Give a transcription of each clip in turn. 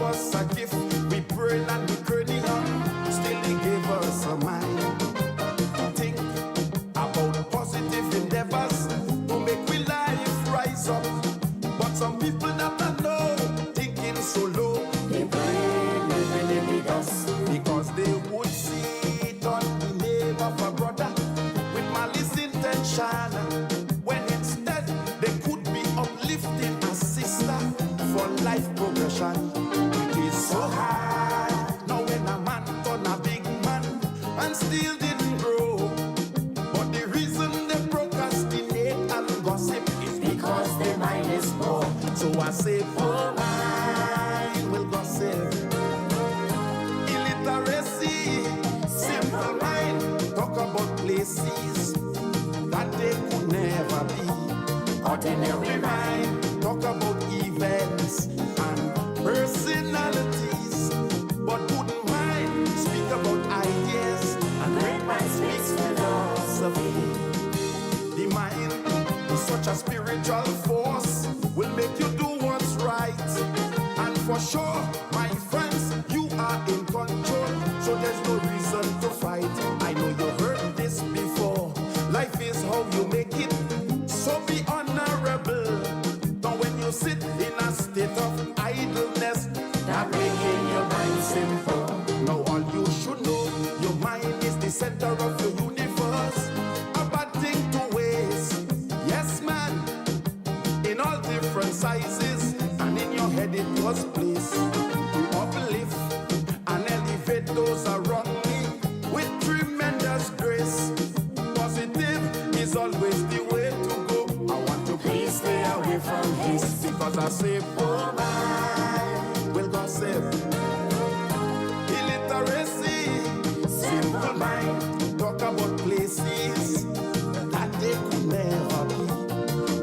us a gift. We pray and we cranium, still he gave us a mind. Think about positive endeavors to make we life rise up. But some people that I know thinking so low, they pray living in the dust because they would see it on the name of a brother with malice intention, when instead they could be uplifting a sister for life progression. It is so hard now when a man turn a big man and still didn't grow. But the reason they procrastinate and gossip is because their mind is poor. So I say poor mind will gossip. Illiteracy, simple mind, talk about places that they could never be. Ordinary mind, talk about events and personalities, but wouldn't mind speak about ideas, and great mind speaks philosophy. The mind is such a spiritual force, will make you do what's right. And for sure, my friends, you are in control, so there's no reason to fight. I know you heard this before. Life is how you make it, so be honorable. Now when you sit in a state of idleness, that making your mind simple. Now all you should know, your mind is the center of the universe. A bad thing to waste, yes man, in all different sizes, and in your head it was placed to uplift and elevate those around me with tremendous grace. Positive is always the way to go. I want to please stay away from haste, because I say poor mind will gossip. Illiteracy, simple mind, talk about places that they could never be.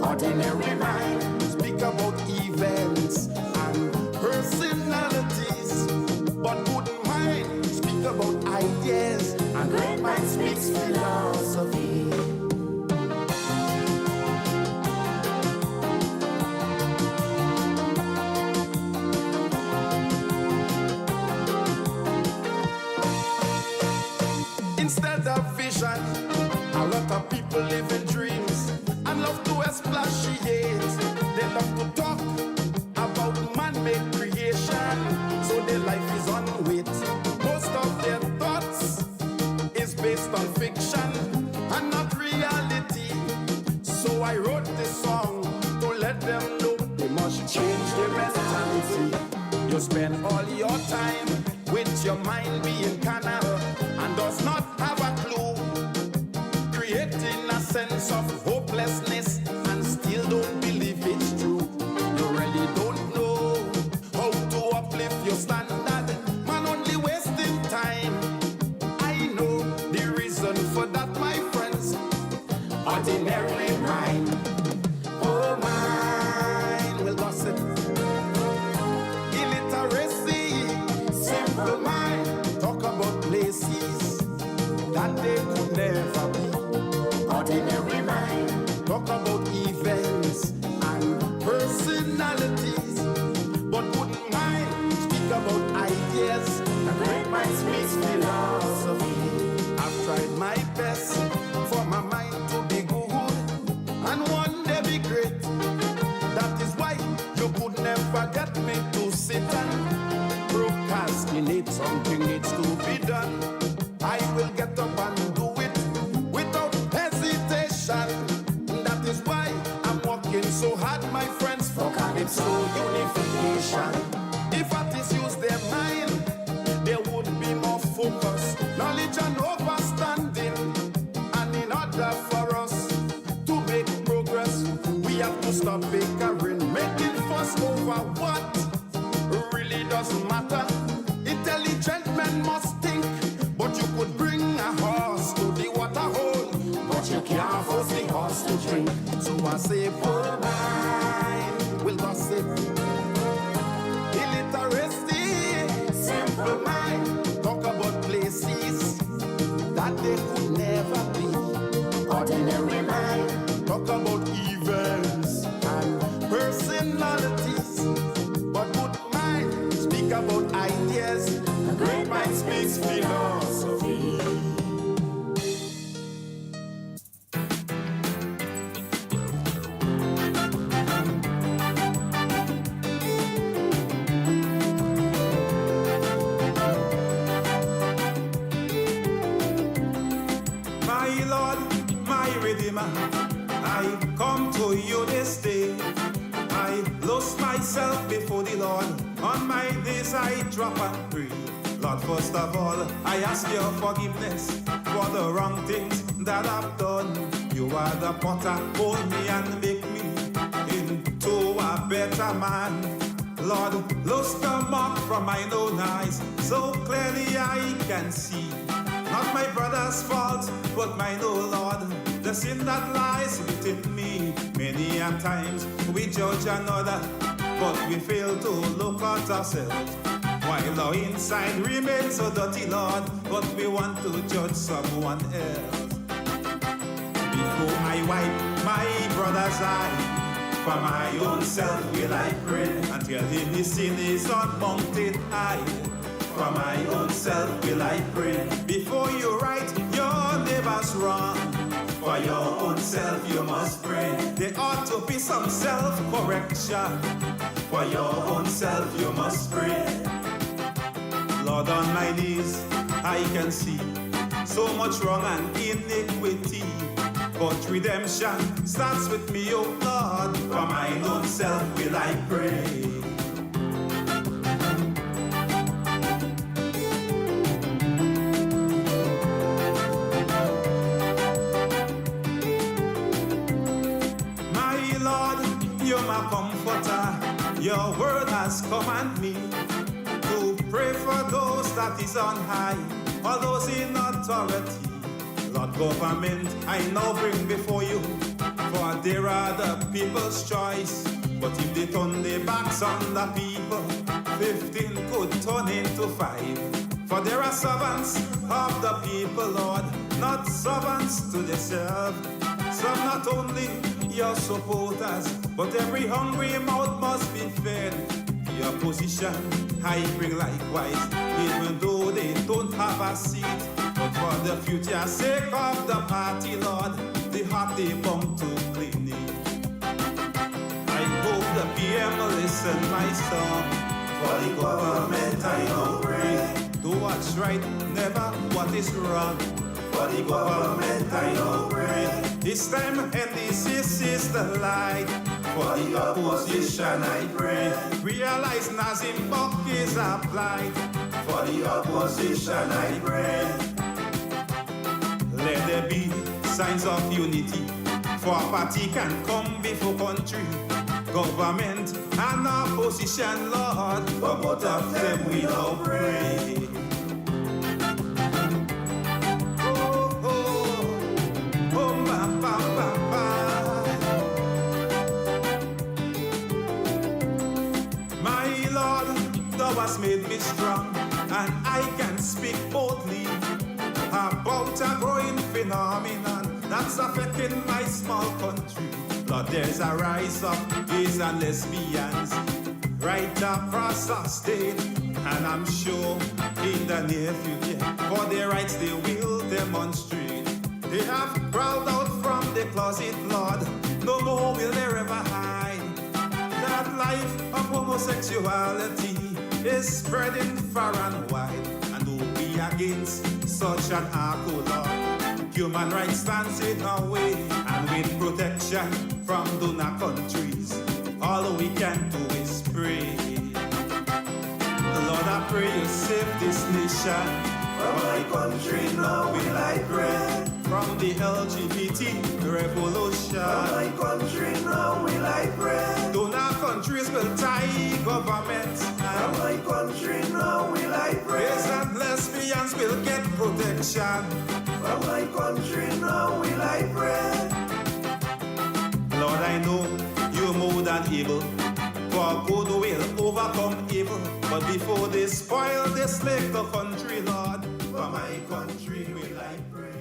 Ordinary mind, speak about events and personalities, but wouldn't mind speak about ideas, and great mind speaks philosophy. Instead of vision, a lot of people live in dreams and love to expatiate. They love to talk about man-made creation, so their life is on wait. Most of their thoughts is based on fiction and not reality. So I wrote this song to let them know they must change their mentality. You spend all your time with your mind being carnal and does not have a clue, creating a sense of hopelessness and still don't believe it's true. You really don't know how to uplift your standard, man, only wasting time. I know the reason for that, my friends. Ordinary mind, oh mind will gossip. Illiteracy, simple mind, talk about places that they could never be. Ordinary mind, talk about events and personalities, but wouldn't mind speak about ideas, and great mind speaks philosophy. I've tried my best for my mind to be good and one day be great. That is why you could never get me to sit and procrastinate. Something needs to be done, I will get up and do it without hesitation. That is why I'm working so hard, my friends, for calypso unification. If artists use their mind, there would be more focus, knowledge and understanding. And in order for us to make progress, we have to stop bickering, making fuss over what really doesn't matter. Intelligent men must think, but you could bring a horse to the water hole, but you can't force the horse to drink. So I say poor mind will gossip. Illiteracy, simple mind, talk about places that they could never be. Ordinary mind, talk about events and personalities, but good mind speak about ideas. A great mind speaks philosophy. My Lord, my Redeemer, I come to you this day. I lost myself before the Lord. On my knees I drop and pray. Lord, first of all, I ask your forgiveness for the wrong things that I've done. You are the potter, mold me and make me into a better man. Lord, lost the mark from mine own eyes, so clearly I can see. Not my brother's fault, but mine, oh Lord, the sin that lies within me. Many a times we judge another, but we fail to look at ourselves. While our inside remains so dirty, Lord, but we want to judge someone else. Before I wipe my brother's eye, for my own self will I pray, and tell him his sin is unmounted high. For my own self will I pray. Before you right your neighbor's wrong, for your own self you must pray. There ought to be some self-correction. For your own self you must pray. Lord, on my knees I can see so much wrong and iniquity, but redemption starts with me, oh Lord. For my own self will I pray. You're my comforter, your word has commanded me to pray for those that is on high, all those in authority. Lord, government I now bring before you, for they are the people's choice. But if they turn their backs on the people, 15 could turn into 5. For there are servants of the people, Lord, not servants to themselves. Some not only your supporters, but every hungry mouth must be fed. Your position I bring likewise, even though they don't have a seat. But for the future sake of the party, Lord, the heart they bound to clean it. I hope the PM will listen my song. For the government I know pray. Do what's right, never what is wrong. For the government I know pray. This time NDC is the light. For the opposition I pray. Realize Nazim Buck is applied. For the opposition I pray. Let there be signs of unity, for a party can come before country, government and opposition, Lord. For both of them we all pray. Thou hast made me strong, and I can speak boldly about a growing phenomenon that's affecting my small country. Lord, there's a rise of gays and lesbians right across our state, and I'm sure in the near future for their rights they will demonstrate. They have crawled out from the closet, Lord, no more will they ever hide. That life of homosexuality is spreading far and wide, and who be against such an act, oh Lord? Human rights stands in our way, and with protection from donor countries, all we can do is pray. Lord, I pray you save this nation. For my country now will I pray. From the LGBT revolution. For my country now will I pray. Donor countries will tie governments. For my country now will I pray. Gays and lesbians will get protection. For my country now will I pray. Lord, I know you're more than able, for good will overcome evil. But before they spoil this little country, Lord, for my country will I pray.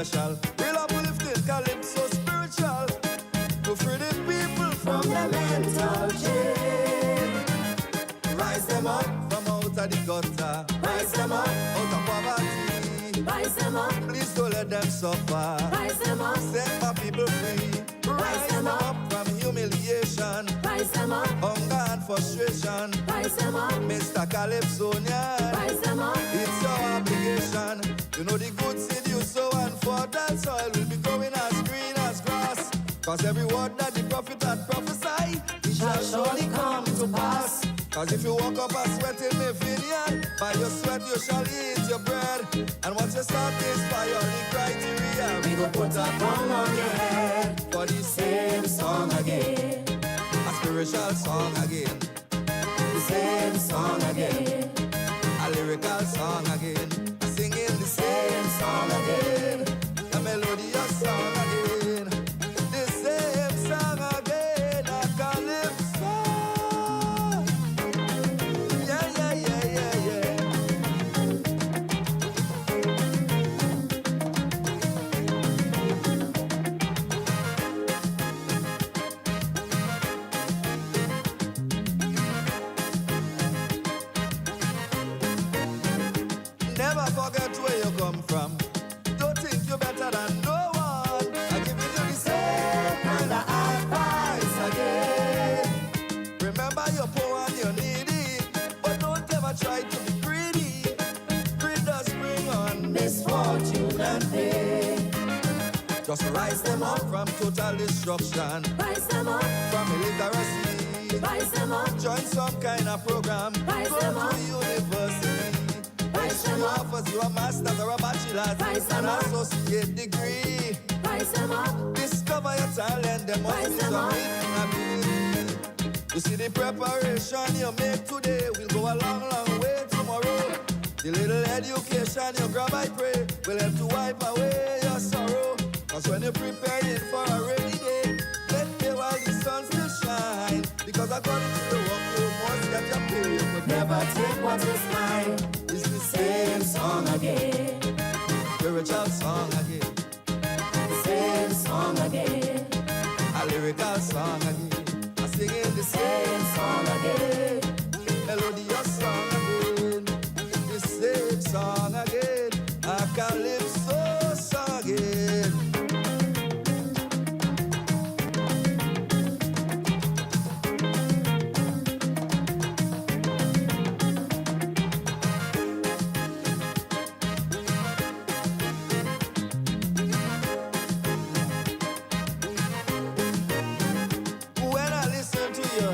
special. Real uplifting calypso spiritual. To free the people from the mental jail. Rise them up from out of the gutter. Rise them up out of poverty. Rise them up. Please don't let them suffer. Rise them up. Set my people free. Rise them up from humiliation. Rise them up. Hunger and frustration. Rise them up. Mr. Calypsonian. Rise them up. It's your obligation. You know the good seed you sow and fertile soil will be growing as green as grass. Cause every word that the prophet had prophesied, it shall surely come to pass. Cause if you walk up a sweat in my vineyard, by your sweat you shall eat your bread. And once you satisfy all the criteria, we go put a crown on your head. For the same song again, a spiritual song again, the same song again, a lyrical song again, a singing the same song again, a melodious song again, the same song again, a calypso. Yeah, yeah, yeah, yeah, yeah. Never forget where you come from. Don't think you're better than no one. I'm giving you the same kind of advice again. Remember you're poor and you're needy, but don't ever try to be greedy. Greed does bring on misfortune and pain. Just rise them up from total destruction. Rise them up from illiteracy. Rise them up. Join some kind of program. Rise Go them to up. University. History offers you a master's or a bachelor's and an associate degree. Rise them up. Discover your talent, there must be some hidden ability. You see the preparation you make today will go a long, long way tomorrow. The little education you grab, I pray, will help to wipe away your sorrow. Cause when you're preparing for a rainy day, let day while the sun still shine. Because according to the work you must get your pay. You could never take what is mine. It's the same song again, spiritual song again, same song again, a lyrical song again, I singing the same song again, melodious song again, the same song again, a calypso song again.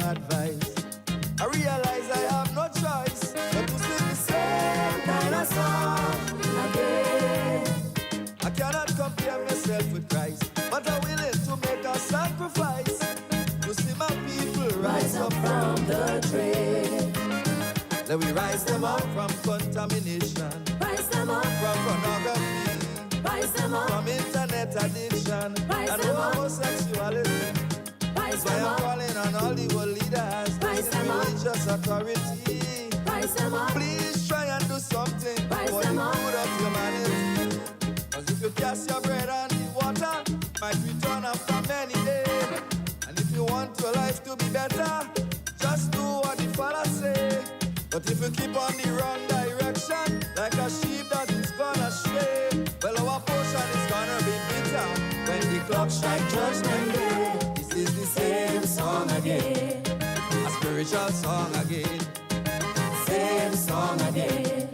Advice. I realize I have no choice but to sing the same kind of song again. I cannot compare myself with Christ, but I'm willing to make a sacrifice to see my people rise up from the drain. Let we rise them up from contamination, rise them up from pornography, rise them up from internet addiction and homosexuality. That's why I'm calling on all the world leaders, religious authority. Please try and do something for the good of humanity. Cause if you cast your bread on the water, might return after many days. And if you want your life to be better, just do what the Father say. But if you keep on the wrong direction, like a sheep that is gonna stray, well, our portion is gonna be bitter when the clock strikes judgment day. This is the same song again, a spiritual song again, same song again,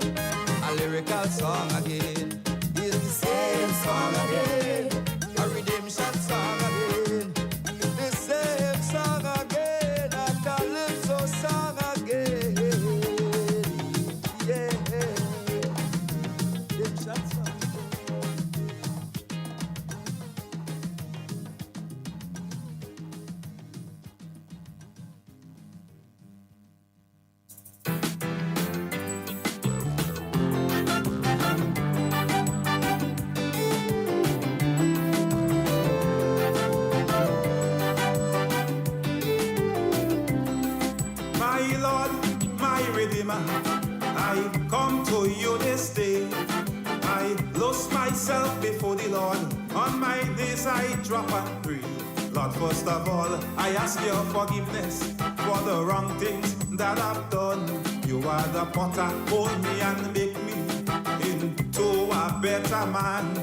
a lyrical song again. It's the same song again, a redemption song again, the same song again, a calypso song again. Yeah, redemption song. I drop and pray. Lord, first of all, I ask your forgiveness for the wrong things that I've done. You are the potter, hold me and make me into a better man.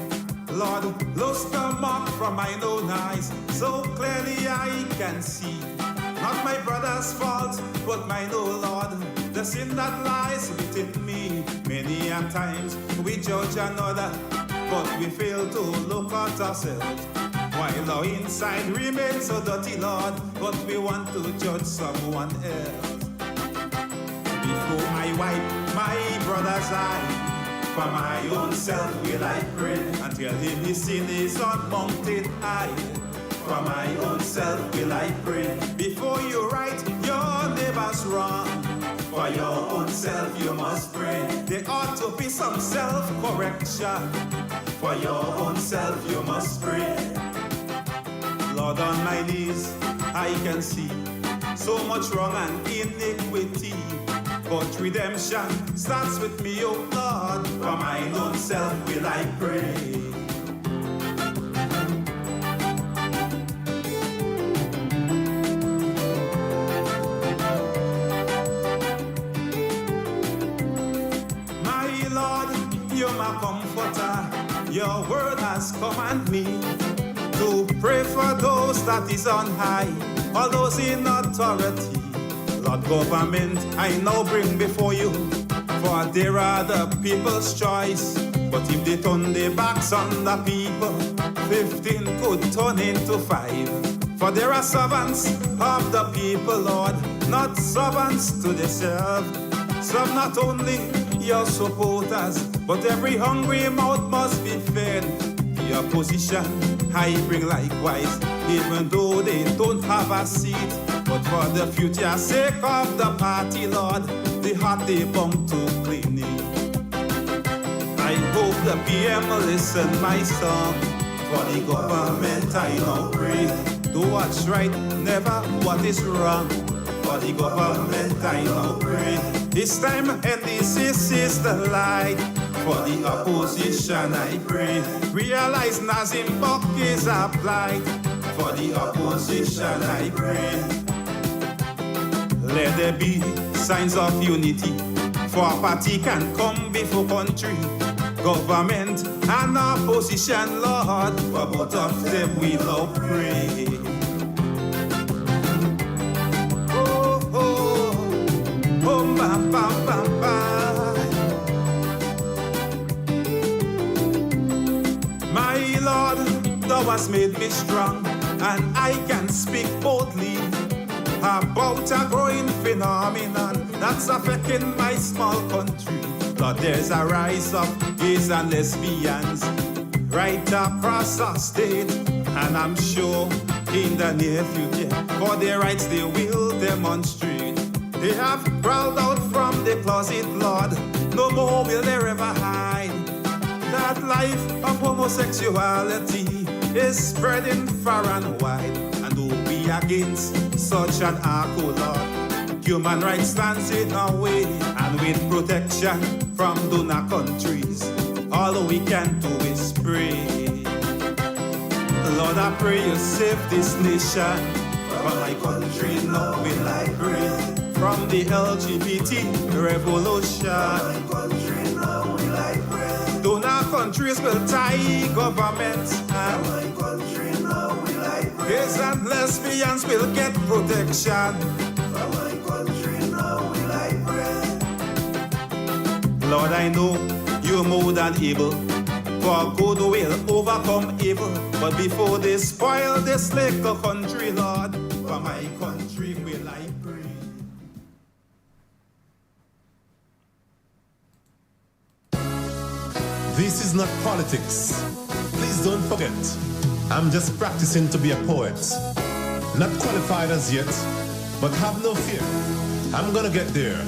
Lord, lost the mark from mine own eyes, so clearly I can see. Not my brother's fault, but mine, oh Lord, the sin that lies within me. Many a times we judge another, but we fail to look at ourselves. While our inside remains so dirty, Lord, but we want to judge someone else. Before I wipe my brother's eye, for my own self will I pray, and tell him his sin is unmounted high. For my own self will I pray. Before you right your neighbor's wrong, for your own self you must pray. There ought to be some self-correction. For your own self you must pray. Lord, on my knees I can see so much wrong and iniquity, but redemption starts with me, oh Lord. For my own self will I pray. My Lord, you're my comforter. Your word has commanded me to pray for those that is on high, all those in authority. Lord, government I now bring before you, for they are the people's choice. But if they turn their backs on the people, 15 could turn into 5. For there are servants of the people, Lord, not servants to themselves. Serve not only your supporters, but every hungry mouth must be fed. Your position I bring likewise, even though they don't have a seat. But for the future sake of the party, Lord, the heart they bump to clean it. I hope the PM will listen my song. For the government I now pray, do what's right, never what is wrong. For the government I now pray, this time and this is the light. For the opposition I pray, realize Nazim Buck is applied. For the opposition I pray, let there be signs of unity, for a party can come before country, government and opposition, Lord. For both of them we now pray. Oh, oh, oh, ba, ba, ba, ba. My Lord, thou hast made me strong, and I can speak boldly about a growing phenomenon that's affecting my small country. Lord, there's a rise of gays and lesbians right across our state, and I'm sure in the near future for their rights they will demonstrate. They have crawled out from the closet, Lord, no more will they ever hide. That life of homosexuality is spreading far and wide, and who be against such an act, oh Lord? Human rights stands in our way, and with protection from donor countries, all we can do is pray. Lord, I pray you save this nation. For my country now will I pray, from the LGBT revolution. For my country now will I pray, donor countries will tie governments, and for my country now will I pray, gays and lesbians will get protection. For my country now will I pray. Lord, I know you're more than able, for good will overcome evil. But before they spoil this little country, Lord, for my country will I pray. This is not politics. Please don't forget, I'm just practicing to be a poet. Not qualified as yet, but have no fear, I'm gonna get there.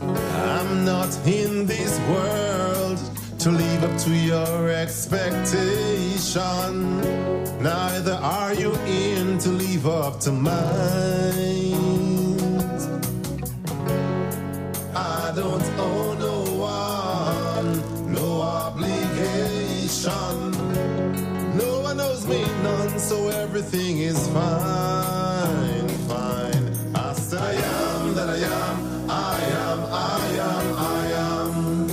I'm not in this world to live up to your expectation. Neither are you in to live up to mine. I don't owe no one, no obligation. everything is fine, fine. I said I am that I am, I am, I am, I am.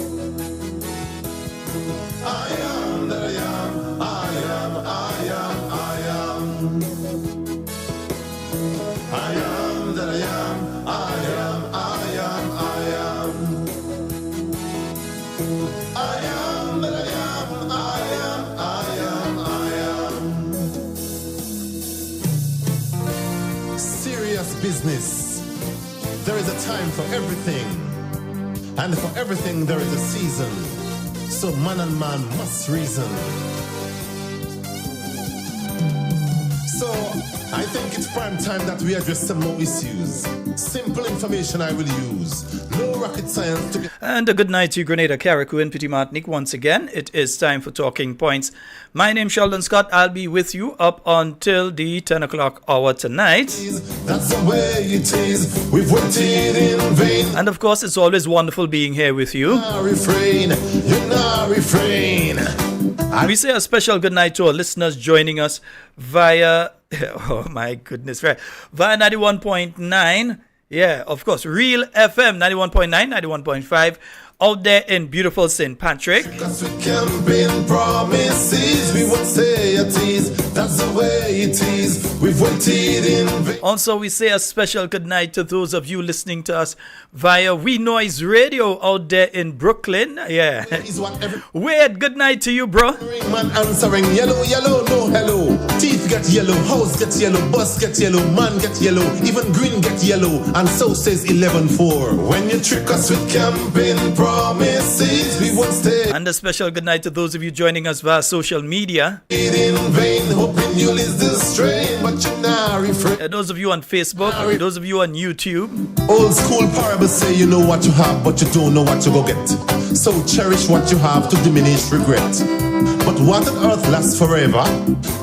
I am that I am, I am, I am, I am. I am that I am, I am, I am, I am. I am that I am, I am, I am, I am. Serious business. There is a time for everything, and for everything there is a season. So man and man must reason. So I think it's prime time that we address some more issues. Simple information I will use. No rocket science to get. And a good night to Grenada, Carriacou, and Petit Martinique once again. It is time for Talking Points. My name's Sheldon Scott. I'll be with you up until the 10 o'clock hour tonight. That's the way it is. We've waited in vain. And of course, it's always wonderful being here with you. Refrain, you not refrain. We say a special good night to our listeners joining us via, oh my goodness, right, via 91.9. Yeah, of course, Real FM 91.9, 91.5 out there in beautiful St. Patrick. Because we campaign promises, we won't say it is. That's the way it is. We've waited in vain. Also, we say a special good night to those of you listening to us via We Noise Radio out there in Brooklyn. Yeah. Weird, good night to you, bro. Man answering yellow, yellow, no hello. Teeth get yellow, house get yellow, bus get yellow, man get yellow, even green get yellow, and so says 11-4. When you trick us with campaign promises, we won't stay. And a special good night to those of you joining us via social media. In vain, hoping you'll is the strain, but you're not refrain. Those of you on Facebook, those of you on YouTube. Old school parables say you know what you have, but you don't know what you go get. So cherish what you have to diminish regret. But what on earth lasts forever?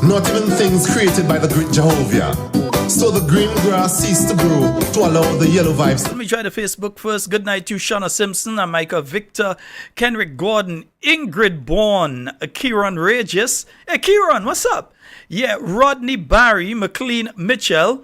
Not even things created by the great Jehovah. So the green grass ceased to grow to allow the yellow vibes. Let me try the Facebook first. Good night to Shauna Simpson, Micah Victor, Kenrick Gordon, Ingrid Bourne, Kieran Regis. Hey, Kieran, what's up? Yeah, Rodney Barry, McLean Mitchell,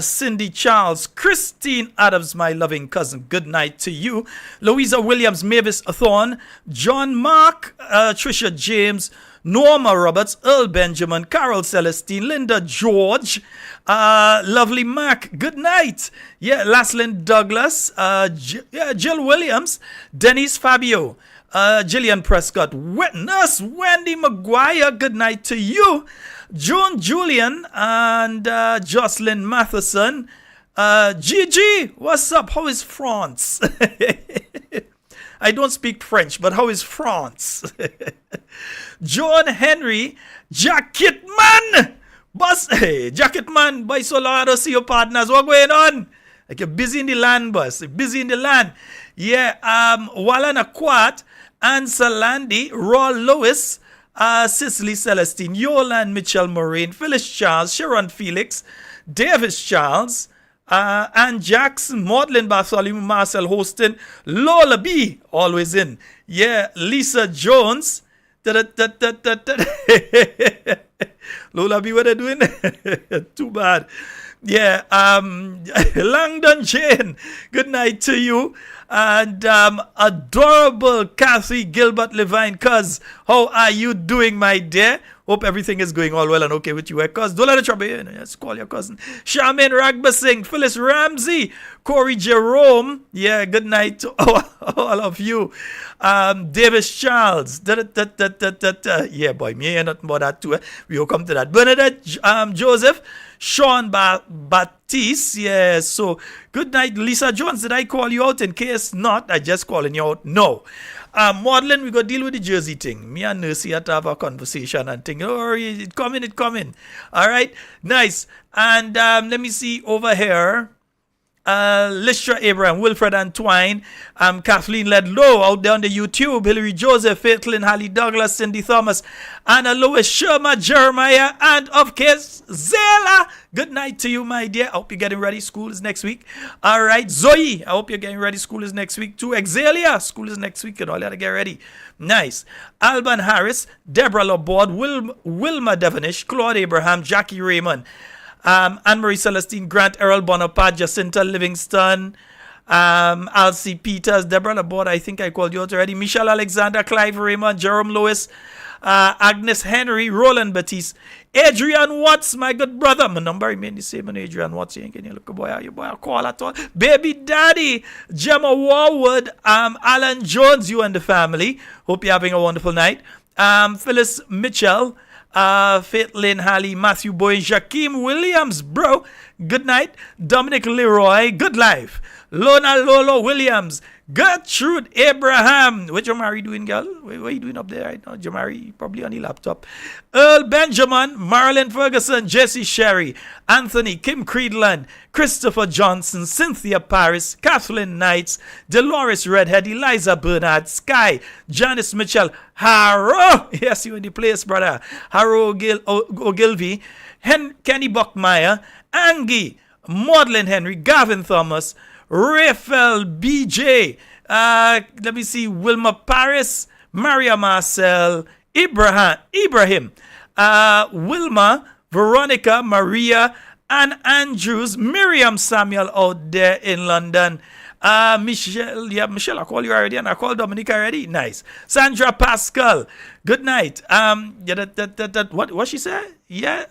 Cindy Charles, Christine Adams, my loving cousin. Good night to you. Louisa Williams, Mavis Thorne, John Mark, Trisha James, Norma Roberts, Earl Benjamin, Carol Celestine, Linda George, lovely Mac, good night. Yeah, Laslyn Douglas, Jill Williams, Denise Fabio, Jillian Prescott, Nurse Wendy McGuire, good night to you. Joan Julian and Jocelyn Matheson. Gigi, what's up? How is France? I don't speak French, but how is France? John Henry, Jacket Man. Boss, hey, Jacket Man, boy, so long I don't see your partners. What going on? Like you're busy in the land, boss. You're busy in the land. Yeah, Wallan Aquat, Ansel Landy, Raw Lewis, Cicely Celestine, Yolan Mitchell Moraine, Phyllis Charles, Sharon Felix, Davis Charles, Ann Jackson, Maudlin Bartholomew, Marcel Hostin, Lola B, always in. Yeah, Lisa Jones. Lola B, what are you doing? Too bad. Yeah, Langdon Jane, good night to you. And adorable Kathy Gilbert Levine, cuz, how are you doing, my dear? Hope everything is going all well and okay with you, cuz. Don't let it trouble you. Just call your cousin. Charmaine Ragbasing, Phyllis Ramsey, Corey Jerome. Yeah, good night to all of you. Davis Charles. Yeah, boy, me ain't nothing about that too. We will come to that. Bernadette Joseph, Sean Baptiste. Yeah, so good night, Lisa Jones. Did I call you out? In case not, I just calling you out. No. Maudlin, we got to deal with the Jersey thing. Me and Nursey had to have a conversation and think, oh, it coming. All right, nice. And let me see over here. Listra Abraham, Wilfred Antwine, Kathleen Ledlow out there on the YouTube, Hillary Joseph, Faithlin, Hallie Douglas, Cindy Thomas, Anna Lewis, Sherma, Jeremiah, and of course, Zela. Good night to you, my dear. I hope you're getting ready. School is next week. All right, Zoe, I hope you're getting ready. School is next week too. Exalia, school is next week. You all got to get ready. Nice. Alban Harris, Deborah Laborde, Wilma Devonish, Claude Abraham, Jackie Raymond, Anne-Marie Celestine Grant, Errol Bonaparte, Jacinta Livingston, Alcy Peters, Deborah Laborde, I think I called you out already, Michelle Alexander, Clive Raymond, Jerome Lewis, Agnes Henry, Roland Batiste, Adrian Watts, my good brother. My number remains the same on Adrian Watts. You ain't getting look boy, you boy call at all. Baby Daddy, Gemma Warwood, Alan Jones, you and the family. Hope you're having a wonderful night. Phyllis Mitchell, Faith Lynn Halley, Matthew Boy, Jakeem Williams, bro. Good night. Dominic Leroy, good life. Lona Lolo Williams, Gertrude Abraham. What Jamari doing, girl? What are you doing up there right now? Jamari, probably on the laptop. Earl Benjamin, Marilyn Ferguson, Jesse Sherry, Anthony, Kim Creedland, Christopher Johnson, Cynthia Paris, Kathleen Knights, Dolores Redhead, Eliza Bernard, Sky, Janice Mitchell, Harrow. Yes, you in the place, brother. Harrow Ogilvy, Kenny Buckmeyer, Angie, Maudlin Henry, Gavin Thomas, Raphael BJ, let me see, Wilma Paris, Maria Marcel, Ibrahim, Wilma, Veronica, Maria, Ann Andrews, Miriam Samuel out there in London, Michelle, yeah, Michelle, I called you already, and I called Dominique already. Nice. Sandra Pascal, good night. What she said? Yeah,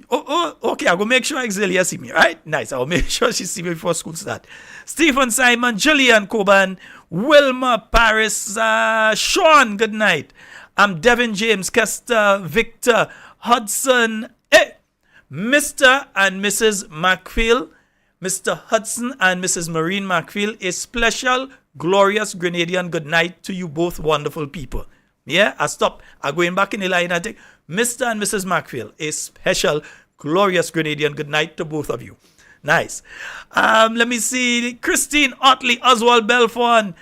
okay, I'll go make sure Exelia see me, right? Nice, I'll make sure she see me before school start. Stephen Simon, Julian Coban, Wilma Paris, Sean, good night. Devin James, Kester, Victor, Hudson, Mr. and Mrs. McPhail, Mr. Hudson and Mrs. Maureen McPhail, a special, glorious Grenadian good night to you both wonderful people. Yeah, I'm going back in the line. I think Mr. and Mrs. McPhail, a special, glorious Grenadian good night to both of you. Nice. Let me see. Christine Otley, Oswald Belfon,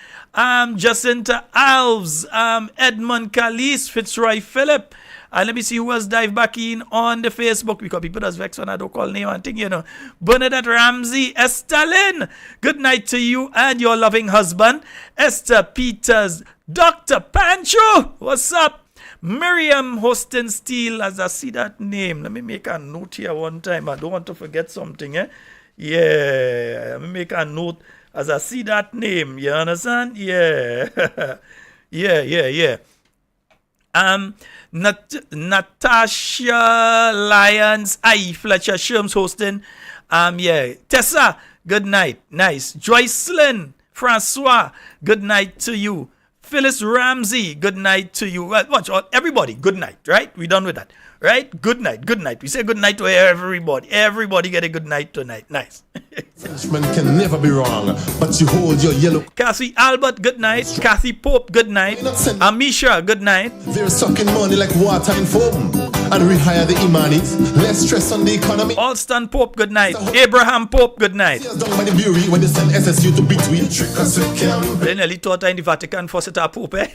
Jacinta Alves, Edmund Calise, Fitzroy Phillip. Let me see who else dive back in on the Facebook, because people does vex when I don't call name and thing, you know. Bernadette Ramsey, Esther Lynn, good night to you and your loving husband. Esther Peters, Dr. Pancho, what's up? Miriam Hostin Steele, as I see that name. Let me make a note here one time. I don't want to forget something, eh? Yeah, let me make a note as I see that name. You understand? Yeah. yeah. Natasha Lyons, Fletcher Sherms hosting. Yeah. Tessa, good night. Nice. Joycelyn, Francois, good night to you. Phyllis Ramsey, good night to you. Watch everybody, good night, right? We done with that, right? Good night. We say good night to everybody. Everybody get a good night tonight. Nice. Frenchman can never be wrong, but you hold your yellow. Kathy Albert, good night. Kathy Pope, good night. Amisha, good night. They're sucking money like water in foam, and rehire the Imanis. Less stress on the economy. Alston Pope, good night. Abraham Pope, good night. Down by the Bury when they send SSU to between trickers with camp. They nearly taught her in the Vatican for set up Pope, eh?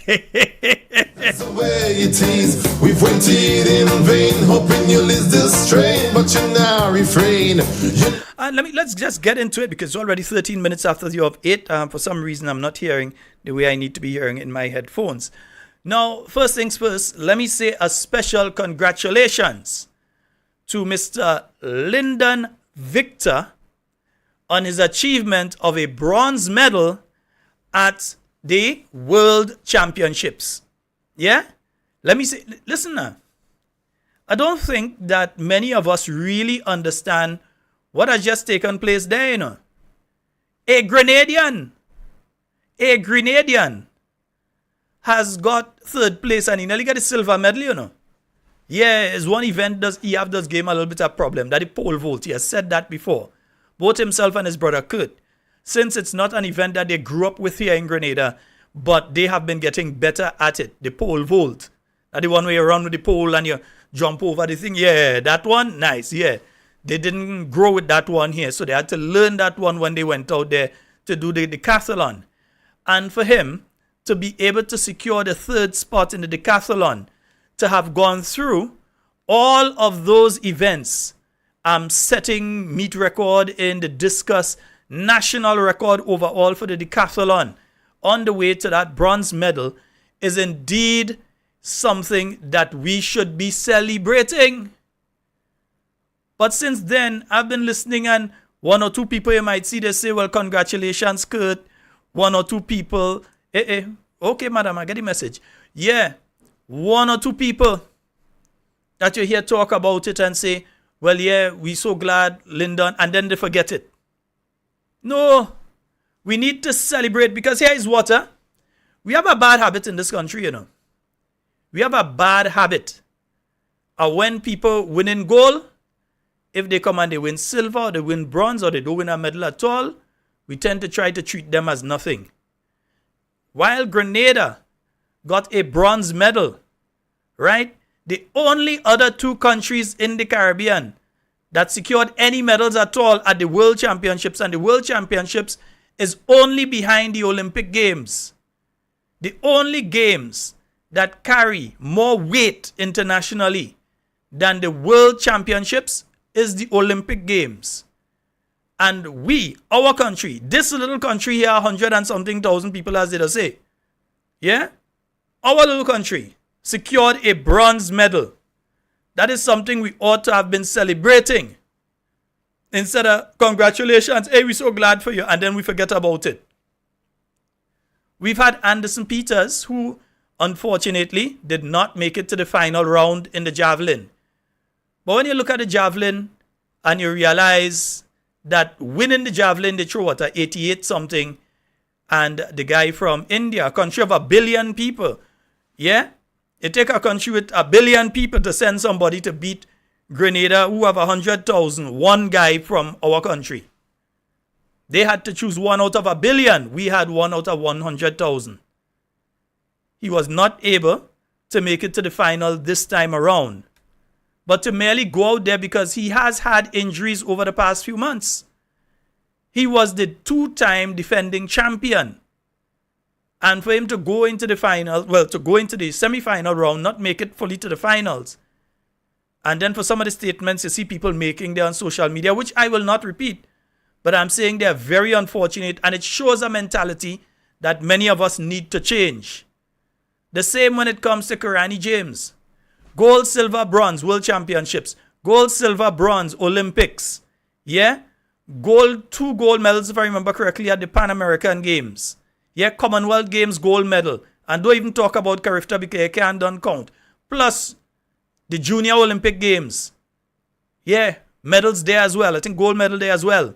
That's the way it is. We've waited in vain, hoping you'll ease this strain, but you now refrain. Let's just get into it, because it's already 13 minutes after the hour of 8. For some reason, I'm not hearing the way I need to be hearing in my headphones. Now, first things first, let me say a special congratulations to Mr. Lyndon Victor on his achievement of a bronze medal at the World Championships. Yeah? Let me say, listen now. I don't think that many of us really understand what has just taken place there, you know. A Grenadian has got third place, and he nearly got a silver medal, you know. Yeah, his one event does game a little bit of problem. That the pole vault. He has said that before. Both himself and his brother Kurt. Since it's not an event that they grew up with here in Grenada, but they have been getting better at it. The pole vault. That the one where you run with the pole and you jump over the thing. Yeah, that one, nice, yeah. They didn't grow with that one here, so they had to learn that one when they went out there to do the decathlon. And for him to be able to secure the third spot in the decathlon, to have gone through all of those events, setting meet record in the discus, national record overall for the decathlon, on the way to that bronze medal, is indeed something that we should be celebrating. But since then, I've been listening, and one or two people you might see, they say, well, congratulations, Kurt. One or two people, okay, madam, I get the message. Yeah, one or two people that you hear talk about it and say, well, yeah, we so glad, Lyndon, and then they forget it. No, we need to celebrate, because here is what, we have a bad habit in this country, We have a bad habit of when people win in gold, if they come and they win silver, or they win bronze, or they don't win a medal at all, we tend to try to treat them as nothing. While Grenada got a bronze medal, right? The only other two countries in the Caribbean that secured any medals at all at the World Championships, and the World Championships is only behind the Olympic Games. The only games that carry more weight internationally than the World Championships is the Olympic Games. And we, our country, this little country here, 100 and something thousand people, as they say, yeah? Our little country secured a bronze medal. That is something we ought to have been celebrating. Instead of congratulations, hey, we're so glad for you, and then we forget about it. We've had Anderson Peters, who unfortunately did not make it to the final round in the javelin. But when you look at the javelin and you realize that winning the javelin, they throw at 88 something, and the guy from India, a country of 1 billion people, yeah? It take a country with 1 billion people to send somebody to beat Grenada, who have 100,000, one guy from our country. They had to choose 1 out of 1 billion. We had 1 out of 100,000. He was not able to make it to the final this time around. But to merely go out there, because he has had injuries over the past few months. He was the 2-time defending champion. And for him to go into the final, well, to go into the semi-final round, not make it fully to the finals. And then for some of the statements you see people making there on social media, which I will not repeat, but I'm saying they're very unfortunate, and it shows a mentality that many of us need to change. The same when it comes to Karani James. Gold, silver, bronze, World Championships. Gold, silver, bronze, Olympics. Yeah? Gold, 2 gold medals, if I remember correctly, at the Pan American Games. Yeah, Commonwealth Games gold medal. And don't even talk about Carifta because you can't don't count. Plus, the Junior Olympic Games. Yeah, medals there as well. I think gold medal there as well.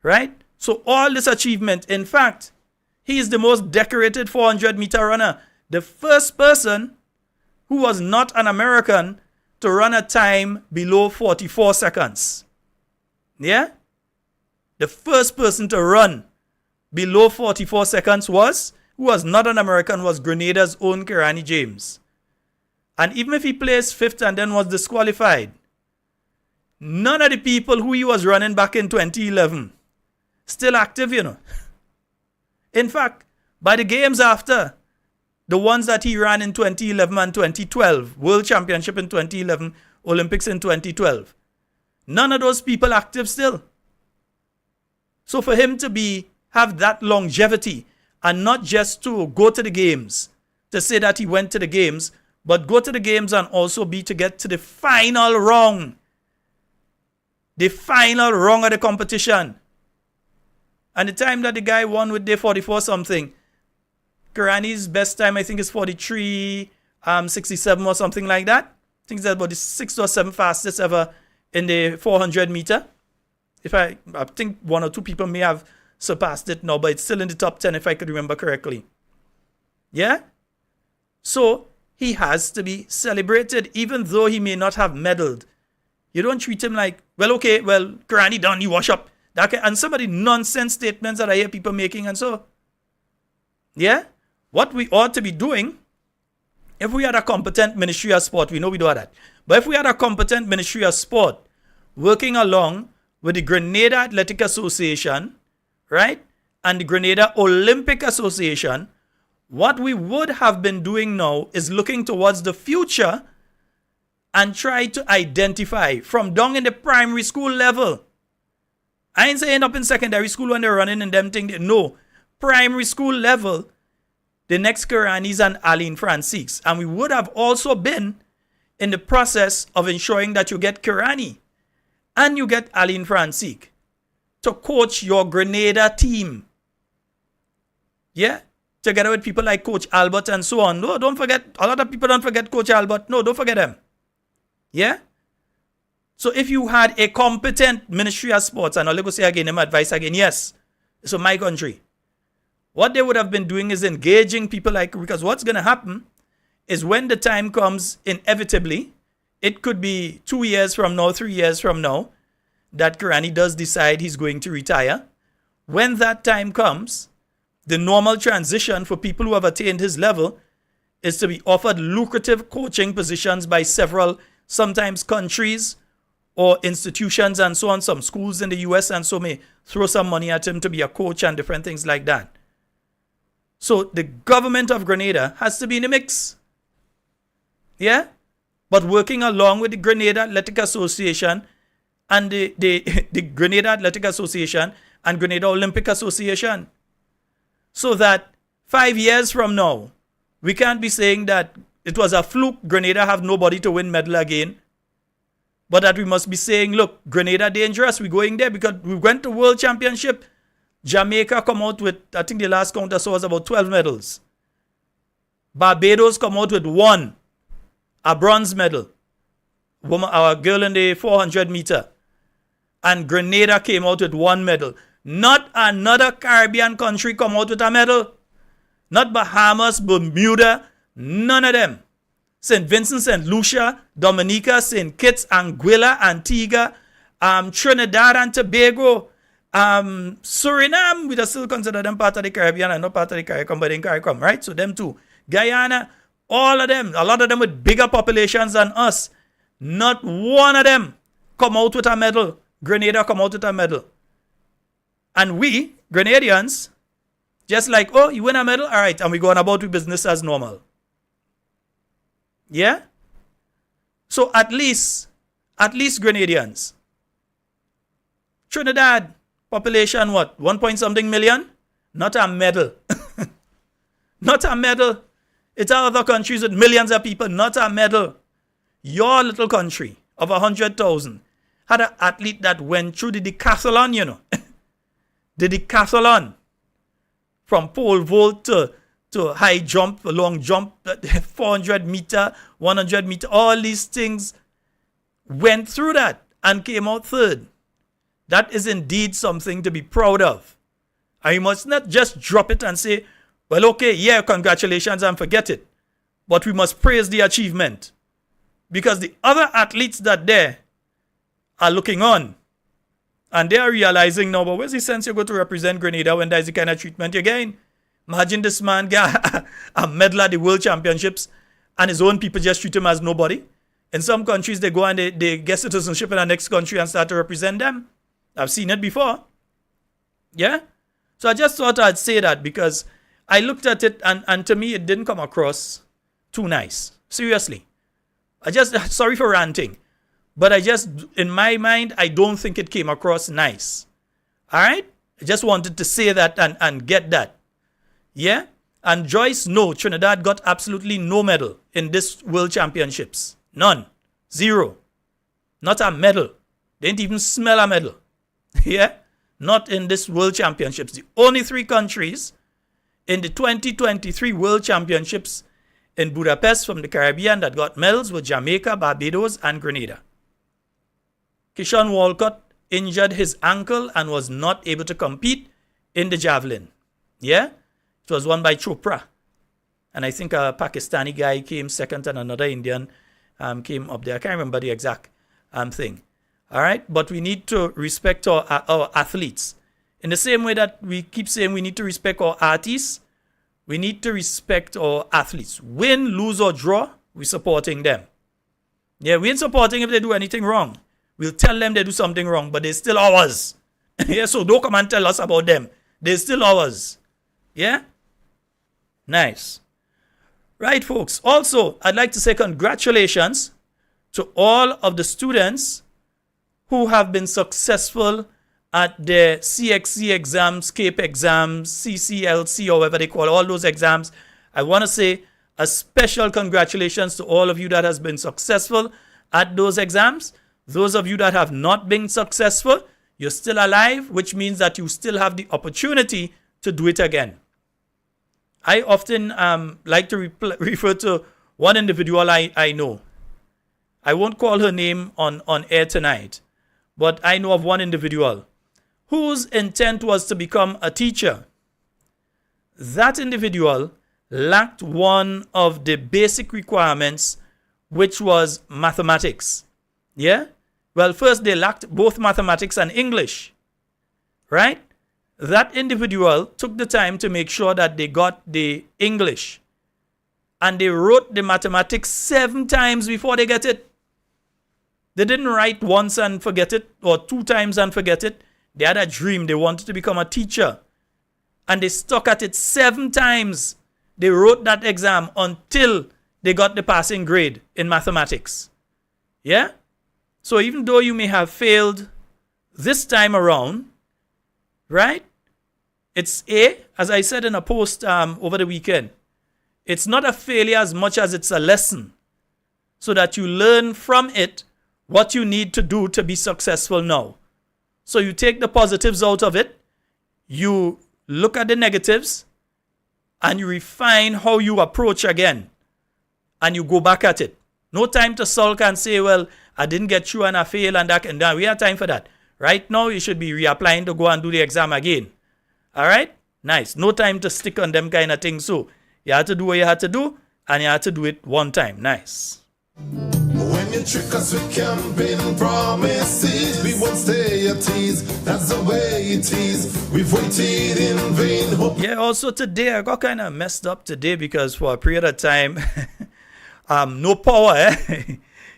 Right? So all this achievement, in fact, he is the most decorated 400-meter runner. The first person who was not an American to run a time below 44 seconds. Yeah? The first person to run below 44 seconds who was not an American, was Grenada's own Karani James. And even if he placed 5th and then was disqualified, none of the people who he was running back in 2011 still active, In fact, by the games after, the ones that he ran in 2011 and 2012, World Championship in 2011, Olympics in 2012, none of those people active still. So for him to have that longevity, and not just to go to the games, to say that he went to the games, but go to the games and also to get to the final round. The final round of the competition. And the time that the guy won with day 44 something, Karani's best time, I think, is 43.67 or something like that. I think that's about the 6th or 7th fastest ever in the 400 meter. I think 1 or 2 people may have surpassed it now, but it's still in the top 10 if I could remember correctly. Yeah? So he has to be celebrated, even though he may not have medaled. You don't treat him like, well, okay, well, Karani done, you wash up. And some of the nonsense statements that I hear people making and so. Yeah? What we ought to be doing, if we had a competent Ministry of Sport, we know we do that. But if we had a competent Ministry of Sport working along with the Grenada Athletic Association, right, and the Grenada Olympic Association, what we would have been doing now is looking towards the future and try to identify from down in the primary school level. I ain't saying up in secondary school when they're running and them things. No, primary school level, the next Kiranis and Aline Francisques. And we would have also been in the process of ensuring that you get Kirani and you get Aline Francisque to coach your Grenada team. Yeah? Together with people like Coach Albert and so on. No, don't forget, a lot of people don't forget Coach Albert. No, don't forget them. Yeah? So if you had a competent Ministry of Sports, and I'll go say again, my advice again, yes, so my country, what they would have been doing is engaging people like, because what's going to happen is when the time comes, inevitably, it could be 2 years from now, 3 years from now, that Kirani does decide he's going to retire. When that time comes, the normal transition for people who have attained his level is to be offered lucrative coaching positions by several, sometimes countries or institutions and so on, some schools in the US and so may throw some money at him to be a coach and different things like that. So the government of Grenada has to be in the mix. Yeah? But working along with the Grenada Athletic Association and the Grenada Athletic Association and Grenada Olympic Association. So that 5 years from now, we can't be saying that it was a fluke, Grenada have nobody to win medal again. But that we must be saying, look, Grenada dangerous, we're going there because we went to World Championship. Jamaica come out with, I think the last count I saw was about 12 medals. Barbados come out with 1, a bronze medal. Our girl in the 400 meter. And Grenada came out with 1 medal. Not another Caribbean country come out with a medal. Not Bahamas, Bermuda, none of them. St. Vincent, St. Lucia, Dominica, St. Kitts, Anguilla, Antigua, Trinidad and Tobago, Suriname, we still consider them part of the Caribbean and not part of the CARICOM, but in CARICOM, right? So them too. Guyana, all of them, a lot of them with bigger populations than us. Not one of them come out with a medal. Grenada come out with a medal. And we, Grenadians, just like, oh, you win a medal? All right, and we go on about with business as normal. Yeah? So at least Grenadians. Trinidad, population what? 1 point something million? Not a medal. Not a medal. It's other countries with millions of people, not a medal. Your little country of 100,000 had an athlete that went through the decathlon, you know. The decathlon. From pole vault to high jump, long jump, 400 meter, 100 meter, all these things went through that and came out third. That is indeed something to be proud of. And you must not just drop it and say, well, okay, yeah, congratulations and forget it. But we must praise the achievement. Because the other athletes that there are looking on. And they are realizing now, but where's the sense you go to represent Grenada when there's the kind of treatment you're getting? Imagine this man get a medal at the World Championships and his own people just treat him as nobody. In some countries, they go and they get citizenship in the next country and start to represent them. I've seen it before. Yeah? So I just thought I'd say that because I looked at it and to me, it didn't come across too nice. Seriously. Sorry for ranting. But in my mind, I don't think it came across nice. All right? I just wanted to say that and get that. Yeah? And Joyce, no, Trinidad got absolutely no medal in this World Championships. None. 0. Not a medal. They didn't even smell a medal. Yeah? Not in this World Championships. The only 3 countries in the 2023 World Championships in Budapest from the Caribbean that got medals were Jamaica, Barbados, and Grenada. Kishan Walcott injured his ankle and was not able to compete in the javelin. Yeah? It was won by Chopra. And I think a Pakistani guy came second and another Indian came up there. I can't remember the exact thing. All right? But we need to respect our athletes. In the same way that we keep saying we need to respect our artists, we need to respect our athletes. Win, lose, or draw, we're supporting them. Yeah, we ain't supporting if they do anything wrong. We'll tell them they do something wrong, but they're still ours. Yeah, so don't come and tell us about them. They're still ours. Yeah? Nice. Right, folks. Also, I'd like to say congratulations to all of the students who have been successful at the CXC exams, CAPE exams, CCLC, or whatever they call all those exams. I want to say a special congratulations to all of you that has been successful at those exams. Those of you that have not been successful, you're still alive, which means that you still have the opportunity to do it again. I often like to refer to one individual I know. I won't call her name on air tonight, but I know of one individual whose intent was to become a teacher. That individual lacked one of the basic requirements, which was mathematics. Yeah? Well, first they lacked both mathematics and English. Right? That individual took the time to make sure that they got the English. And they wrote the mathematics 7 times before they get it. They didn't write once and forget it, or 2 times and forget it. They had a dream. They wanted to become a teacher. And they stuck at it 7 times. They wrote that exam until they got the passing grade in mathematics. Yeah? So even though you may have failed this time around, right? It's as I said in a post over the weekend, it's not a failure as much as it's a lesson, so that you learn from it what you need to do to be successful now. So you take the positives out of it, you look at the negatives, and you refine how you approach again, and you go back at it. No time to sulk and say, well, I didn't get through and I failed and that and that. We have time for that. Right now, you should be reapplying to go and do the exam again. All right? Nice. No time to stick on them kind of things. So you had to do what you had to do, and you had to do it one time. Nice. When you trick us with campaign promises, we won't stay at ease. That's the way it is. We've waited in vain. Yeah, also today, I got kind of messed up today because for a period of time, no power.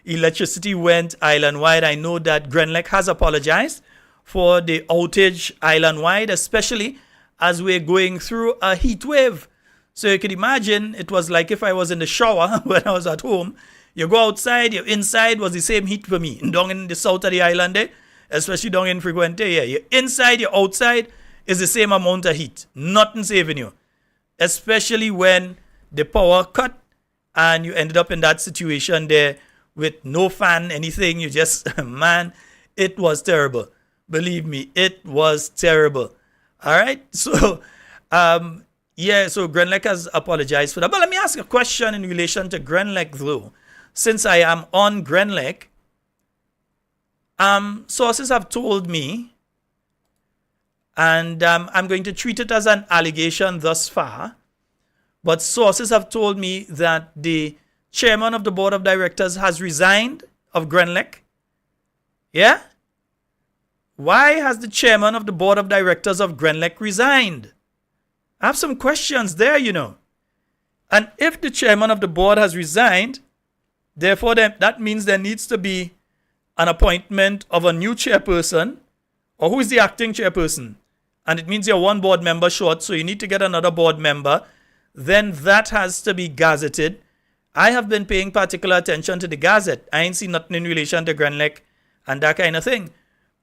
Electricity went island-wide. I know that Grenlec has apologized for the outage island-wide, especially as we're going through a heat wave. So you can imagine it was like if I was in the shower when I was at home. You go outside, you're inside was the same heat for me. Down in the south of the island there, especially down in Frequente, yeah, you're inside, you're outside, is the same amount of heat. Nothing saving you. Especially when the power cut and you ended up in that situation there with no fan, anything. You just, man, it was terrible. Believe me, it was terrible. All right? So, yeah, so Grenlec has apologized for that. But let me ask a question in relation to Grenlec, though. Since I am on Grenlec, sources have told me, and I'm going to treat it as an allegation thus far, but sources have told me that the chairman of the board of directors has resigned of Grenlec. Yeah? Why has the chairman of the board of directors of Grenlec resigned? I have some questions there, you know. And if the chairman of the board has resigned, therefore that means there needs to be an appointment of a new chairperson, or who is the acting chairperson? And it means you're one board member short, so you need to get another board member. Then that has to be gazetted. I have been paying particular attention to the Gazette. I ain't seen nothing in relation to Grenlec and that kind of thing.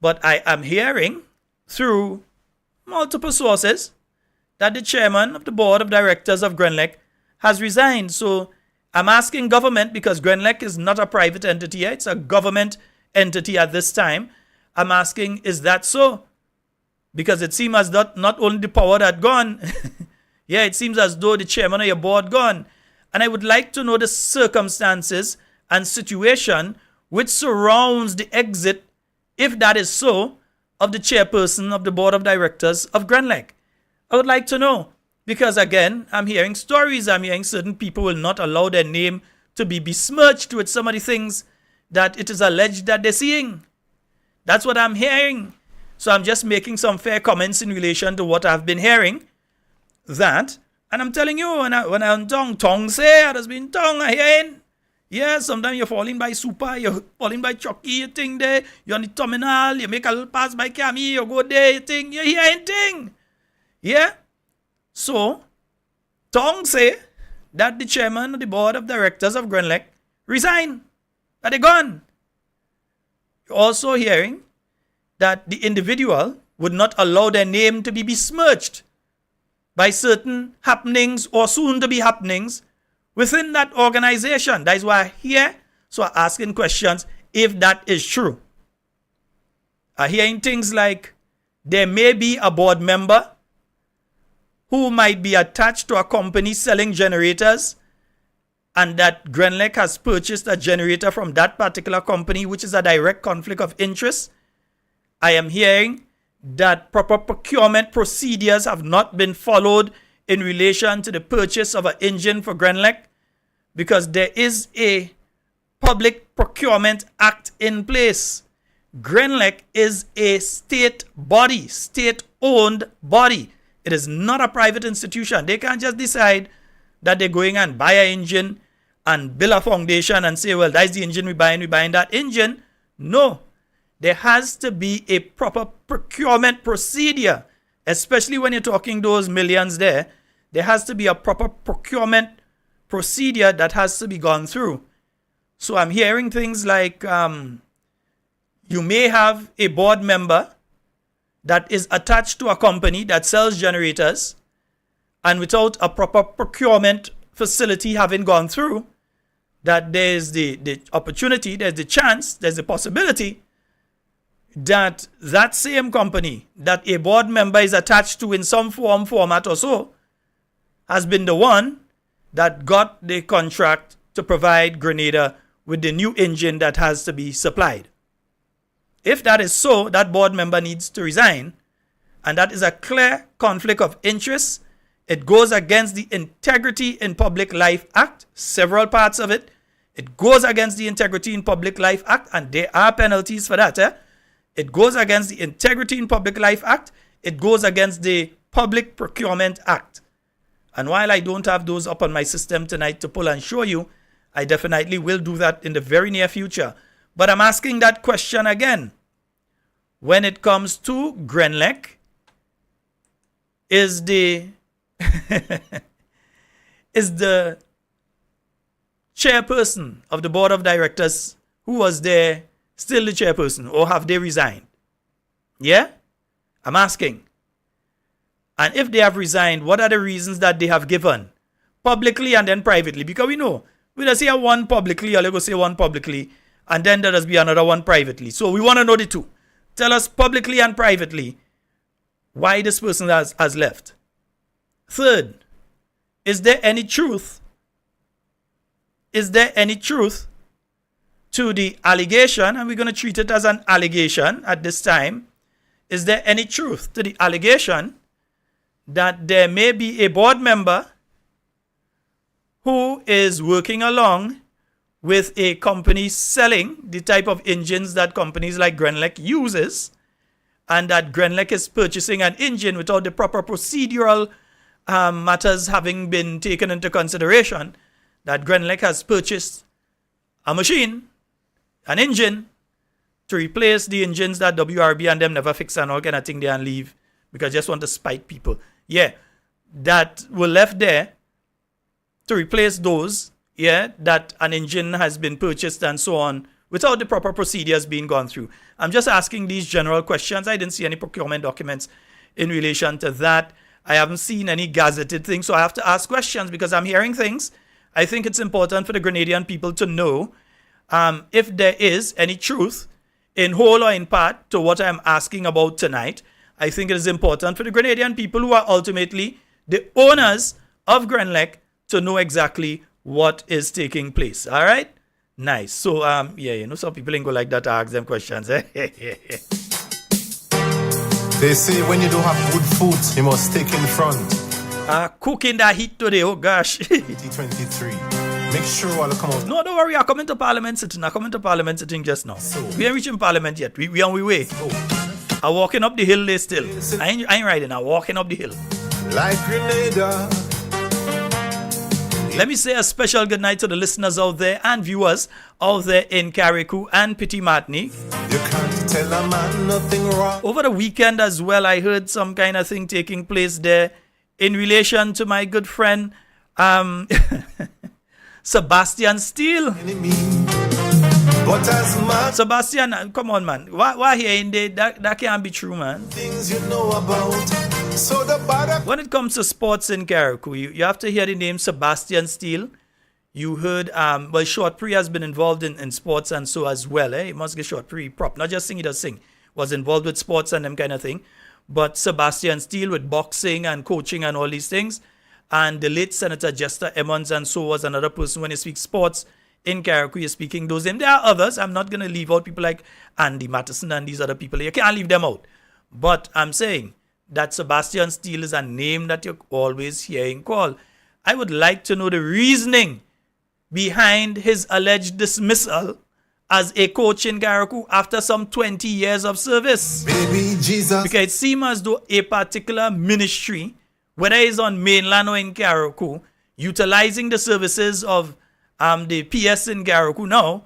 But I am hearing through multiple sources that the chairman of the board of directors of Grenlec has resigned. So I'm asking government, because Grenlec is not a private entity, it's a government entity at this time. I'm asking, is that so? Because it seems as though not only the power that gone, yeah, it seems as though the chairman of your board gone. And I would like to know the circumstances and situation which surrounds the exit, if that is so, of the chairperson of the board of directors of Grenlec. I would like to know, because again, I'm hearing stories. I'm hearing certain people will not allow their name to be besmirched with some of the things that it is alleged that they're seeing. That's what I'm hearing. So I'm just making some fair comments in relation to what I've been hearing. That, and I'm telling you, when I'm tongue say, there's been tongue I hearing. Yeah, sometimes you're falling by Super, you're falling by Chucky, you think there, you're on the terminal, you make a little pass by Cammy, you go there, you think, you hear anything. Yeah? So, Tong say that the chairman of the board of directors of Grenlec resign. That they gone. You're also hearing that the individual would not allow their name to be besmirched by certain happenings or soon to be happenings within that organization. That is why I'm here. So I'm asking questions if that is true. I'm hearing things like there may be a board member who might be attached to a company selling generators, and that Grenlec has purchased a generator from that particular company, which is a direct conflict of interest. I am hearing that proper procurement procedures have not been followed in relation to the purchase of an engine for Grenlec, because there is a Public Procurement Act in place. Grenlec is a state body, state-owned body. It is not a private institution. They can't just decide that they're going and buy an engine and build a foundation and say, well, that's the engine we're buying that engine. No. There has to be a proper procurement procedure, especially when you're talking those millions there. There has to be a proper procurement procedure that has to be gone through. So I'm hearing things like you may have a board member that is attached to a company that sells generators, and without a proper procurement facility having gone through, that there's the opportunity, there's the chance, there's the possibility that that same company that a board member is attached to in some format or so has been the one that got the contract to provide Grenada with the new engine that has to be supplied. If that is so, that board member needs to resign, and that is a clear conflict of interest. It goes against the Integrity in Public Life Act, several parts of it. It goes against the Integrity in Public Life Act, and there are penalties for that. It goes against the Integrity in Public Life Act. It goes against the Public Procurement Act. And while I don't have those up on my system tonight to pull and show you, I definitely will do that in the very near future. But I'm asking that question again. When it comes to Grenlec, is the chairperson of the board of directors who was there still the chairperson, or have they resigned? Yeah? I'm asking. And if they have resigned, what are the reasons that they have given? Publicly and then privately. Because we know, we just say one publicly, or let's go say one publicly, and then there does be another one privately. So we want to know the two. Tell us publicly and privately why this person has left. Third, is there any truth? Is there any truth to the allegation? And we're going to treat it as an allegation at this time. Is there any truth to the allegation that there may be a board member who is working along with a company selling the type of engines that companies like Grenlec uses, and that Grenlec is purchasing an engine without the proper procedural matters having been taken into consideration, that Grenlec has purchased a machine, an engine, to replace the engines that WRB and them never fix and all kind of thing there and leave because just want to spite people. Yeah, that were left there to replace those, yeah, that an engine has been purchased and so on without the proper procedures being gone through. I'm just asking these general questions. I didn't see any procurement documents in relation to that. I haven't seen any gazetted things, so I have to ask questions because I'm hearing things. I think it's important for the Grenadian people to know if there is any truth in whole or in part to what I'm asking about tonight. I think it is important for the Grenadian people who are ultimately the owners of Grenlec to know exactly what is taking place. All right? Nice. So, yeah, you know, some people ain't go like that to ask them questions. Eh? They say when you don't have good food, you must take in front. Cooking that heat today, oh gosh. 2023. Make sure I'll come out. No, don't worry. I'm coming to Parliament sitting. Just now. So, we ain't reaching Parliament yet. We on we way. Oh. I'm walking up the hill there still. I ain't riding. I'm walking up the hill. Like Grenada, Let me say a special good night to the listeners out there and viewers out there in Carriacou and Petit Martini. You can't tell a man nothing wrong. Over the weekend as well, I heard some kind of thing taking place there in relation to my good friend Sebastian Steele. But as much Sebastian, come on, man. Why here in there? That can't be true, man. things you know about, so the bother. When it comes to sports in Carriacou, you have to hear the name Sebastian Steele. You heard, Short Pre has been involved in sports and so as well. He must get Short Pre prop. Not just sing, he does sing. Was involved with sports and them kind of thing. But Sebastian Steele with boxing and coaching and all these things. And the late Senator Jester Emmons and so was another person when he speaks sports in Carriacou, you're speaking those names. There are others. I'm not going to leave out people like Andy Matheson and these other people. You can't leave them out. But I'm saying that Sebastian Steele is a name that you're always hearing called. I would like to know the reasoning behind his alleged dismissal as a coach in Carriacou after some 20 years of service. Baby Jesus. Because it seems as though a particular ministry, whether it's on mainland or in Carriacou, utilizing the services of the PS in Carriacou now,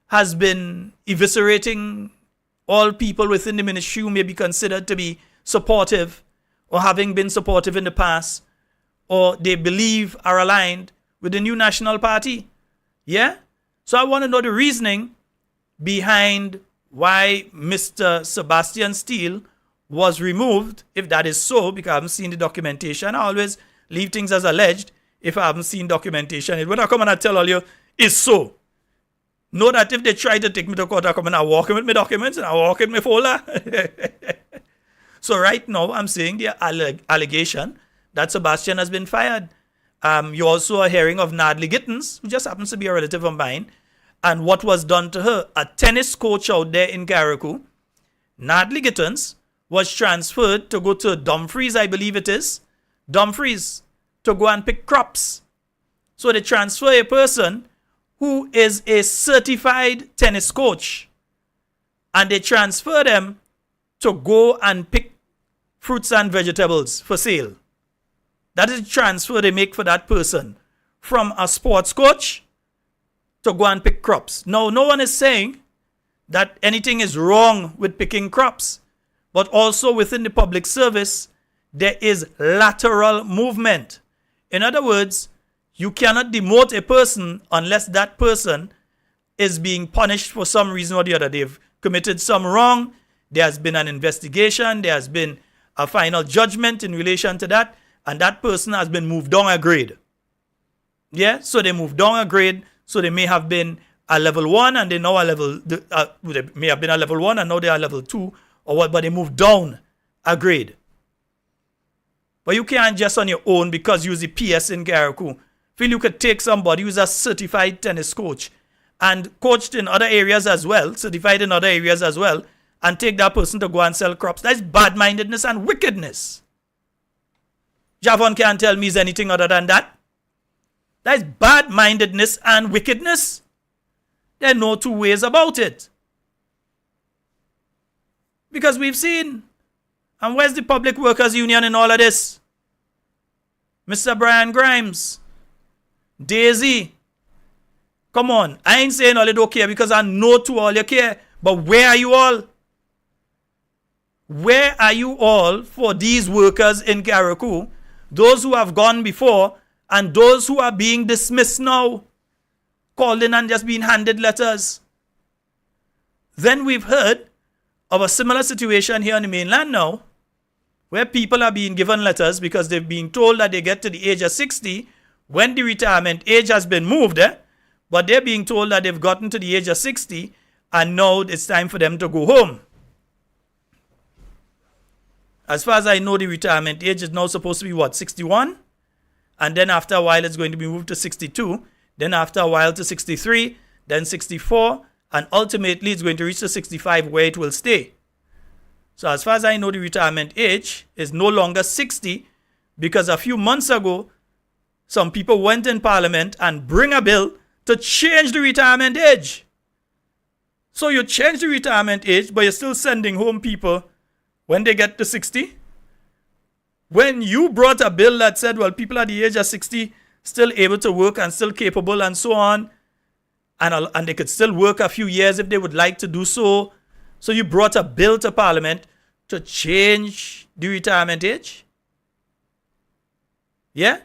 has been eviscerating all people within the ministry who may be considered to be supportive or having been supportive in the past, or they believe are aligned with the new National Party. Yeah? So I want to know the reasoning behind why Mr. Sebastian Steele was removed, if that is so, because I haven't seen the documentation. I always leave things as alleged if I haven't seen documentation. It when I come and I tell all you, it's so. Know that if they try to take me to court, I come and I walk in with my documents and I walk in my folder. So right now, I'm saying the allegation that Sebastian has been fired. You also are hearing of Nadli Gittins, who just happens to be a relative of mine, and what was done to her. A tennis coach out there in Carriacou, Nadli Gittins, was transferred to go to Dumfries, I believe it is. Dumfries, to go and pick crops. So they transfer a person who is a certified tennis coach, and they transfer them to go and pick fruits and vegetables for sale. That is the transfer they make for that person from a sports coach to go and pick crops. Now, no one is saying that anything is wrong with picking crops, but also within the public service, there is lateral movement. In other words, you cannot demote a person unless that person is being punished for some reason or the other. They've committed some wrong. There has been an investigation. There has been a final judgment in relation to that. And that person has been moved down a grade. Yeah, so they moved down a grade. So they may have been a level 1 and they now are they may have been a level 1 and now they are level 2 or what, but they moved down a grade. But you can't just on your own because you use the PS in Carriacou. Feel you could take somebody who's a certified tennis coach and coached in other areas as well, certified in other areas as well, and take that person to go and sell crops. That's bad-mindedness and wickedness. Javon can't tell me is anything other than that. That is bad-mindedness and wickedness. There are no two ways about it. Because we've seen, and where's the Public Workers Union in all of this? Mr. Brian Grimes, Daisy, come on. I ain't saying all you don't care because I know to all you care. But where are you all? Where are you all for these workers in Carriacou? Those who have gone before and those who are being dismissed now, called in and just being handed letters. Then we've heard of a similar situation here on the mainland now, where people are being given letters because they've been told that they get to the age of 60 when the retirement age has been moved, but they're being told that they've gotten to the age of 60 and now it's time for them to go home. As far as I know, the retirement age is now supposed to be 61? And then after a while, it's going to be moved to 62. Then after a while to 63. Then 64. And ultimately, it's going to reach to 65 where it will stay. So as far as I know, the retirement age is no longer 60 because a few months ago, some people went in Parliament and bring a bill to change the retirement age. So you change the retirement age, but you're still sending home people when they get to 60? When you brought a bill that said, well, people at the age of 60 still able to work and still capable and so on. And they could still work a few years if they would like to do so. So you brought a bill to Parliament to change the retirement age. Yeah?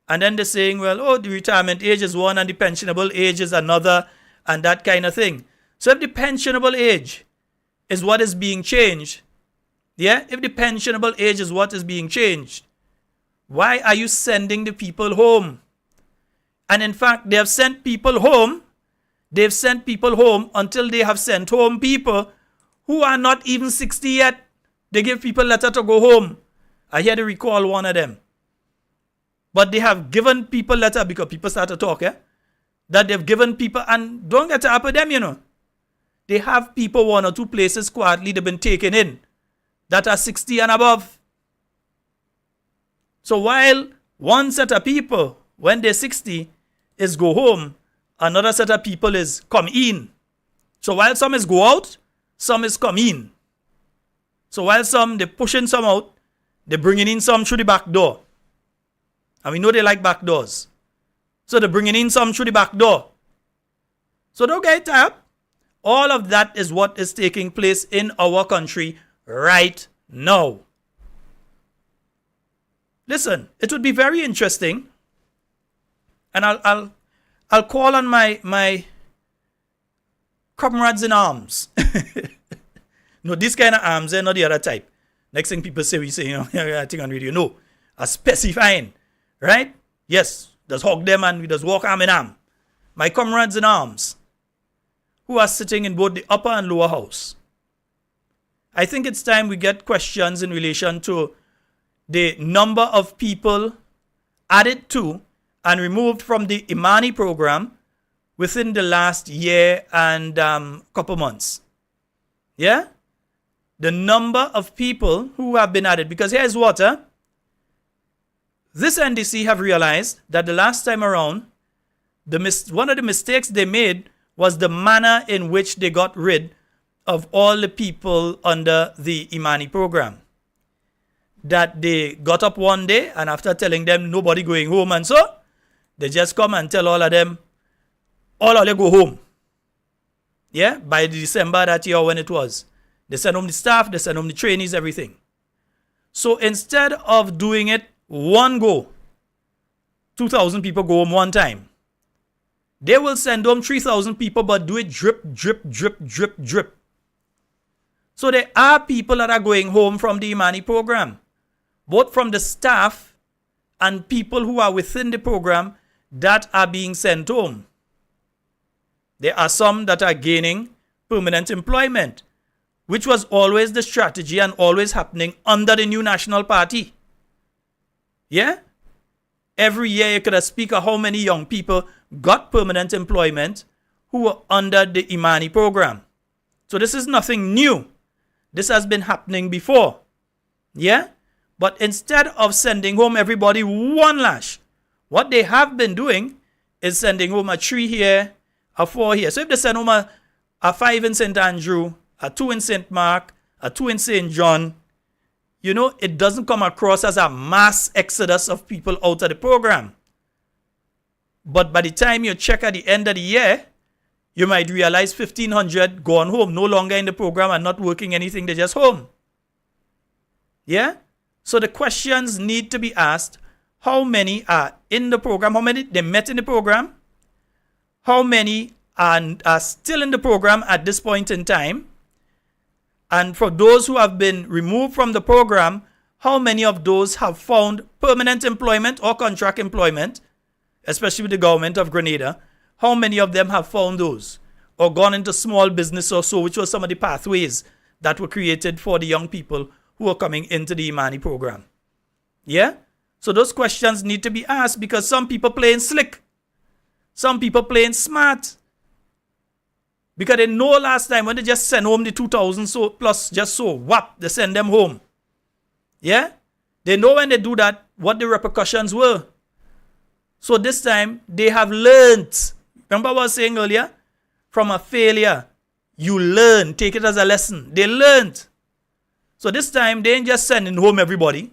And then they're saying, well, oh, the retirement age is one and the pensionable age is another and that kind of thing. So if the pensionable age is what is being changed, yeah, if the pensionable age is what is being changed, why are you sending the people home? And in fact, they have sent people home. They've sent people home until they have sent home people who are not even 60 yet. They give people letter to go home. I had to recall one of them. But they have given people letter because people start to talk, that they've given people, and don't get to happen them, you know. They have people one or two places quietly they've been taken in that are 60 and above. So while one set of people, when they're 60, is go home, another set of people is come in. So while some is go out, some is come in. So while some, they're pushing some out, they're bringing in some through the back door. And we know they like back doors. So they're bringing in some through the back door. So don't get tired. All of that is what is taking place in our country right now. Listen, it would be very interesting, and I'll call on my comrades in arms. No, this kind of arms, not the other type. Next thing people say, we say, you know, I think on radio. No, a specifying, right? Yes, just hug them and we just walk arm in arm. My comrades in arms, who are sitting in both the upper and lower house. I think it's time we get questions in relation to the number of people added to and removed from the Imani program within the last year and couple months. Yeah? The number of people who have been added. Because here's what, this NDC have realized that the last time around, one of the mistakes they made was the manner in which they got rid of all the people under the Imani program. That they got up one day and after telling them nobody going home and so, they just come and tell all of them, all of them go home. Yeah, by December that year when it was. They send home the staff, they send home the trainees, everything. So instead of doing it one go, 2,000 people go home one time. They will send home 3,000 people, but do it drip, drip, drip, drip, drip. So there are people that are going home from the Imani program, both from the staff and people who are within the program that are being sent home. There are some that are gaining permanent employment, which was always the strategy and always happening under the new National Party. Yeah? Every year you could speak of how many young people got permanent employment who were under the Imani program. So this is nothing new. This has been happening before. Yeah? But instead of sending home everybody one lash, what they have been doing is sending home a 3 here, a 4 here. So if they send home a 5 in St. Andrew, a 2 in St. Mark, a 2 in St. John, you know, it doesn't come across as a mass exodus of people out of the program. But by the time you check at the end of the year, you might realize 1,500 gone home, no longer in the program and not working anything, they're just home. Yeah? So the questions need to be asked. How many are in the program? How many they met in the program? How many are still in the program at this point in time? And for those who have been removed from the program, how many of those have found permanent employment or contract employment, especially with the government of Grenada? How many of them have found those or gone into small business or so, which was some of the pathways that were created for the young people who are coming into the Imani program? Yeah? So those questions need to be asked because some people playing slick. Some people playing smart. Because they know last time when they just send home the 2,000 so plus just so, whap, they send them home. Yeah? They know when they do that what the repercussions were. So this time they have learned. Remember what I was saying earlier? From a failure, you learn. Take it as a lesson. They learned. So this time they ain't just sending home everybody.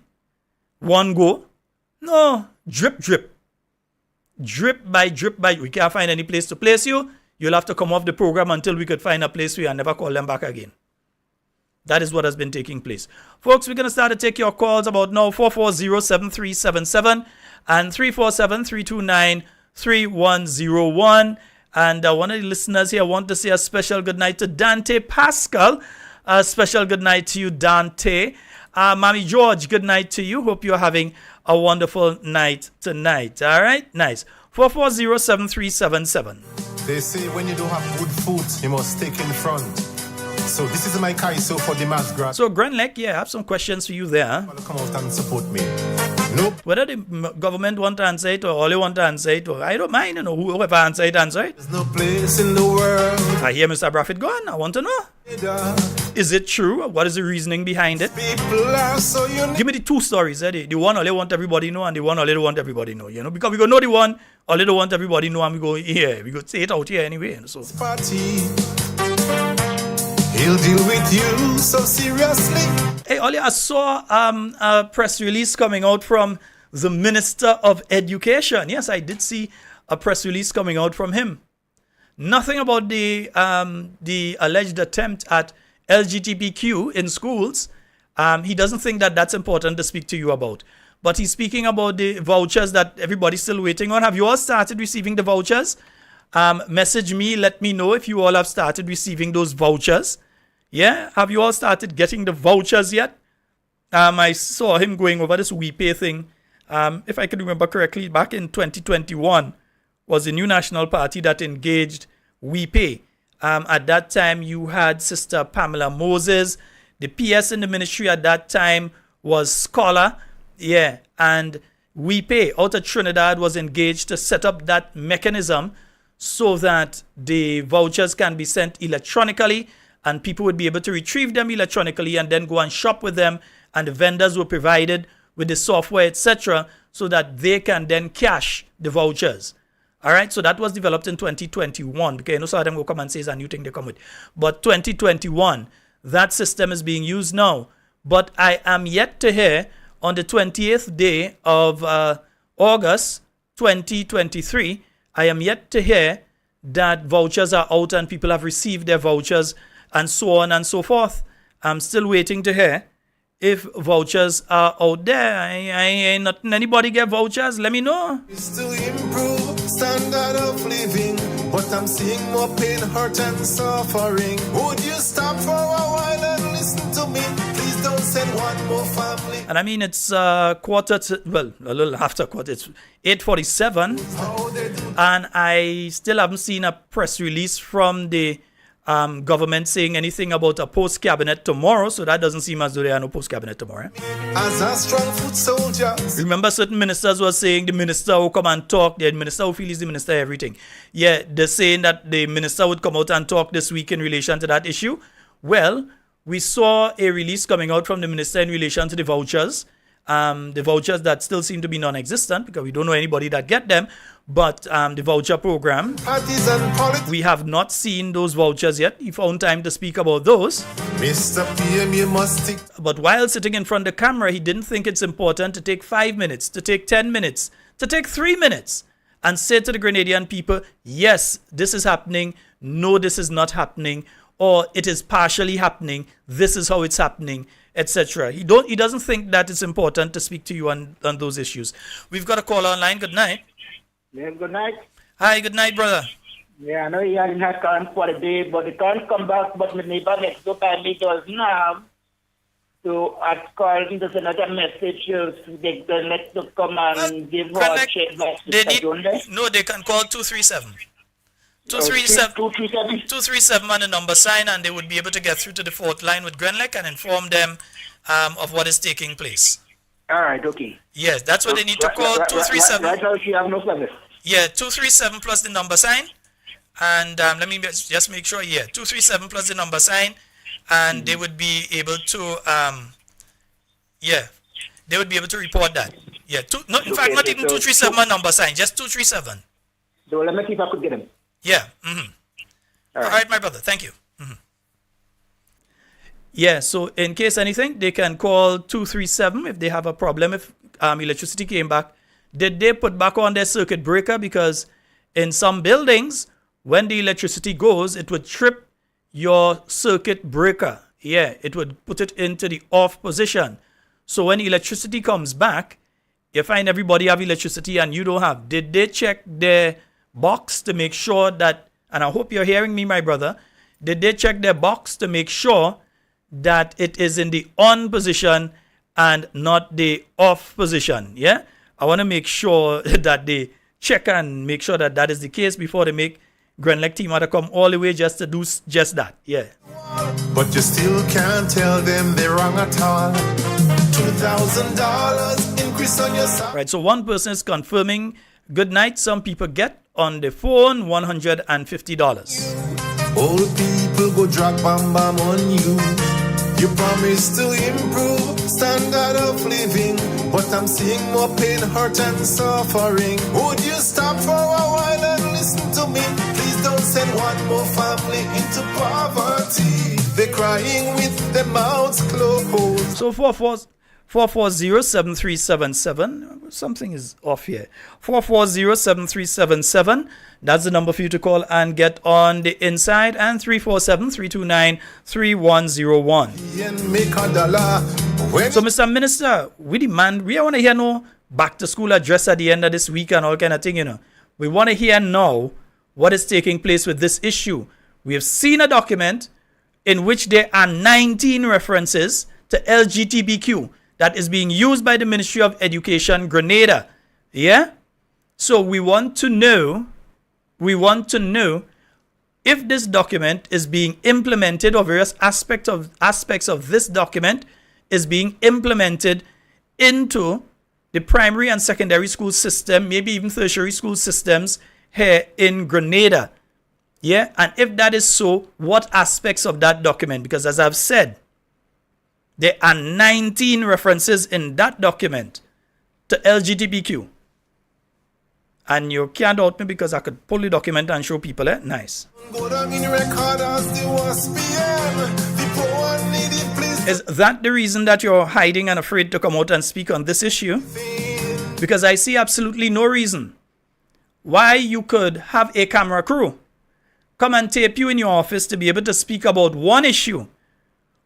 One go. No. Drip, drip. drip by drip by. We can't find any place to place you. You'll have to come off the program until we could find a place for you and never call them back again. That is what has been taking place. Folks, we're going to start to take your calls about now, 440-7377 and 347-329-3101. And one of the listeners here want to say a special good night to Dante Pascal. A special good night to you, Dante. Mommy George, good night to you. Hope you're having a wonderful night tonight. All right? Nice. 440-7377. They say when you don't have good food, you must take in front. So this is my Kaiso for the mass grad. So Grenlek, yeah, I have some questions for you there. Come out and support me. Nope. Whether the government want to answer it or all they want to answer it, or I don't mind, whoever answer it, answer it. There's no place in the world. I hear Mr. Braffett going. I want to know. Is it true? What is the reasoning behind it? People are so unique. Give me the two stories. The one all they want everybody know and the one all they don't want everybody know. Because we go know the one all they don't want everybody know and we go here. We go say it out here anyway. So. Party. He'll deal with you so seriously. Hey, Ollie, I saw a press release coming out from the Minister of Education. Yes, I did see a press release coming out from him. Nothing about the alleged attempt at LGBTQ in schools. He doesn't think that that's important to speak to you about. But he's speaking about the vouchers that everybody's still waiting on. Have you all started receiving the vouchers? Message me, let me know if you all have started receiving those vouchers. Yeah, have you all started getting the vouchers yet? I saw him going over this WePay thing. If I can remember correctly, back in 2021 was the New National Party that engaged WePay. At that time, you had Sister Pamela Moses. The PS in the ministry at that time was Scholar. Yeah, and WePay out of Trinidad was engaged to set up that mechanism so that the vouchers can be sent electronically and people would be able to retrieve them electronically and then go and shop with them, and the vendors were provided with the software, etc., so that they can then cash the vouchers. All right, so that was developed in 2021, because you know, some of them will come and say it's a new thing they come with. But 2021, that system is being used now. But I am yet to hear on the 20th day of August 2023, I am yet to hear that vouchers are out and people have received their vouchers and so on and so forth. I'm still waiting to hear if vouchers are out there. I ain't nothing. Anybody get vouchers? Let me know. It's to improve standard of living, but I'm seeing more pain, hurt and suffering. Would you stop for a while and listen to me? Please don't send one more family. And I mean, it's a little after quarter. It's 8:47, and I still haven't seen a press release from the government saying anything about a post-cabinet tomorrow, so that doesn't seem as though there are no post-cabinet tomorrow. As a strong foot soldier. Remember, certain ministers were saying the minister will come and talk. The minister who feels the minister everything. Yeah, they're saying that the minister would come out and talk this week in relation to that issue. Well, we saw a release coming out from the minister in relation to the vouchers. The vouchers that still seem to be non-existent because we don't know anybody that get them. But the voucher program, we have not seen those vouchers yet. He found time to speak about those. Mr. PM, you must stick. But while sitting in front of the camera, he didn't think it's important to take 5 minutes, to take 10 minutes, to take 3 minutes and say to the Grenadian people, yes, this is happening. No, this is not happening. Or it is partially happening. This is how it's happening, etc. He doesn't think that it's important to speak to you on those issues. We've got a call online. Good night. Yeah, good night. Hi, good night, brother. Yeah, I know he hasn't had current for the day, but he can't come back. But my neighbor next door apparently doesn't have. So I called him to send out a message to the next to come and give her a check. No, they can call 237. 237 on the number sign, and they would be able to get through to the fourth line with Grenlek and inform them of what is taking place. All right, okay. Yes, that's what they need to call. 237. Right now, she have no service. Yeah, 237 plus the number sign. And let me just make sure. Yeah, 237 plus the number sign. And they would be able to, they would be able to report that. Yeah, in fact, not even 237 number sign, just 237. So let me see if I could get him. Yeah. Mm-hmm. All right, my brother. Thank you. Mm-hmm. Yeah, so in case anything, they can call 237 if they have a problem. If electricity came back did they put back on their circuit breaker? Because in some buildings, when the electricity goes, it would trip your circuit breaker. Yeah, it would put it into the off position. So when electricity comes back, you find everybody have electricity and you don't have. Did they check their box to make sure that, and I hope you're hearing me, my brother, did they check their box to make sure that it is in the on position and not the off position? Yeah, I want to make sure that they check and make sure that that is the case before they make Grand Lake team to come all the way just to do just that. Yeah. But you still can't tell them they're wrong at all. $2,000 increase on your salary. Right, so one person is confirming good night. Some people get on the phone $150. Old people go drop bam bam on you. You promise to improve standard of living, but I'm seeing more pain, hurt and suffering. Would you stop for a while and listen to me? Please don't send one more family into poverty. They're crying with their mouths closed. So 440-7377. Something is off here. 440-7377. That's the number for you to call and get on the inside. And 347-329-3101. So, Mr. Minister, we want to hear no back to school address at the end of this week and all kind of thing, you know. We want to hear now what is taking place with this issue. We have seen a document in which there are 19 references to LGBTQ that is being used by the Ministry of Education, Grenada. Yeah? So we want to know if this document is being implemented, or various aspects of this document is being implemented into the primary and secondary school system, maybe even tertiary school systems here in Grenada. Yeah, and if that is so, what aspects of that document? Because as I've said, there are 19 references in that document to LGBTQ. And you can't doubt me because I could pull the document and show people it. Nice. Is that the reason that you're hiding and afraid to come out and speak on this issue? Because I see absolutely no reason why you could have a camera crew come and tape you in your office to be able to speak about one issue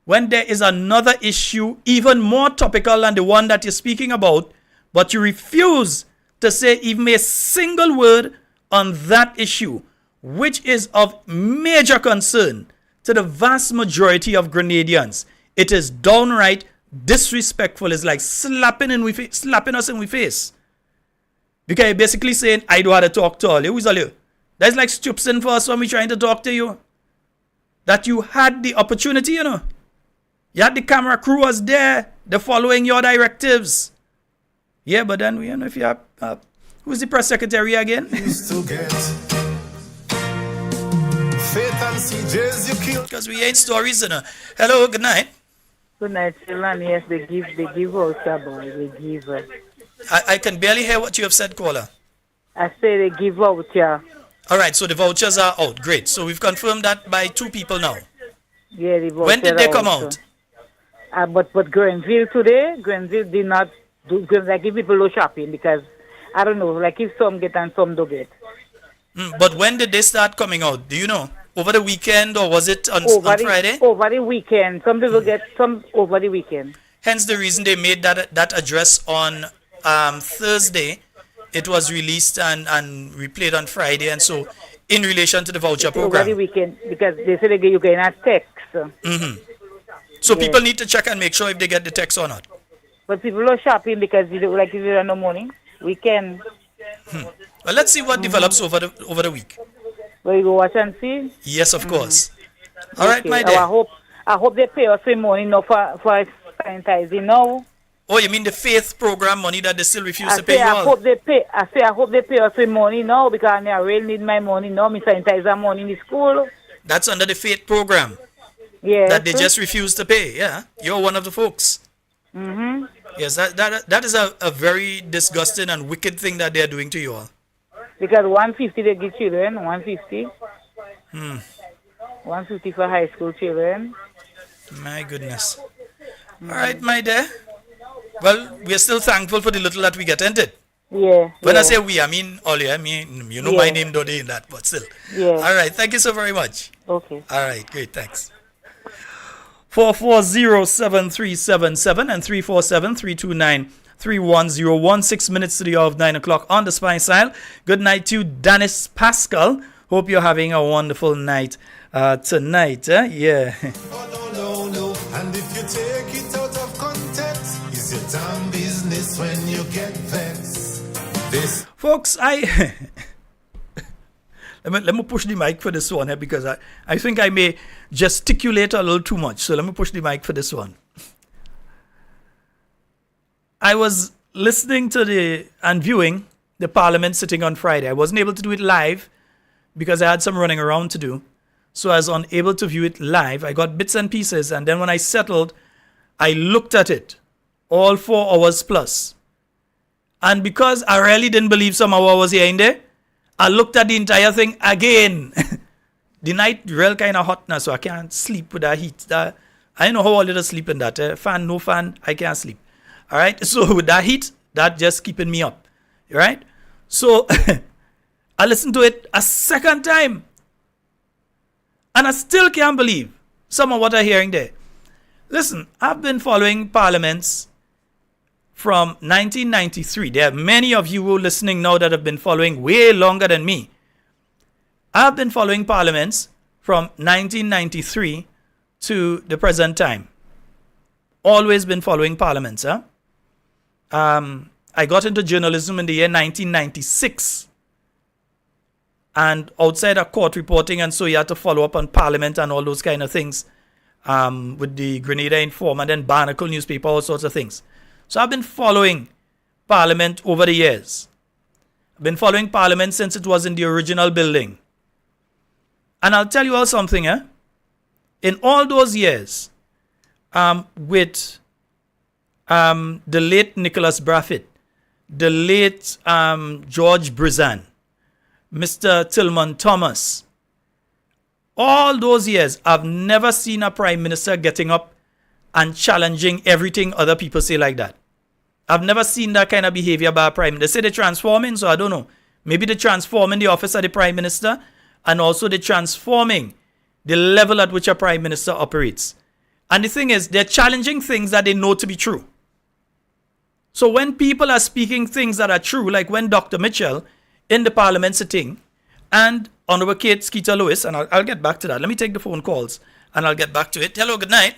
when there is another issue even more topical than the one that you're speaking about, but you refuse to say even a single word on that issue, which is of major concern to the vast majority of Grenadians. It is downright disrespectful. It's like slapping us in the face. Because you're basically saying, I don't want to talk to all you. Who's all you? That's like stupid for us when we're trying to talk to you. That you had the opportunity, you know. You had the camera crew was there. They're following your directives. Yeah, but then, you know, if you have... who's the press secretary again? Because we ain't stories, you know. Hello, good night. Good night, Ceylon. Yes, they give out, boy. They give. I can barely hear what you have said, caller. I say they give out, yeah. All right, so the vouchers are out. Great. So we've confirmed that by 2 people now. Yeah, the vouchers. When did they come out? But Grenville today, Grenville did not do, like if people go shopping because, I don't know, like if some get and some don't get. But when did they start coming out? Do you know? Over the weekend or was it on Friday? Over the weekend. Some people get some over the weekend. Hence the reason they made that address on Thursday. It was released and replayed on Friday. And so in relation to the voucher program. Over the weekend because they say you get a text. Mm-hmm. So people need to check and make sure if they get the text or not. But people are shopping because if you don't no money, we can. Well, let's see what develops over the week. Will you go watch and see? Yes, of course. All right, my dear. I hope they pay us some money now for sanitizing now. Oh, you mean the faith program money that they still refuse to pay you I all? hope they pay us some money now because I really need my money now. Me sanitizer money in the school. That's under the faith program. Yes. That they just refuse to pay. Yeah, you're one of the folks. Mm-hmm. Yes, that is a very disgusting and wicked thing that they're doing to you all. Because 150 they give children, 150. 150 for high school children. My goodness. All right, my dear. Well, we're still thankful for the little that we get, isn't it? Yeah. When yeah. I say we, I mean all you. I mean, you know my name, though, in that, but still. Yeah. All right. Thank you so very much. Okay. All right. Great. Thanks. 4407377 and 347-329-3101. 6 minutes to the hour of 9 o'clock on the Spice Isle. Good night to Dennis Pascal. Hope you're having a wonderful night tonight. Yeah. Oh, no. And if you take it out of context, it's your damn business when you get vexed. This. Folks, let me push the mic for this one here because I think I may gesticulate a little too much. So let me push the mic for this one. I was listening to and viewing the Parliament sitting on Friday. I wasn't able to do it live because I had some running around to do. So I was unable to view it live. I got bits and pieces, and then when I settled, I looked at it all 4 hours plus. And because I really didn't believe somehow I was here in there, I looked at the entire thing again. The night real kind of hot now, so I can't sleep with that heat. I don't know how all little sleep in that. Fan, no fan, I can't sleep. All right. So with that heat, that just keeping me up. All right. So I listened to it a second time. And I still can't believe some of what I'm hearing there. Listen, I've been following parliaments from 1993. There are many of you who are listening now that have been following way longer than me. I've been following parliaments from 1993 to the present time. Always been following parliaments. I got into journalism in the year 1996. And outside of court reporting, and so you had to follow up on Parliament and all those kind of things with the Grenada Informer and then Barnacle newspaper, all sorts of things. So I've been following Parliament over the years. I've been following Parliament since it was in the original building. And I'll tell you all something. In all those years, with the late Nicholas Braffett, the late George Brizan, Mr. Tillman Thomas. All those years, I've never seen a prime minister getting up and challenging everything other people say like that. I've never seen that kind of behavior by a prime minister. They say they're transforming, so I don't know. Maybe they're transforming the office of the prime minister and also they're transforming the level at which a prime minister operates. And the thing is, they're challenging things that they know to be true. So when people are speaking things that are true, like when Dr. Mitchell in the Parliament sitting, and Honorable Kate Skeeter Lewis, and I'll get back to that. Let me take the phone calls, and I'll get back to it. Hello, good night.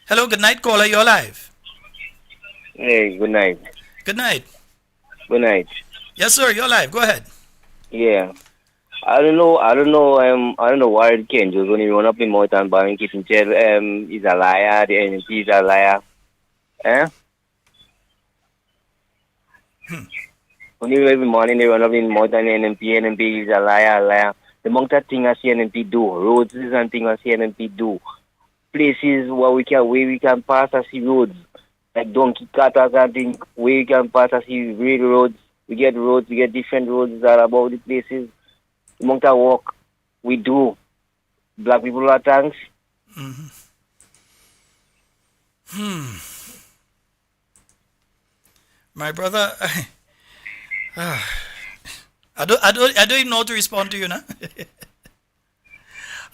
Hello, good night, caller. You're live. Hey, good night. Good night. Good night. Yes, sir. You're live. Go ahead. Yeah. I don't know why it can't just when you run up in mouth and bang keep him tell he's a liar, the NP is a liar. When you every morning they run up in mouth and NP is a liar. The amount of things I see NP do, roads and things I see NP do. Places where we can pass I see roads. Like donkey cutters and things where we can pass I see real roads. We get different roads that are about the places. The amount of work we do. Black people are thanks. My brother, I don't even know how to respond to you now.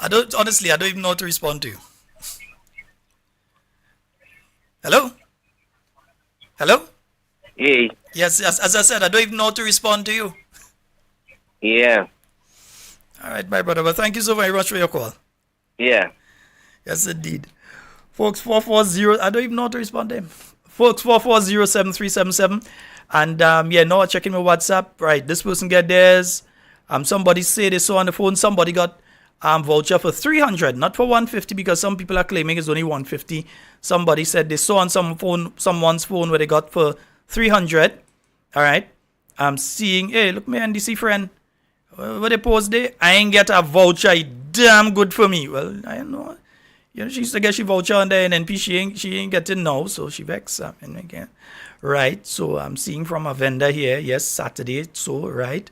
I don't even know how to respond to you. Hello? Hey. Yes, as I said, I don't even know how to respond to you. Yeah. All right, my brother, but thank you so very much for your call. Yeah. Yes, indeed. Folks, 440, I don't even know how to respond to him. Folks, 440-7377. And now checking my WhatsApp. Right, this person get theirs. Somebody say they saw on the phone somebody got voucher for 300, not for 150, because some people are claiming it's only 150. Somebody said they saw on someone's phone where they got for 300. All right. I'm seeing, hey, look, my NDC friend. What they post there? I ain't get a voucher. It damn good for me. Well, I don't know. You know, she used to get she voucher on there, and NP she ain't getting now, so she vexed. Again. Right. So I'm seeing from a vendor here, yes, Saturday, so right,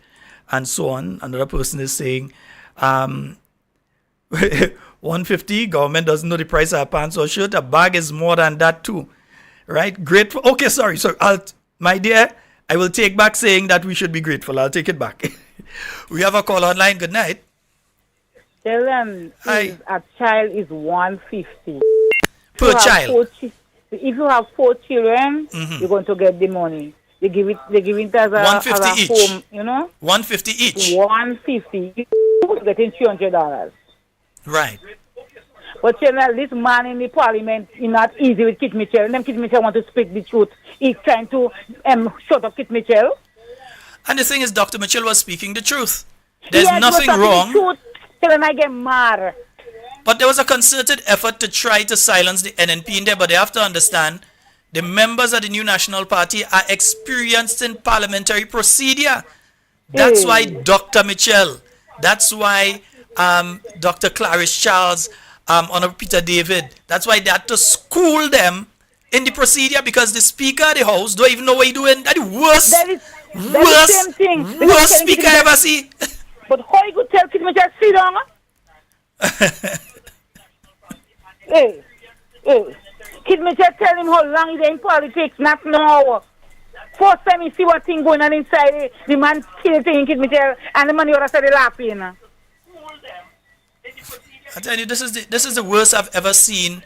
and so on. Another person is saying 150, government doesn't know the price of pants or shirt. A bag is more than that too. Right? Great. Okay, sorry. My dear, I will take back saying that we should be grateful. I'll take it back. We have a call online. Good night. Tell them Hi. a child is 150. Per child. If you have 4 children, you're going to get the money. They give it as a 150 as a each. home, you know. 150 each. 150. You're getting $300. Right. But this man in the parliament is not easy with Kit Mitchell. And them Kit Mitchell want to speak the truth. He's trying to shut up Kit Mitchell. And the thing is, Dr. Mitchell was speaking the truth. There's Yes, nothing but wrong. The truth, then I get mad. But there was a concerted effort to try to silence the NNP in there. But they have to understand, the members of the New National Party are experienced in parliamentary procedure. That's why Dr. Mitchell, that's why Dr. Clarice Charles, Honorable Peter David, that's why they had to school them in the procedure, because the Speaker of the House don't even know what he's doing. That's the worst, same thing. worst Speaker I ever see. But how you could tell Kit Mitchell sit down? Hey. Kid Mitchell tell him how long he's in politics, not now. First time he see what thing going on inside, the man still saying Kid Mitchell, and the man the other side laughing. I tell you, this is the worst I've ever seen.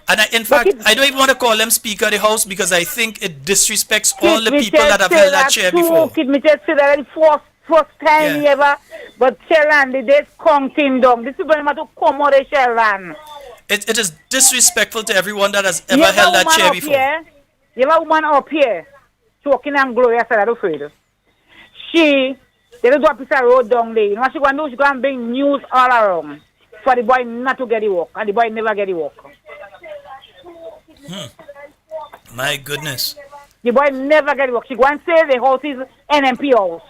And in fact, I don't even want to call them Speaker of the House, because I think it disrespects all the people that have held that chair before. Kid Mitchell said that the first time he ever, but Sheldon, they count him down. This is going to come out of Sheldon. It is disrespectful to everyone that has ever held that chair before. You have a woman up here, talking and glorious, I'm afraid. They don't do a piece of road down there. You know what she going to do? She's going to bring news all around for the boy not to get the work, and the boy never get the work. My goodness. The boy never get the work. She going to say the house is NMP house.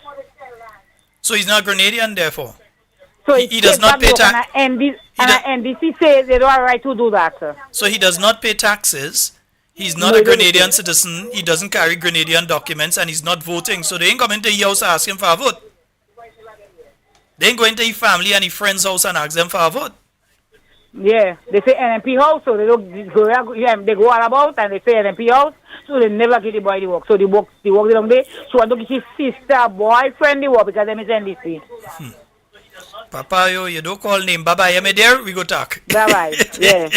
So he's not Grenadian, therefore? So he does not pay tax. And NDC says they don't have a right to do that. So he does not pay taxes. He's not a Grenadian citizen. He doesn't carry Grenadian documents, and he's not voting. So they ain't coming to your house and ask him for a vote. They ain't going to his family and his friend's house and ask them for a vote. Yeah, they say NMP house, so they go all about and they say NMP house, so they never get the boy the work. So the work down there. So I don't get his sister, boyfriend the work because them is NDC. Papa, you don't call name. Bye-bye. You me there? We go talk. Bye-bye. Yeah.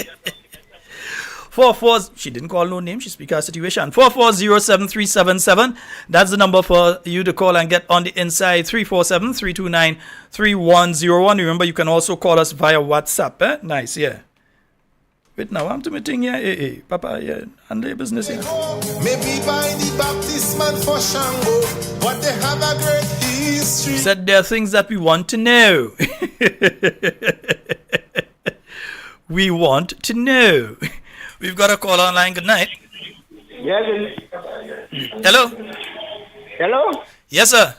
44, she didn't call no name. She speak her situation. 440737. That's the number for you to call and get on the inside. 347-329-3101. Remember, you can also call us via WhatsApp. Eh? Nice, yeah. Wait now, I'm to meeting here. Hey, Papa, yeah, and the business here. Maybe by the Baptist man for Shango, but they have a great history. Said there are things that we want to know. We want to know. We've got a call online. Good night. Yes. Hello? Hello? Yes, sir.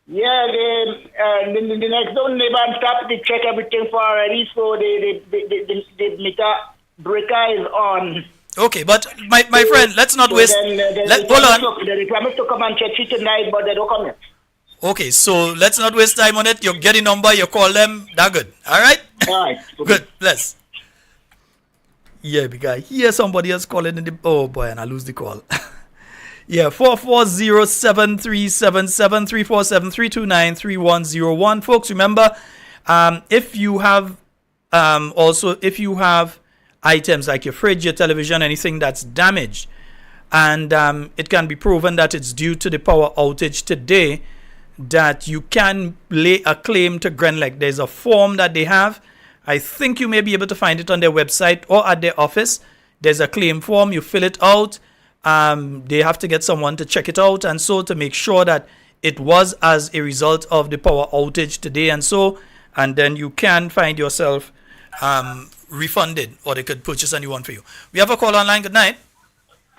Yeah, the next door neighbor stopped to check everything for already, so the meter breaker is on. Okay, but my friend, let's not waste. Hold on. They promised to come and check it tonight, but they don't come yet. Okay, so let's not waste time on it. You get a number, you call them. That good. All right? All right. Okay. Good. Bless. Yeah, because here somebody else calling in the. Oh boy, and I lose the call. Yeah, 440-737-347-329-3101. Folks, remember, if you have items like your fridge, your television, anything that's damaged, and it can be proven that it's due to the power outage today, that you can lay a claim to Grenlec. There's a form that they have. I think you may be able to find it on their website or at their office. There's a claim form. You fill it out. They have to get someone to check it out, and so to make sure that it was as a result of the power outage today, and then you can find yourself refunded, or they could purchase a new one for you. We have a call online. Good night.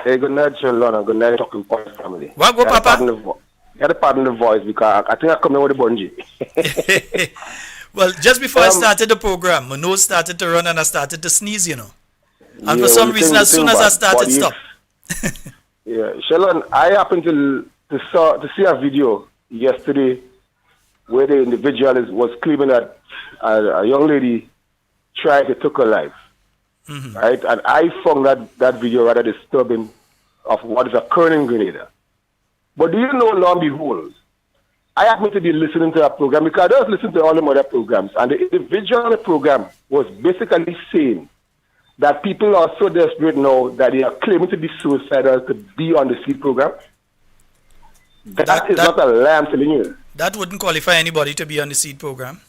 Hey, good night, Shalom. Good night, Talking Point family. What go, Papa? You had to pardon the voice because I think I come in with a bungee. Well, just before I started the program, my nose started to run and I started to sneeze, you know. And for some reason, as soon as I started, stop. Yeah, Shalom, I happened to see a video yesterday where the individual was claiming that a young lady tried to take her life. Mm-hmm. Right? And I found that video rather disturbing of what is occurring in Grenada. But do you know, lo and behold, I happened to be listening to that program because I was listening to all the other programs, and the individual on the program was basically saying that people are so desperate now that they are claiming to be suicidal to be on the seed program. That is not a lie, I'm telling you. That wouldn't qualify anybody to be on the seed program.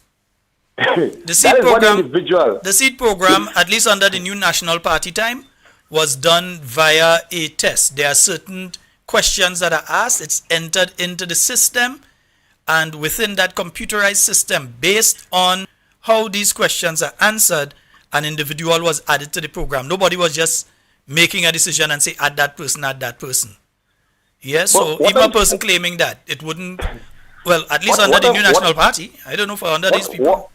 The seed program, at least under the new National Party time, was done via a test. There are certain questions that are asked. It's entered into the system, and within that computerized system, based on how these questions are answered, an individual was added to the program. Nobody was just making a decision and say, add that person, add that person. Yes, so even a person claiming that, it wouldn't, well, at least under the new National Party. I don't know for under these people.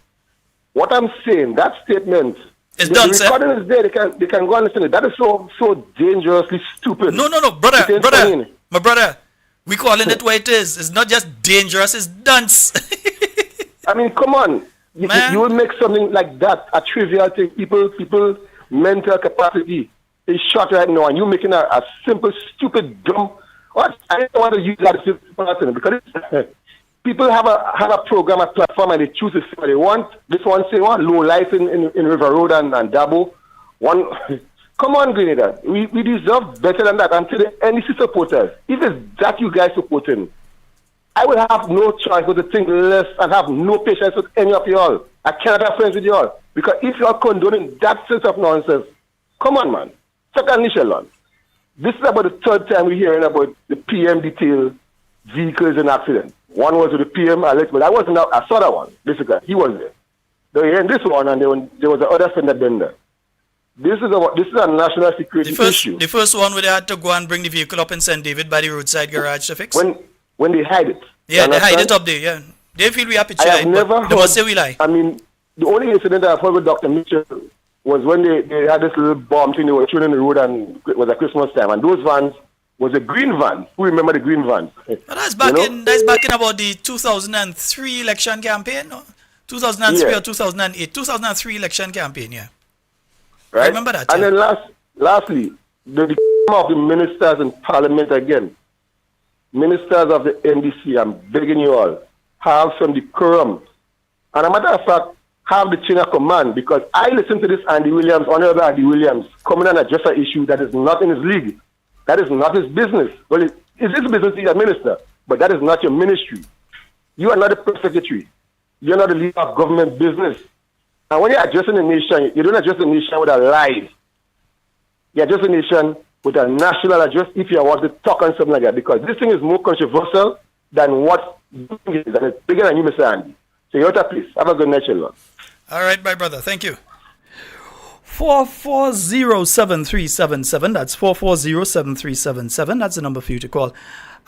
What I'm saying, that statement, it's done, sir. The recording is there, they can go and listen to it. That is so dangerously stupid. No, brother, my brother, we calling it what it is. It's not just dangerous, it's dunce. I mean, come on. You will make something like that a trivial thing. People's mental capacity is shot right now, and you making a simple, stupid, dumb. What? I don't want to use that as because people have a program, a platform, and they choose to say what they want. This one say one low life in River Road and Dabo. One, come on, Grenada. We deserve better than that. I'm telling NDC supporters, if it's that you guys supporting, I will have no choice but to think less and have no patience with any of y'all. I cannot have friends with y'all. Because if y'all condoning that sense of nonsense, come on, man. Second Shalon. This is about the third time we're hearing about the PM detail vehicles in accident. One was with the PM, but I wasn't out. I saw that one. Basically, he was there. They were in this one, and there was the other fender bender. This is a national security issue. The first one where they had to go and bring the vehicle up in St. David by the roadside garage to fix? When they hide it. Yeah, they hide it up there, yeah. They feel we happy to hide, but they must say we lie. I mean, the only incident I've heard with Dr. Mitchell was when they had this little bomb thing they were shooting in the road, and it was at Christmas time, and those vans was a green van. Who remember the green van? That's back in about the 2003 election campaign, no? 2003 or 2008. 2003 election campaign, yeah. Right. I remember that. And then lastly, the of the ministers in Parliament again. Ministers of the NDC, I'm begging you all, have some decorum. And a matter of fact, have the chain of command, because I listen to this Honorable Andy Williams, coming and address an issue that is not in his league. That is not his business. Well, it's his business, he's a minister, but that is not your ministry. You are not a press secretary. You're not the leader of government business. And when you're addressing the nation, you don't address the nation with a lie. You address the nation with a national address if you want to talk on something like that, because this thing is more controversial than what it is, and it's bigger than you, Mr. Andy. So you're please. Have a good night, children. All right, my brother. Thank you. 440-7377. That's 440-7377. That's the number for you to call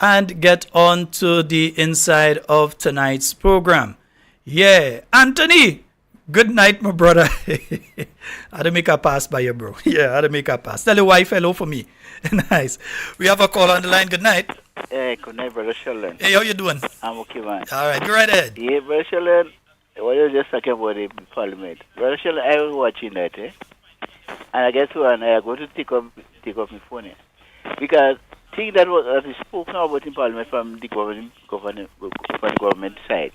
and get on to the inside of tonight's program. Yeah, Anthony. Good night, my brother. I had to make a pass by you, bro. Yeah, I had to make a pass. Tell your wife hello for me. Nice. We have a call on the line. Good night. Hey, good night, Brother Sheldon. Hey, how you doing? I'm okay, man. All right, go right ahead. Yeah, Brother Sheldon, what you just talking about in Parliament. Brother Sheldon, I was watching that, and I get to and I go to take up my phone, because thing that is spoken about in Parliament from the government side,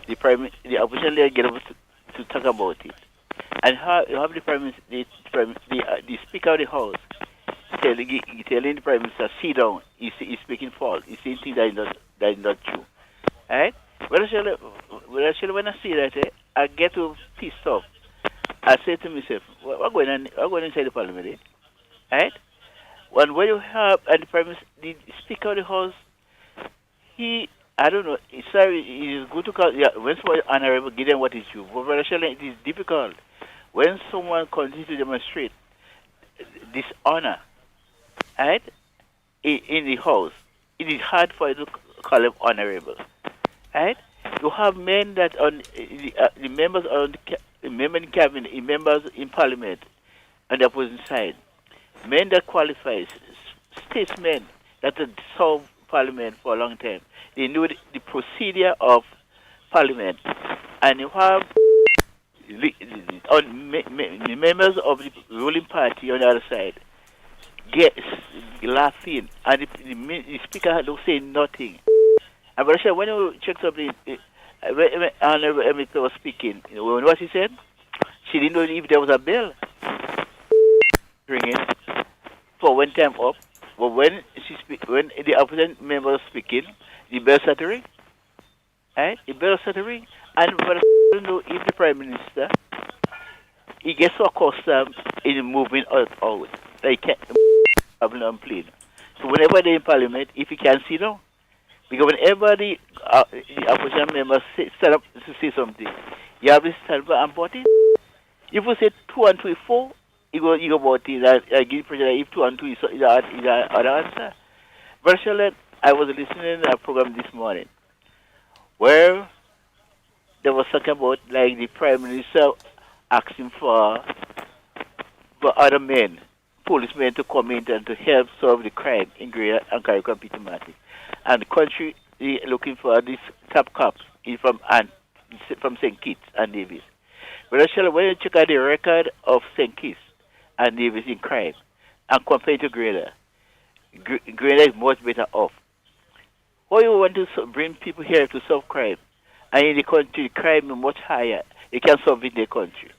the opposition leader get up to talk about it, and you have the the Speaker of the House telling the Prime Minister, sit down. He's speaking false. He's saying things that is not true. Alright? When I see that, I get to pissed off. I say to myself, what going on inside the Parliament? Alright? When you have and the Speaker of the House, I don't know, sorry, it is good to call, yeah, when someone honorable, give them what is true. But it is difficult. When someone continues to demonstrate dishonor, right, in the House, it is hard for you to call them honorable. Right? You have men that on the members on the members in cabinet, the members in Parliament, on the opposing side, men that qualify, statesmen that have served Parliament for a long time. They know the procedure of Parliament, and you have the members of the ruling party on the other side. get laughing, and the speaker don't say nothing. And Brother Shell, when you check something, when Honorable Emmet was speaking, you know what she said? She didn't know if there was a bell ringing for one time up. But when when the opposition member was speaking, the bell started to ring. Right? The bell started to ring. And Brother Shell know if the Prime Minister, he gets so accustomed in moving out. They can't have on plane. So whenever they're in Parliament, if he can sit down, because whenever the opposition members stand up to say something, you have to stand up and vote it. If you say 2 and 2 is 4, you go vote it. I give pressure if 2 and 2 is the other answer. But Charlotte, I was listening to a program this morning where there was talking about like the Prime Minister asking for other men, policemen to come in and to help solve the crime in Greater and Carriacou Petermatic. And the country is looking for this top cops from St. Kitts and Nevis. But actually, when you check out the record of St. Kitts and Nevis in crime and compare it to Greater, Greater is much better off. How you want to bring people here to solve crime? And in the country, crime is much higher. You can solve it in the country.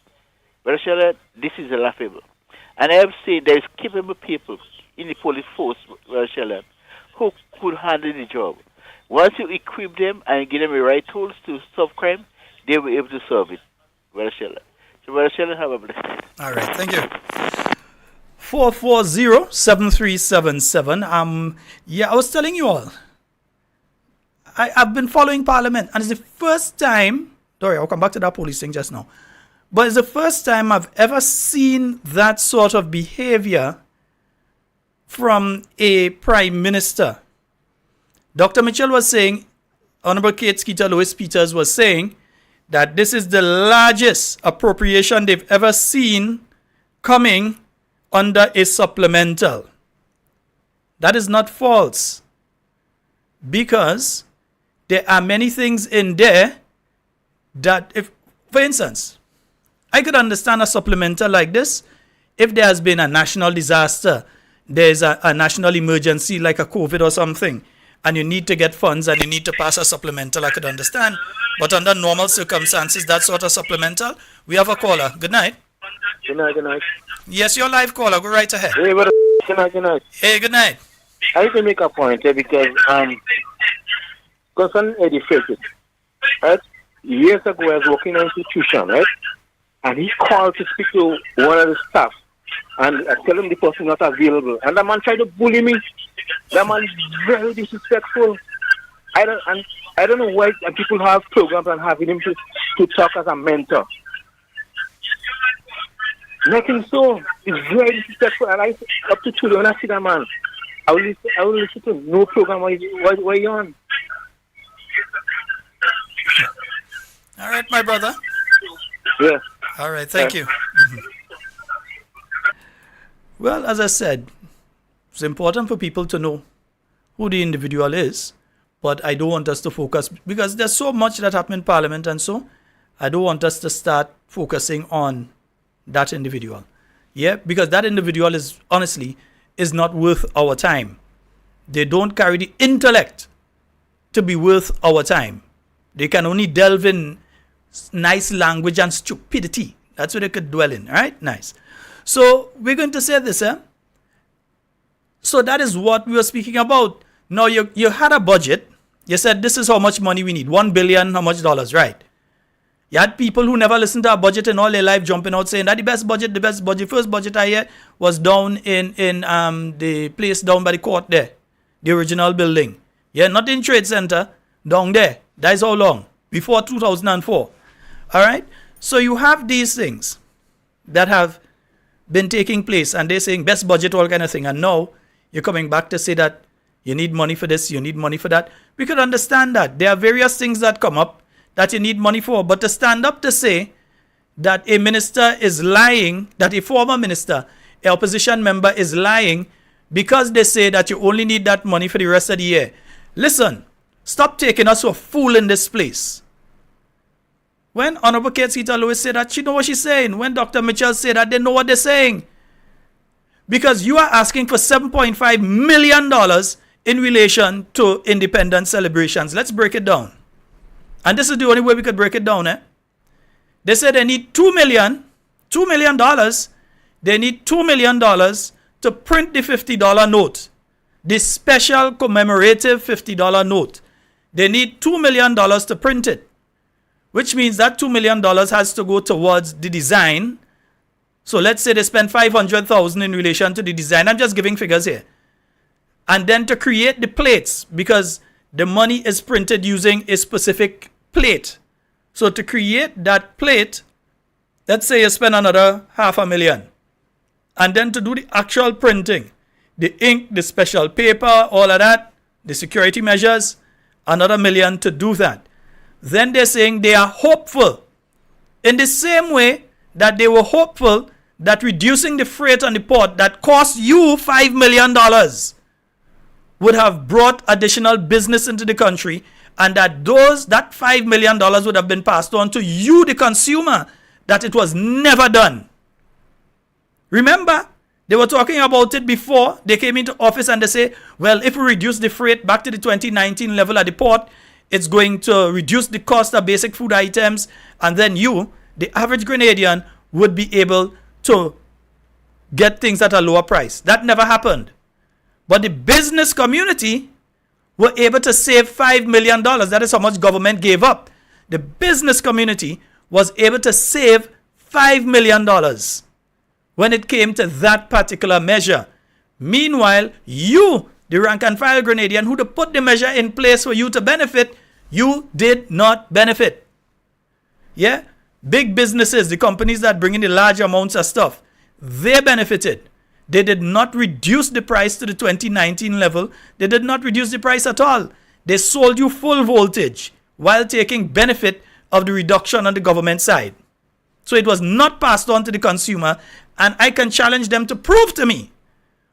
But actually, this is laughable. And I have seen there is capable people in the police force, Rachel, who could handle the job. Once you equip them and give them the right tools to solve crime, they will be able to solve it. Rachel. So Rachel, have a blessed day. All right, thank you. 440-7377. Yeah, I was telling you all. I've been following Parliament, and it's the first time. Sorry, I'll come back to that police thing just now. But it's the first time I've ever seen that sort of behavior from a prime minister. Dr. Mitchell was saying, Honorable Kate Skeeter Lewis Peters was saying that this is the largest appropriation they've ever seen coming under a supplemental. That is not false, because there are many things in there that, if, for instance, I could understand a supplemental like this if there has been a national disaster, there's a national emergency like a COVID or something, and you need to get funds and you need to pass a supplemental, I could understand. But under normal circumstances, that sort of supplemental, we have a caller. Good night. Good night. Yes, you're live caller. Go right ahead. Hey, good night. Hey, good night. I need to make a point here because concern Eddie Frederick, right? Years ago, I was working in an institution, right? And he called to speak to one of the staff, and I tell him the person not available. And the man tried to bully me. That man is very disrespectful. I don't know why people have programs and having him to talk as a mentor. Nothing so. It's very disrespectful. And I up to today when I see that man, I will listen to no program where you on. All right, my brother. Yeah. All right, thank you. Mm-hmm. Well, as I said, it's important for people to know who the individual is, but I don't want us to focus, because there's so much that happened in Parliament, and so I don't want us to start focusing on that individual. Yeah, because that individual is not worth our time. They don't carry the intellect to be worth our time. They can only delve in nice language and stupidity. That's what they could dwell in, right? Nice. So we're going to say this, eh? So that is what we were speaking about. Now you had a budget. You said this is how much money we need. $1 billion, how much dollars, right? You had people who never listened to a budget in all their life jumping out saying that the best budget. First budget I heard was down in the place down by the court there. The original building. Yeah, not in Trade Center. Down there. That is how long? Before 2004. All right? So you have these things that have been taking place, and they're saying best budget, all kind of thing. And now you're coming back to say that you need money for this, you need money for that. We could understand that. There are various things that come up that you need money for. But to stand up to say that a minister is lying, that a former minister, an opposition member is lying because they say that you only need that money for the rest of the year. Listen, stop taking us for a fool in this place. When Honorable Kate Skeeter Lewis said that, she know what she's saying. When Dr. Mitchell said that, they know what they're saying. because you are asking for $7.5 million in relation to independence celebrations. Let's break it down. And this is the only way we could break it down. They said they need $2 million. They need $2 million to print the $50 note. The special commemorative $50 note. They need $2 million to print it. Which means that $2 million has to go towards the design. So let's say they spend $500,000 in relation to the design. I'm just giving figures here. And then to create the plates, because the money is printed using a specific plate. So to create that plate, let's say you spend another $500,000. And then to do the actual printing, the ink, the special paper, all of that, the security measures, another $1 million to do that. Then they're saying they are hopeful. In the same way that they were hopeful that reducing the freight on the port that cost you $5 million would have brought additional business into the country, and that that $5 million would have been passed on to you, the consumer, that it was never done. Remember, they were talking about it before they came into office, and they say, well, if we reduce the freight back to the 2019 level at the port, it's going to reduce the cost of basic food items, and then you, the average Grenadian, would be able to get things at a lower price. That never happened. But the business community were able to save $5 million. That is how much government gave up. The business community was able to save $5 million when it came to that particular measure. Meanwhile, you, the rank and file Grenadian, who put the measure in place for you to benefit, you did not benefit. Yeah? Big businesses, the companies that bring in the large amounts of stuff, they benefited. They did not reduce the price to the 2019 level. They did not reduce the price at all. They sold you full voltage while taking benefit of the reduction on the government side. So it was not passed on to the consumer, and I can challenge them to prove to me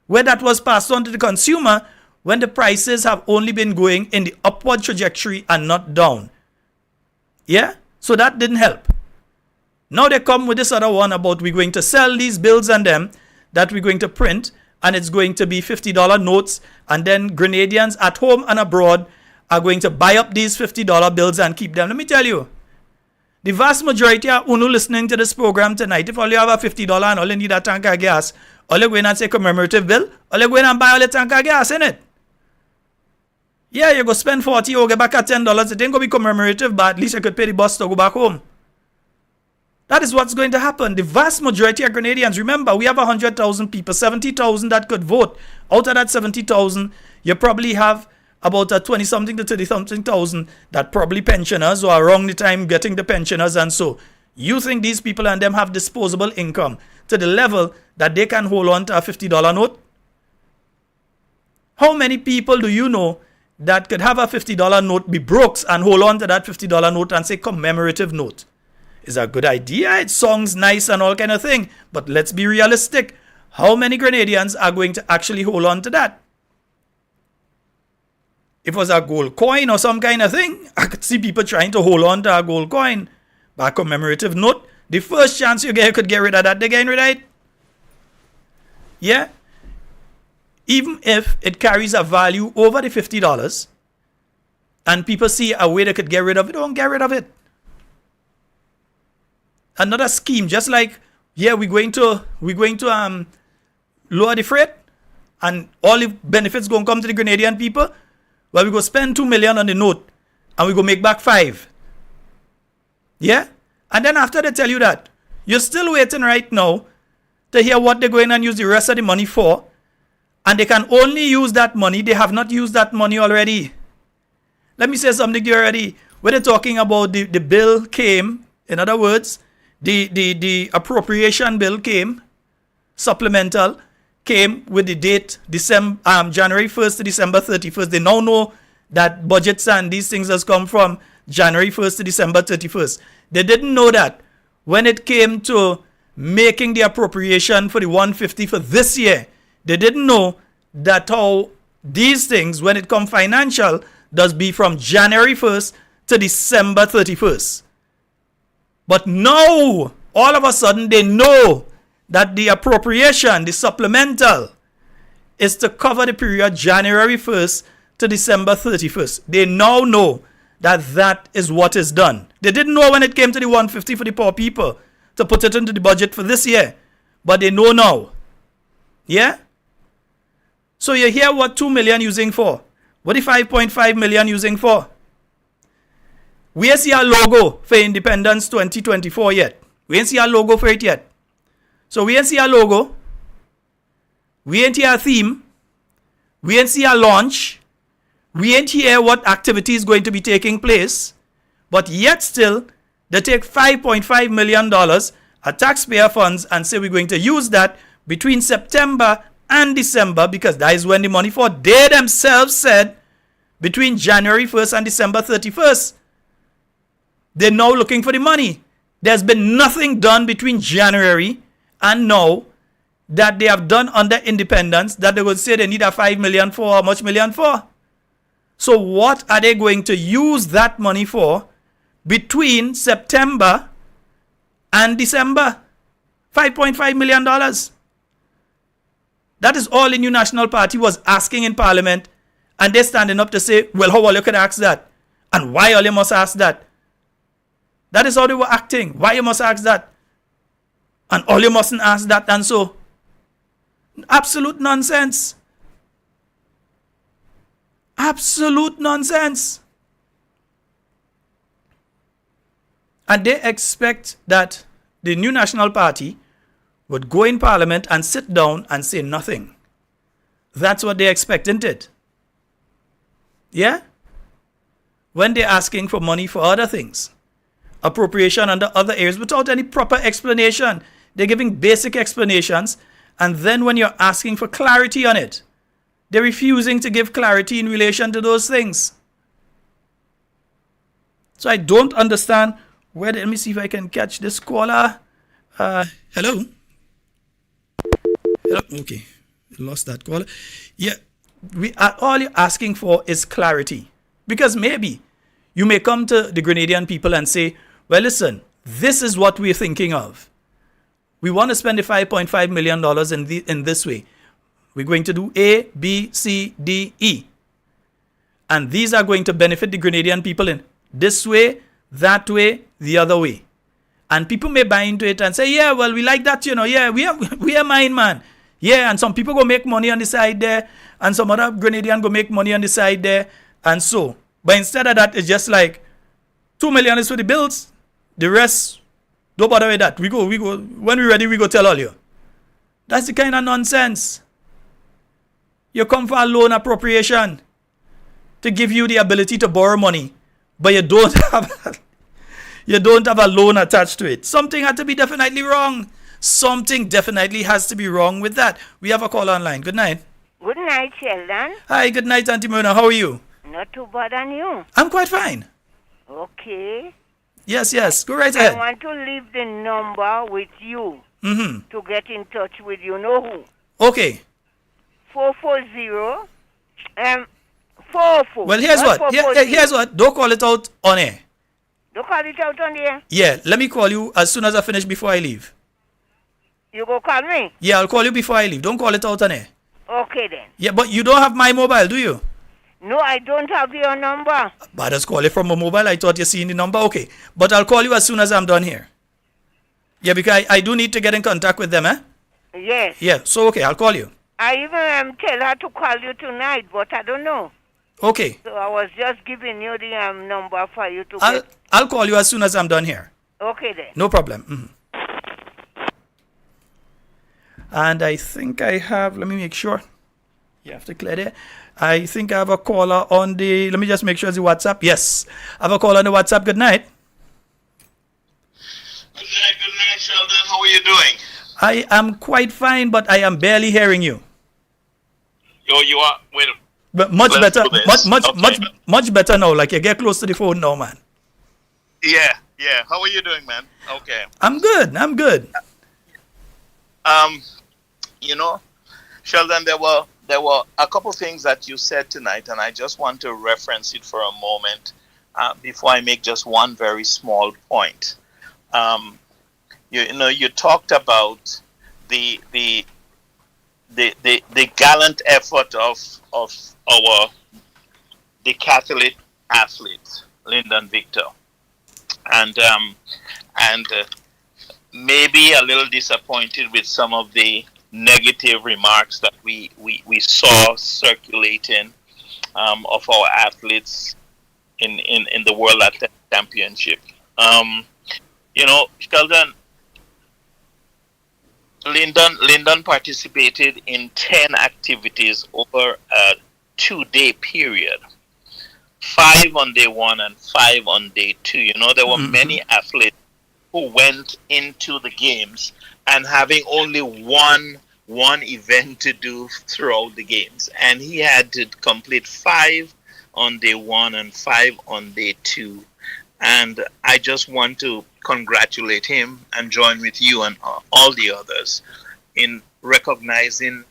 where that was passed on to the consumer when the prices have only been going in the upward trajectory and not down. Yeah? So that didn't help. Now they come with this other one about we're going to sell these bills and them that we're going to print, and it's going to be $50 notes, and then Grenadians at home and abroad are going to buy up these $50 bills and keep them. Let me tell you, the vast majority of UNU listening to this program tonight, if all you have a $50 and all you need a tank of gas, all you go in and say commemorative bill, all you go in and buy all the tank of gas, innit? Yeah, you go spend 40, you get back at $10, it ain't going to be commemorative, but at least you could pay the bus to go back home. That is what's going to happen. The vast majority of Grenadians, remember, we have 100,000 people, 70,000 that could vote. Out of that 70,000, you probably have about a 20-something to 30-something thousand that probably pensioners or around the time getting the pensioners, and so you think these people and them have disposable income to the level that they can hold on to a $50 note? How many people do you know that could have a $50 note, be broke, and hold on to that $50 note and say commemorative note? It's a good idea, it sounds nice and all kind of thing, but let's be realistic. How many Grenadians are going to actually hold on to that? If it was a gold coin or some kind of thing, I could see people trying to hold on to a gold coin. But a commemorative note, the first chance you could get rid of that, they're getting rid of it. Yeah? Even if it carries a value over the $50, and people see a way they could get rid of it, don't get rid of it. Another scheme, just like, yeah, we're going to lower the freight, and all the benefits going to come to the Grenadian people. Well, we go spend $2 million on the note, and we go make back $5 million. Yeah? And then after they tell you that, you're still waiting right now to hear what they're going and use the rest of the money for, and they can only use that money. They have not used that money already. Let me say something to you already. When they're talking about the bill came, in other words, the appropriation bill came, supplemental, came with the date January 1st to December 31st. They now know that budgets and these things has come from January 1st to December 31st. They didn't know that when it came to making the appropriation for the 150 for this year, they didn't know that how these things, when it come financial, does be from January 1st to December 31st. But now, all of a sudden, they know that the appropriation, the supplemental, is to cover the period January 1st to December 31st. They now know that that is what is done. They didn't know when it came to the 150 for the poor people to put it into the budget for this year, but they know now. Yeah? So you hear what 2 million using for? What the 5.5 million using for? We ain't see a logo for Independence 2024 yet. We ain't see a logo for it yet. So we ain't see a logo. We ain't hear a theme. We ain't see a launch. We ain't hear what activity is going to be taking place. But yet still, they take $5.5 million of taxpayer funds and say we're going to use that between September and December, because that is when the money for. They themselves said between January 1st and December 31st. They're now looking for the money. There's been nothing done between January and now that they have done under independence that they would say they need a 5 million for. How much million for? So what are they going to use that money for between September and December? $5.5 million. That is all the New National Party was asking in Parliament, and they're standing up to say, well, how all you can ask that? And why all you must ask that? That is how they were acting. Why you must ask that? And all you mustn't ask that, and so. Absolute nonsense. Absolute nonsense. And they expect that the New National Party would go in Parliament and sit down and say nothing. That's what they expect, isn't it? Yeah? When they're asking for money for other things. Appropriation under other areas without any proper explanation. They're giving basic explanations, and then when you're asking for clarity on it, they're refusing to give clarity in relation to those things. So I don't understand where. Let me see if I can catch this caller. Hello? Hello? Okay. Lost that caller. Yeah. All you're asking for is clarity. Because maybe you may come to the Grenadian people and say, well, listen, this is what we're thinking of. We want to spend the $5.5 million in this way. We're going to do A, B, C, D, E. And these are going to benefit the Grenadian people in this way, that way, the other way. And people may buy into it and say, yeah, well, we like that, Yeah, we are mine, man. Yeah, and some people go make money on the side there, and some other Grenadian go make money on the side there, and so. But instead of that, it's just like, 2 million is for the bills. The rest, don't bother with that. We go. When we're ready, we go tell all you. That's the kind of nonsense. You come for a loan appropriation to give you the ability to borrow money, but you don't have a loan attached to it. Something had to be definitely wrong. Something definitely has to be wrong with that. We have a call online. Good night. Good night, Sheldon. Hi, good night, Auntie Myrna. How are you? Not too bad on you. I'm quite fine. Okay. Yes. Go right ahead. I want to leave the number with you to get in touch with you. Know who? Okay. 440. 44. Well, here's what. Here's what. Don't call it out on air. Don't call it out on air? Yeah, let me call you as soon as I finish before I leave. You go call me? Yeah, I'll call you before I leave. Don't call it out on air. Okay, then. Yeah, but you don't have my mobile, do you? No, I don't have your number. But I just call it from a mobile. I thought you seen the number. Okay. But I'll call you as soon as I'm done here. Yeah, because I do need to get in contact with them, eh? Yes. Yeah, so okay, I'll call you. I even tell her to call you tonight, but I don't know. Okay. So I was just giving you the number for you to I'll call you as soon as I'm done here. Okay, then. No problem. And I think I have, let me make sure. You have to clear there. I think I have a caller on the, let me just make sure it's the WhatsApp. Yes. I have a caller on the WhatsApp. Good night. Good night, Sheldon. How are you doing? I am quite fine, but I am barely hearing you. You are, wait. But much better, much better now. Like you get close to the phone now, man. Yeah. How are you doing, man? Okay. I'm good. Sheldon, there were a couple things that you said tonight, and I just want to reference it for a moment before I make just one very small point. You talked about the gallant effort of our decathlete athlete Lyndon Victor, and maybe a little disappointed with some of the negative remarks that we saw circulating of our athletes in the World Athletics Championship. Sheldon, Lyndon participated in 10 activities over a 2-day period. 5 on day 1 and 5 on day 2. There were many athletes who went into the games and having only one event to do throughout the games, and he had to complete 5 on day 1 and 5 on day 2. And I just want to congratulate him and join with you and all the others in recognizing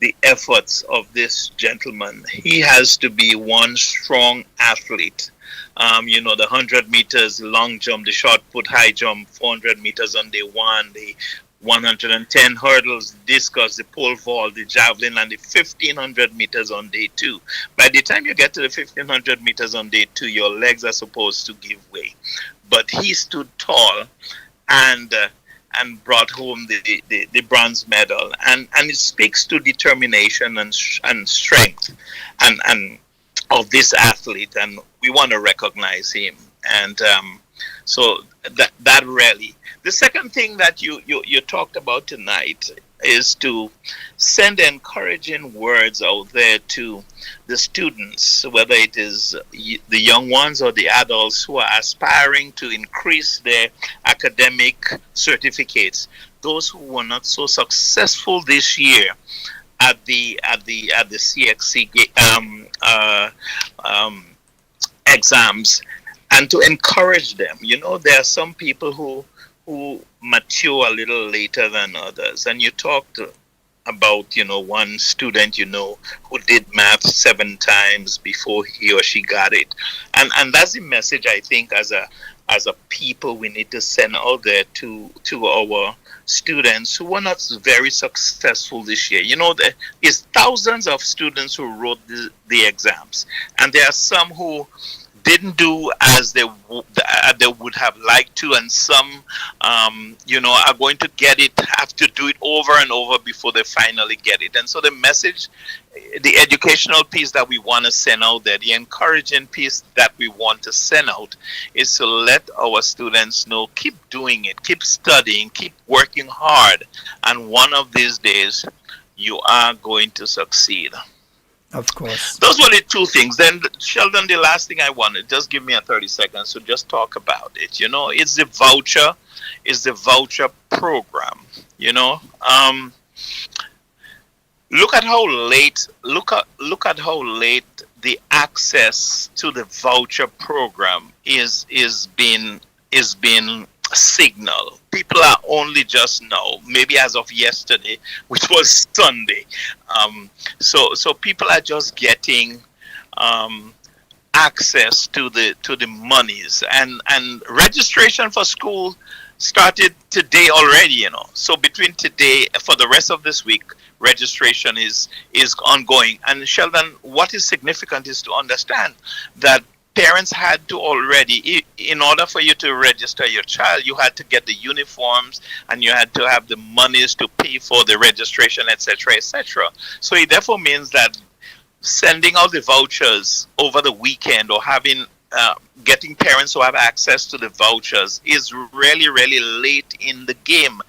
the efforts of this gentleman. He has to be one strong athlete. The 100 meters long jump, the shot put, high jump, 400 meters on day 1, the 110 hurdles, discus, the pole vault, the javelin, and the 1500 meters on day 2. By the time you get to the 1500 meters on day 2, your legs are supposed to give way. But he stood tall and brought home the bronze medal. And it speaks to determination and strength and of this athlete, and we want to recognize him. And so that really. The second thing that you talked about tonight is to send encouraging words out there to the students, whether it is the young ones or the adults who are aspiring to increase their academic certificates. Those who were not so successful this year at the CXC exams, and to encourage them. There are some people who mature a little later than others, and you talked about one student who did math 7 times before he or she got it, and that's the message I think as a people we need to send out there to our students who were not very successful this year. There is thousands of students who wrote the exams, and there are some who didn't do as they would have liked to, and some are going to have to do it over and over before they finally get it. And so the message, the educational piece that we want to send out there, the encouraging piece that we want to send out, is to let our students know, keep doing it, keep studying, keep working hard, and one of these days you are going to succeed. Of course. Those were the 2 things. Then, Sheldon, the last thing I wanted, just give me a 30 seconds to just talk about it. It's the voucher program. Look at how late the access to the voucher program is being signal. People are only just now, maybe as of yesterday, which was Sunday. So people are just getting access to the monies, and registration for school started today already. So between today, for the rest of this week, registration is ongoing. And Sheldon, what is significant is to understand that parents had to already, in order for you to register your child, you had to get the uniforms and you had to have the monies to pay for the registration, etc., etc. So it therefore means that sending out the vouchers over the weekend or getting parents who have access to the vouchers is really, really late in the game.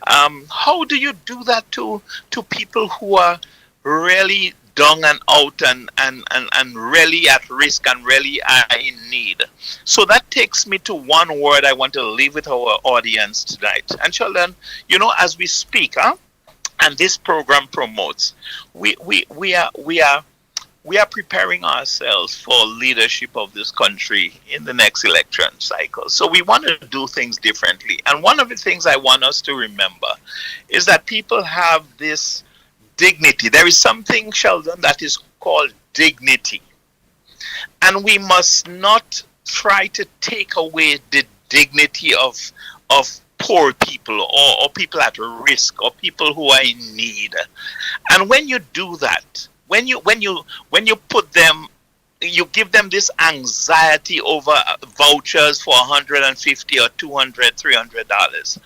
How do you do that to people who are really down and out and really at risk and really are in need? So that takes me to one word I want to leave with our audience tonight. And Sheldon, as we speak, and this program promotes, we are preparing ourselves for leadership of this country in the next election cycle. So we want to do things differently. And one of the things I want us to remember is that people have this dignity. There is something, Sheldon, that is called dignity. And we must not try to take away the dignity of poor people or people at risk or people who are in need. And when you do that, when you put them, you give them this anxiety over vouchers for $150 or $200, $300.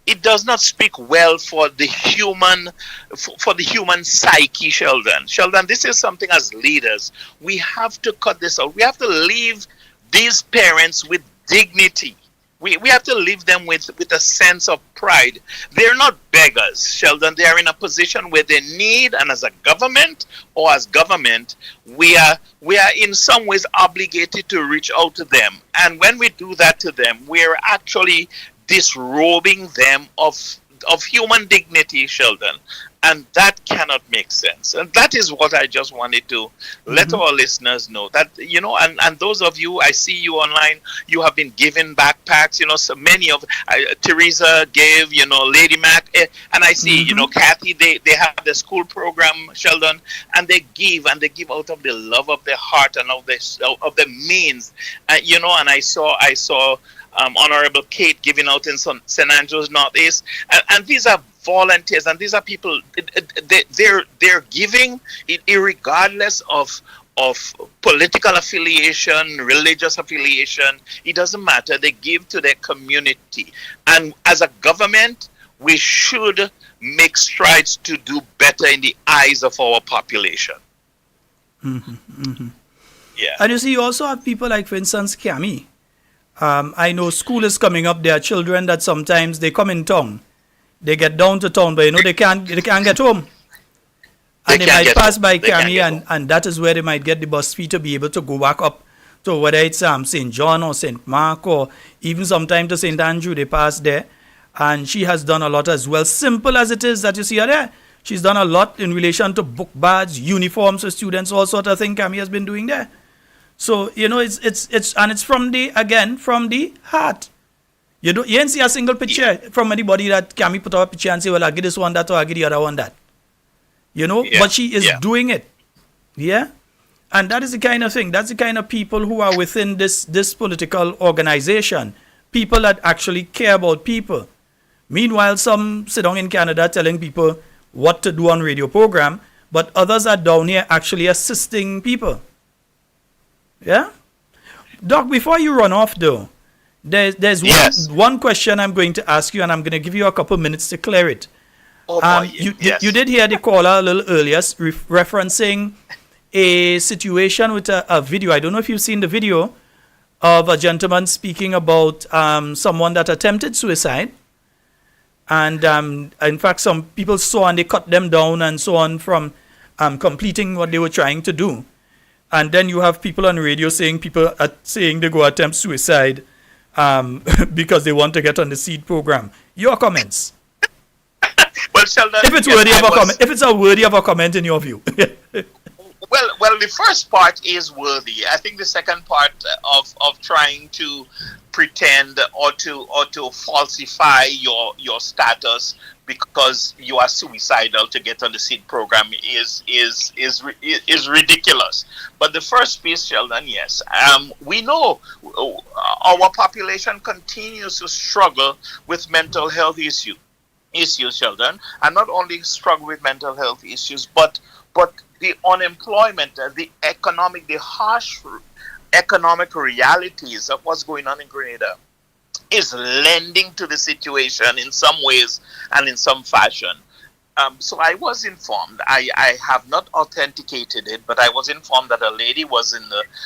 It does not speak well for the human psyche, Sheldon. Sheldon, this is something as leaders we have to cut this out. We have to leave these parents with dignity. We have to leave them with a sense of pride. They're not beggars, Sheldon. They are in a position where they need, and as a government or as government, we are in some ways obligated to reach out to them. And when we do that to them, we're actually disrobing them of human dignity, Sheldon. And that cannot make sense. And that is what I just wanted to let our listeners know. That, and those of you, I see you online, you have been given backpacks, so many of, Teresa gave, Lady Mac, and I see, Kathy, they have the school program, Sheldon, and they give out of the love of their heart and of the means, and I saw Honorable Kate giving out in St. Andrews Northeast, and these are volunteers, and these are people. They're giving, regardless of political affiliation, religious affiliation. It doesn't matter. They give to their community, and as a government, we should make strides to do better in the eyes of our population. Yeah, and you see, you also have people like, for instance, Cami. I know school is coming up. There are children that sometimes they come in town. They get down to town, but they can't get home. And they might pass by Cami, and that is where they might get the bus fee to be able to go back up to whether it's St. John or St. Mark or even sometimes to St. Andrew. They pass there. And she has done a lot as well. Simple as it is that you see her there. She's done a lot in relation to book bags, uniforms for students, all sort of thing Cami has been doing there. So, it's from the heart. You ain't see a single picture from anybody that Cami put up a picture and say, well, I get this one that or I get the other one that. But she is doing it. Yeah? And that is the kind of thing. That's the kind of people who are within this political organization. People that actually care about people. Meanwhile, some sit down in Canada telling people what to do on radio program, but others are down here actually assisting people. Yeah? Doc, before you run off though, there's one question I'm going to ask you, and I'm going to give you a couple minutes to clear it. You did hear the caller a little earlier referencing a situation with a video. I don't know if you've seen the video of a gentleman speaking about someone that attempted suicide. And in fact, some people saw and they cut them down and so on from completing what they were trying to do. And then you have people on radio saying they go attempt suicide because they want to get on the seed program. Your comments? Well, Sheldon, if it's worthy of a comment in your view. Well, the first part is worthy. I think the second part of trying to pretend or to falsify your status because you are suicidal to get on the seed program is ridiculous. But the first piece, Sheldon, yes, we know our population continues to struggle with mental health issues, Sheldon, and not only struggle with mental health issues, but the unemployment, the harsh economic realities of what's going on in Grenada is lending to the situation in some ways and in some fashion. So I was informed. I have not authenticated it, but I was informed that a lady was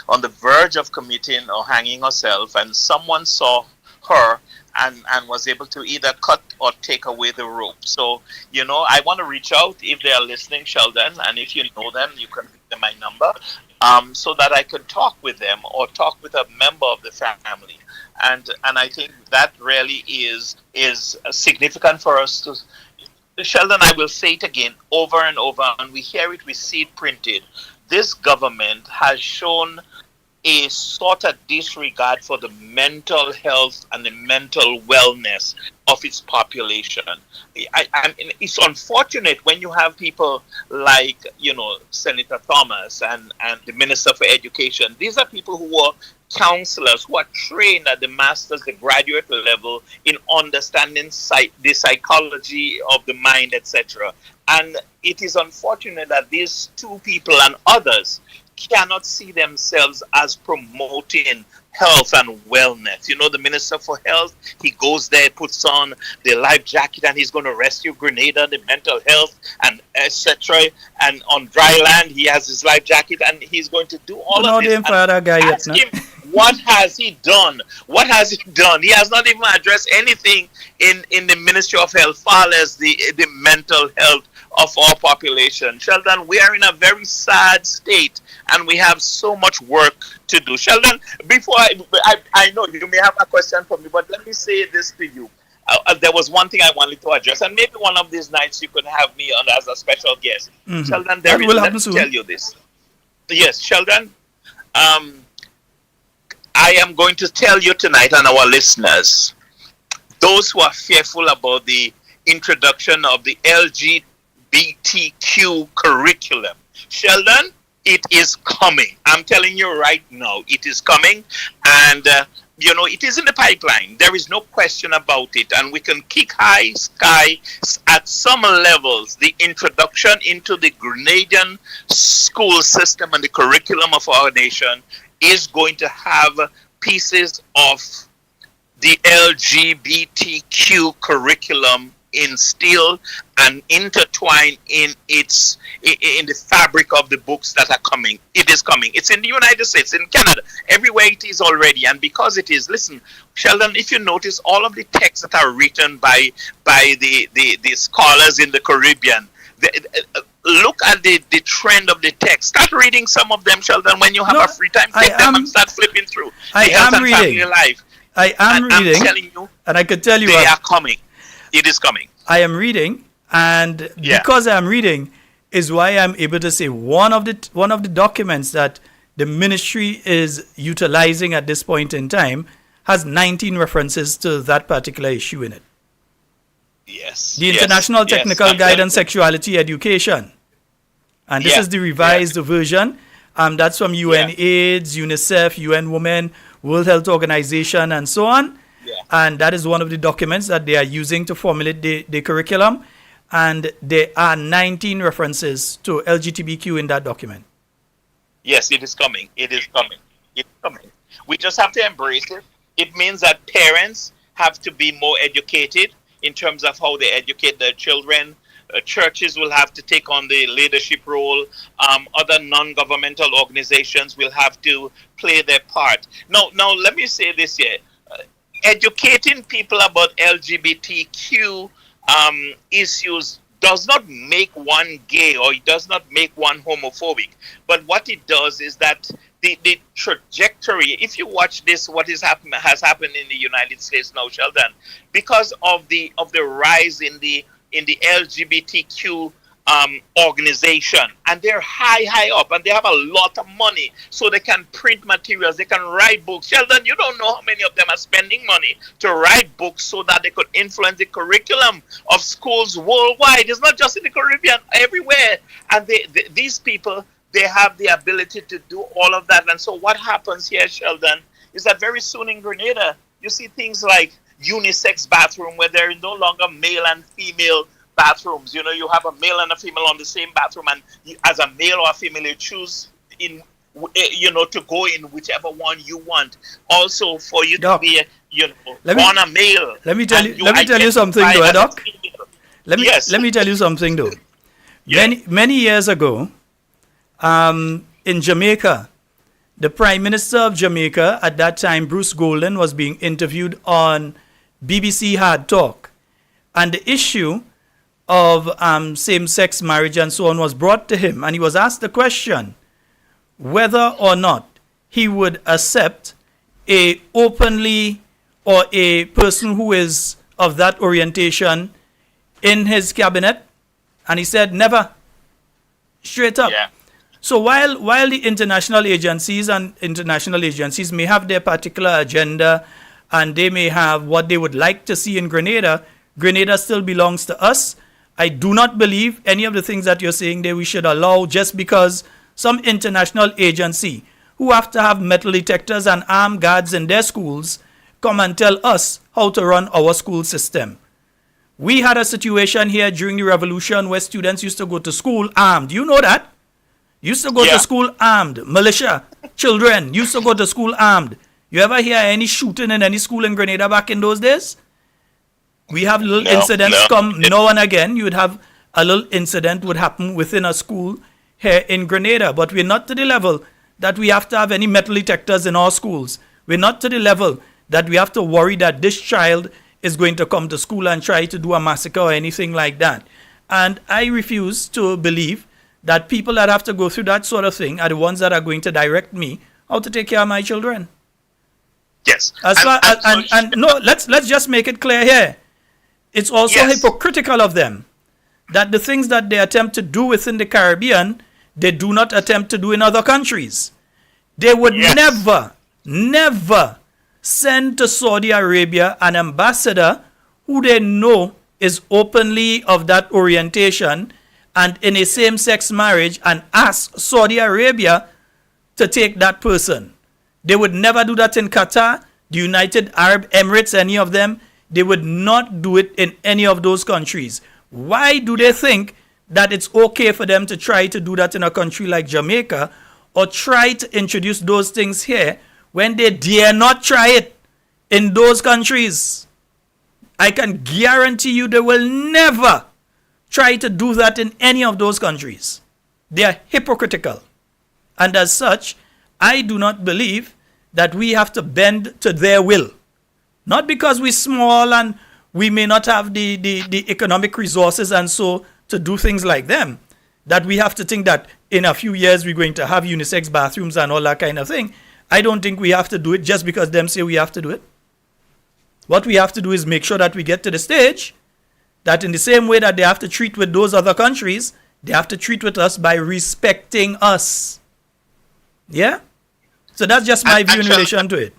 on the verge of committing or hanging herself, and someone saw her and was able to either cut or take away the rope. So, I want to reach out if they are listening, Sheldon, and if you know them, you can give them my number, so that I could talk with them or talk with a member of the family. And I think that really is significant for us to. Sheldon, I will say it again over and over, and we hear it, we see it printed. This government has shown a sort of disregard for the mental health and the mental wellness of its population. It's unfortunate when you have people like, Senator Thomas and the Minister for Education. These are people who were counselors who are trained at the master's, the graduate level in understanding the psychology of the mind, etc. And it is unfortunate that these two people and others cannot see themselves as promoting health and wellness. You know, the Minister for Health, he goes there, puts on the life jacket, and he's going to rescue Grenada, the mental health, and etc. And on dry land, he has his life jacket, and he's going to do all of this. Ask him, what has he done? What has he done? He has not even addressed anything in the Ministry of Health, far as the mental health of our population. Sheldon, we are in a very sad state, and we have so much work to do. Sheldon, before I know you may have a question for me, but let me say this to you. There was one thing I wanted to address, and maybe one of these nights you could have me on as a special guest. Mm-hmm. Sheldon, let me tell you this. Yes, Sheldon, I am going to tell you tonight, and our listeners, those who are fearful about the introduction of the LGBTQ curriculum, Sheldon, it is coming. I'm telling you right now, it is coming. And, it is in the pipeline. There is no question about it. And we can kick high sky at some levels. The introduction into the Grenadian school system and the curriculum of our nation is going to have pieces of the LGBTQ curriculum instilled and intertwined in the fabric of the books that are coming. It is coming. It's in the United States, in Canada, everywhere it is already. And because it is, listen, Sheldon, if you notice all of the texts that are written by the scholars in the Caribbean, look at the trend of the text. Start reading some of them, Sheldon, when you have a free time. Take them and start flipping through. I am reading. I am reading. I'm telling you, and I could tell you they are coming. It is coming. I am reading, and because I am reading is why I'm able to say one of the documents that the ministry is utilizing at this point in time has 19 references to that particular issue in it. Yes. The International Technical Guide on Sexuality Education. And this is the revised version. That's from UNAIDS, UNICEF, UN Women, World Health Organization, and so on. And that is one of the documents that they are using to formulate the curriculum. And there are 19 references to LGBTQ in that document. Yes, it is coming. It is coming. It's coming. We just have to embrace it. It means that parents have to be more educated in terms of how they educate their children. Churches will have to take on the leadership role. Other non-governmental organizations will have to play their part. Now, let me say this here. Educating people about LGBTQ issues does not make one gay, or it does not make one homophobic. But what it does is that the trajectory, if you watch this, what has happened in the United States now, Sheldon, because of the rise in the LGBTQ organization, and they're high up, and they have a lot of money, so they can print materials, they can write books. Sheldon, you don't know how many of them are spending money to write books so that they could influence the curriculum of schools worldwide. It's not just in the Caribbean, everywhere. And these people, they have the ability to do all of that. And so what happens here, Sheldon, is that very soon in Grenada, you see things like unisex bathroom, where there is no longer male and female bathrooms. You have a male and a female on the same bathroom, and as a male or a female, you choose to go in whichever one you want. Also, for you to be born a male. Let me tell you something, though, Doc. Let me tell you something, though. Many years ago, in Jamaica, the Prime Minister of Jamaica at that time, Bruce Golden, was being interviewed on BBC Hard Talk, and the issue of same-sex marriage and so on was brought to him, and he was asked the question whether or not he would accept a openly or a person who is of that orientation in his cabinet, and he said never, straight up. So while the international agencies may have their particular agenda, and they may have what they would like to see in Grenada, Grenada still belongs to us. I do not believe any of the things that you're saying there we should allow just because some international agency who have to have metal detectors and armed guards in their schools come and tell us how to run our school system. We had a situation here during the revolution where students used to go to school armed. You know that? Used to go to school armed. Militia, children used to go to school armed. You ever hear any shooting in any school in Grenada back in those days? We have little incidents come now and again. You would have a little incident would happen within a school here in Grenada. But we're not to the level that we have to have any metal detectors in our schools. We're not to the level that we have to worry that this child is going to come to school and try to do a massacre or anything like that. And I refuse to believe that people that have to go through that sort of thing are the ones that are going to direct me how to take care of my children. Yes. No, let's just make it clear here. It's also hypocritical of them that the things that they attempt to do within the Caribbean, they do not attempt to do in other countries. They would never send to Saudi Arabia an ambassador who they know is openly of that orientation and in a same-sex marriage and ask Saudi Arabia to take that person. They would never do that in Qatar, the United Arab Emirates, any of them. They would not do it in any of those countries. Why do they think that it's okay for them to try to do that in a country like Jamaica or try to introduce those things here when they dare not try it in those countries? I can guarantee you they will never try to do that in any of those countries. They are hypocritical. And as such, I do not believe that we have to bend to their will. Not because we're small and we may not have the economic resources and so to do things like them, that we have to think that in a few years we're going to have unisex bathrooms and all that kind of thing. I don't think we have to do it just because them say we have to do it. What we have to do is make sure that we get to the stage that in the same way that they have to treat with those other countries, they have to treat with us by respecting us. Yeah? So that's just my view in relation to it.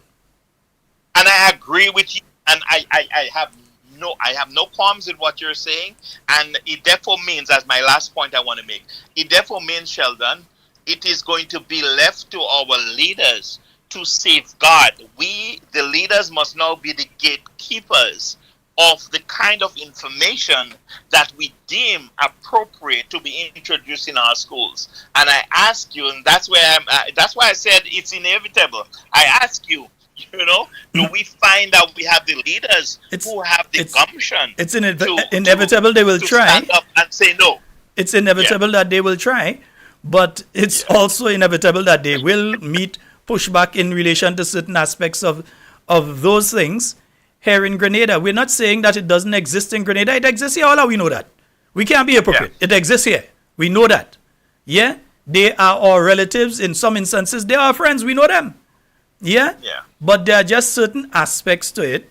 And I agree with you, and I have no qualms with what you're saying, and it therefore means, as my last point I want to make, it therefore means, Sheldon, it is going to be left to our leaders to safeguard. We, the leaders, must now be the gatekeepers of the kind of information that we deem appropriate to be introduced in our schools. And I ask you, and that's where that's why I said it's inevitable. I ask you, do we find out we have the leaders who have the gumption? It's inevitable they will try. Stand up and say no. It's inevitable that they will try, but it's also inevitable that they will meet pushback in relation to certain aspects of those things here in Grenada. We're not saying that it doesn't exist in Grenada. It exists here. All we know that. We can't be hypocrite. It exists here. We know that. Yeah? They are our relatives. In some instances, they are our friends. We know them. Yeah? But there are just certain aspects to it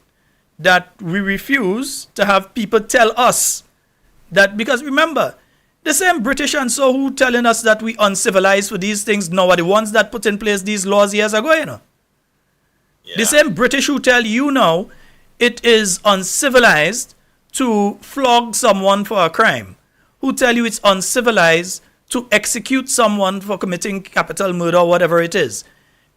that we refuse to have people tell us that, because remember, the same British and so who telling us that we uncivilized for these things now are the ones that put in place these laws years ago, The same British who tell you now it is uncivilized to flog someone for a crime, who tell you it's uncivilized to execute someone for committing capital murder or whatever it is.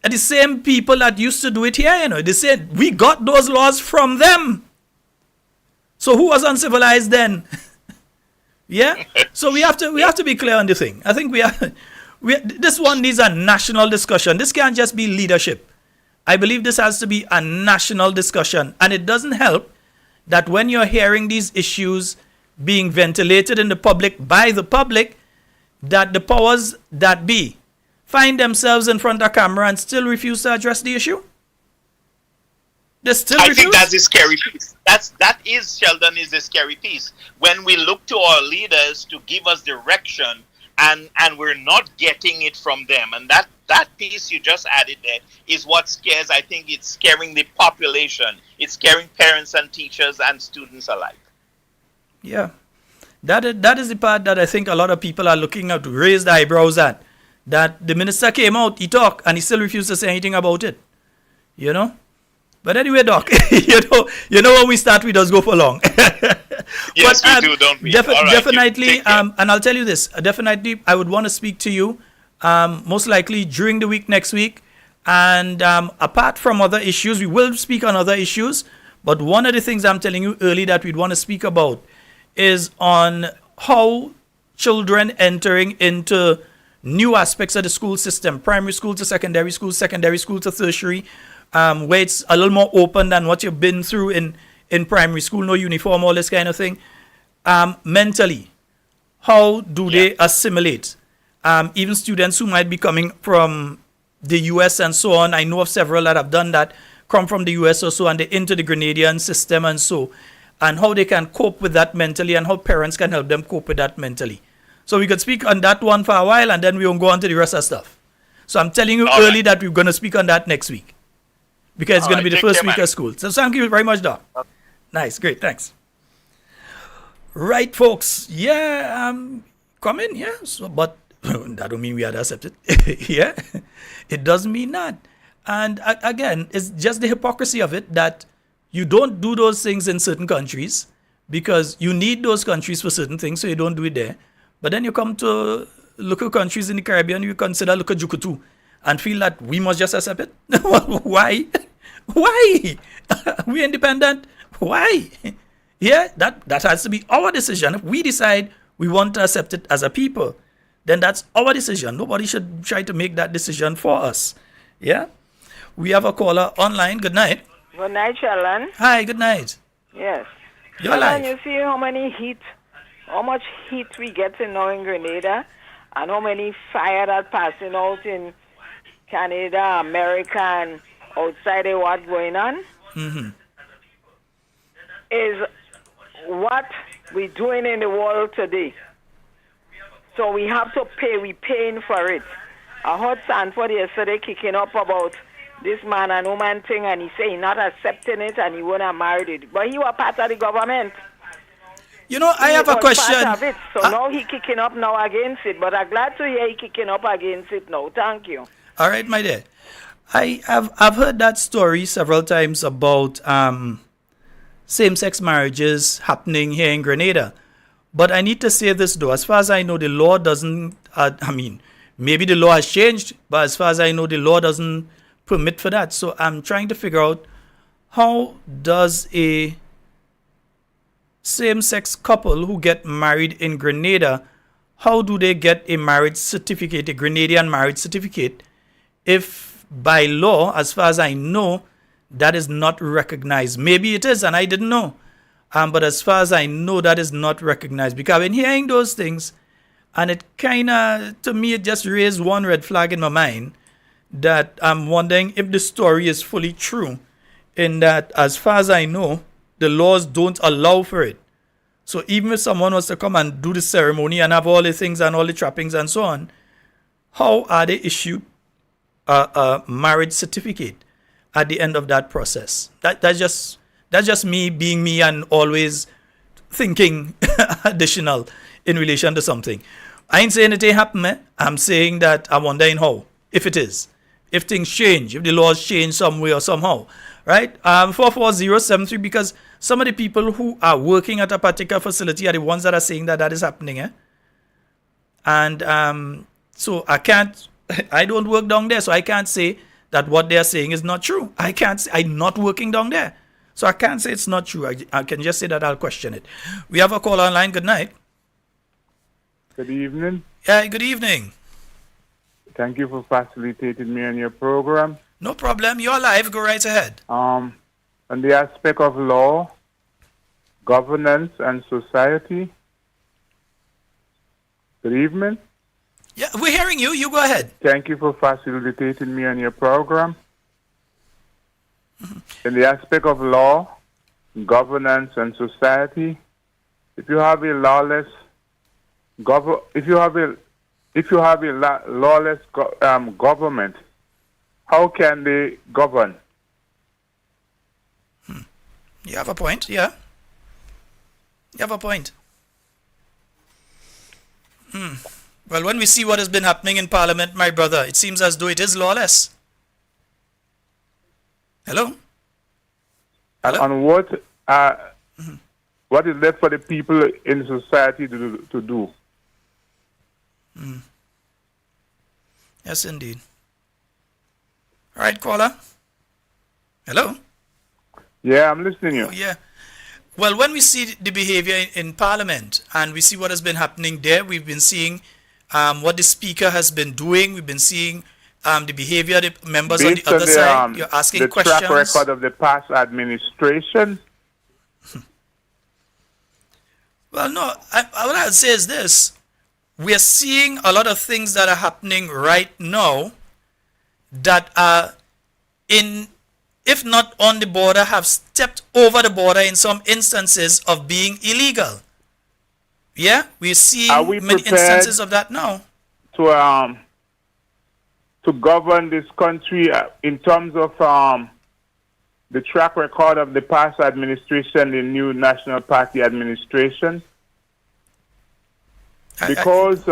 And the same people that used to do it here, they said we got those laws from them. So who was uncivilized then? Yeah? So we have to be clear on the thing. I think this one needs a national discussion. This can't just be leadership. I believe this has to be a national discussion. And it doesn't help that when you're hearing these issues being ventilated in the public by the public, that the powers that be find themselves in front of camera and still refuse to address the issue? They still refuse? I think that's the scary piece. That is, Sheldon, is the scary piece. When we look to our leaders to give us direction and we're not getting it from them. And that piece you just added there is what scares. I think it's scaring the population. It's scaring parents and teachers and students alike. Yeah. That is the part that I think a lot of people are looking at, raised eyebrows at. That the minister came out, he talked, and he still refused to say anything about it. But anyway, Doc, you know when we start, we just go for long. Yes, we do, don't we? Definitely, and I'll tell you this. Definitely, I would want to speak to you, most likely during the week next week, And apart from other issues, we will speak on other issues. But one of the things I'm telling you early that we'd want to speak about is on how children entering into new aspects of the school system, primary school to secondary school to tertiary, where it's a little more open than what you've been through in primary school, no uniform, all this kind of thing. Mentally, how do they assimilate? Even students who might be coming from the US and so on, I know of several that have done that, come from the US or so, and they into the Grenadian system and so, and how they can cope with that mentally and how parents can help them cope with that mentally. So we could speak on that one for a while and then we won't go on to the rest of stuff. So I'm telling you early that we're going to speak on that next week because it's going to be the first week of school. So thank you very much, Doc. Okay. Nice, great, thanks. Right, folks. Yeah, come in, yeah. So, but that don't mean we had accepted. Yeah, it doesn't mean that. And again, it's just the hypocrisy of it that you don't do those things in certain countries because you need those countries for certain things, so you don't do it there. But then you come to local countries in the Caribbean, you consider local Jukutu and feel that we must just accept it. Why? Why? We're independent. Why? Yeah, that has to be our decision. If we decide we want to accept it as a people, then that's our decision. Nobody should try to make that decision for us. Yeah? We have a caller online. Good night. Good night, Sheldon. Hi, good night. Yes. You're Sheldon, live. you see how much heat we get now in Grenada and how many fire that passing out in Canada, America, and outside of what's going on? Mm-hmm. Is what we're doing in the world today. So we have to pay. We're paying for it. I heard Sanford yesterday kicking up about this man and woman thing, and he said he's not accepting it and he won't have married it. But he was part of the government. You know, I have a question. Part of it. So now he kicking up now against it. But I'm glad to hear he kicking up against it now. Thank you. All right, my dear. I've heard that story several times about same-sex marriages happening here in Grenada. But I need to say this, though. As far as I know, the law doesn't, maybe the law has changed, but as far as I know, the law doesn't permit for that. So I'm trying to figure out how does a same-sex couple who get married in Grenada, how do they get a marriage certificate, a Grenadian marriage certificate, if by law, as far as I know, that is not recognized? Maybe it is, and I didn't know. But as far as I know, that is not recognized. Because I've been hearing those things, and it kind of, to me, it just raised one red flag in my mind that I'm wondering if the story is fully true, in that, as far as I know, the laws don't allow for it. So even if someone was to come and do the ceremony and have all the things and all the trappings and so on, how are they issued a marriage certificate at the end of that process? That's just me being me and always thinking additional in relation to something. I ain't saying it ain't happen. I'm saying that I'm wondering how, if it is. If things change, if the laws change some way or somehow, right? 44073, because some of the people who are working at a particular facility are the ones that are saying that is happening. And so I don't work down there, so I can't say that what they're saying is not true. I can't say, I'm not working down there. So I can't say it's not true. I can just say that I'll question it. We have a call online. Good night. Good evening. Yeah, good evening. Thank you for facilitating me on your program. No problem. You're live. Go right ahead. On the aspect of law, governance, and society. Good evening. Yeah, we're hearing you. You go ahead. Thank you for facilitating me on your program. In the aspect of law, governance, and society, if you have a lawless lawless government, how can they govern? You have a point, yeah. You have a point. Well, when we see what has been happening in Parliament, my brother, it seems as though it is lawless. Hello? And what is left for the people in society to do? Yes, indeed. All right, caller. Hello? Yeah, I'm listening to you. Oh, yeah. Well, when we see the behavior in Parliament and we see what has been happening there, we've been seeing what the Speaker has been doing. We've been seeing the behavior of the members on the Based on other side. You're asking the questions. track record of the past administration. Well, no. What I'd say is this. We're seeing a lot of things that are happening right now that are if not on the border, have stepped over the border in some instances of being illegal. Yeah, we're seeing many instances of that now. To govern this country in terms of the track record of the past administration, the new National Party administration. Because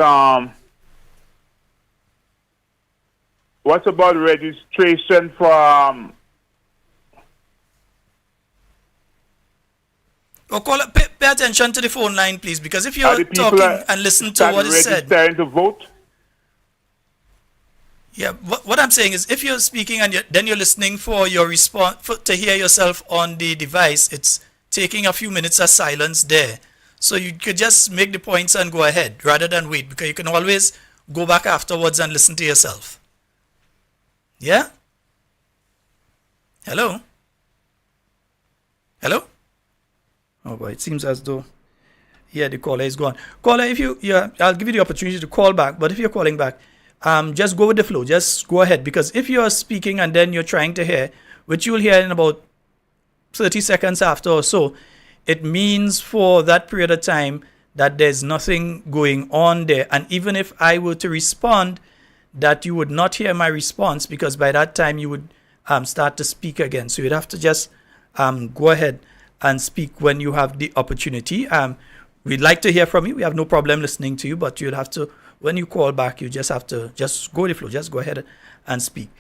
what about registration for pay attention to the phone line, please, because if you're talking and listen to what is said. Registering to vote? Yeah, what I'm saying is, if you're speaking and then you're listening for your response to hear yourself on the device, it's taking a few minutes of silence there. So you could just make the points and go ahead rather than wait, because you can always go back afterwards and listen to yourself. Yeah? Hello? Hello? Oh boy, it seems as though, yeah, the caller is gone. Caller, I'll give you the opportunity to call back, but if you're calling back, just go with the flow. Just go ahead, because if you're speaking and then you're trying to hear, which you'll hear in about 30 seconds after or so, it means for that period of time that there's nothing going on there. And even if I were to respond, that you would not hear my response, because by that time you would start to speak again. So you'd have to just go ahead and speak when you have the opportunity. We'd like to hear from you. We have no problem listening to you, but you'll have to, when you call back, you just have to just go with the flow. Just go ahead and speak.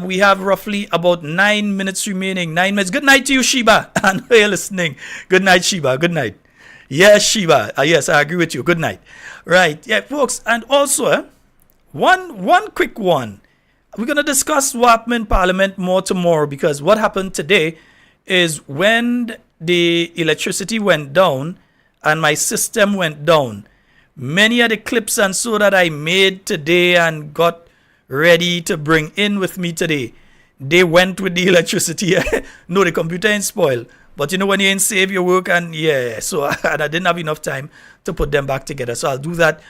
We have roughly about 9 minutes remaining. 9 minutes. Good night to you, Sheba. I know you're listening. Good night, Sheba. Good night. Yes, Sheba. Yes, I agree with you. Good night. Right. Yeah, folks. And also, one quick one. We're going to discuss what happened in Parliament more tomorrow, because what happened today is when the electricity went down and my system went down, many of the clips and so that I made today and got ready to bring in with me today, they went with the electricity. No, the computer ain't spoiled. But you know when you ain't save your work, and yeah, so and I didn't have enough time to put them back together. So I'll do that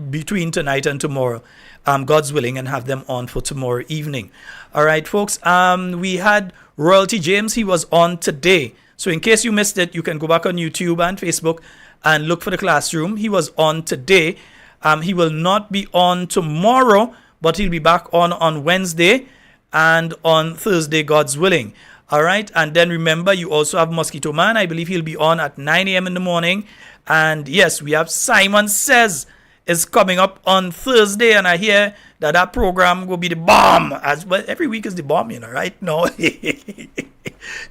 between tonight and tomorrow, God's willing, and have them on for tomorrow evening. All right, folks. We had Royalty James. He was on today. So in case you missed it, you can go back on YouTube and Facebook and look for the classroom. He was on today. He will not be on tomorrow, but he'll be back on Wednesday and on Thursday, God's willing. All right. And then remember, you also have Mosquito Man. I believe he'll be on at 9 a.m. in the morning. And yes, we have Simon Says is coming up on Thursday. And I hear that program will be the bomb. As well, every week is the bomb, you know, right? No.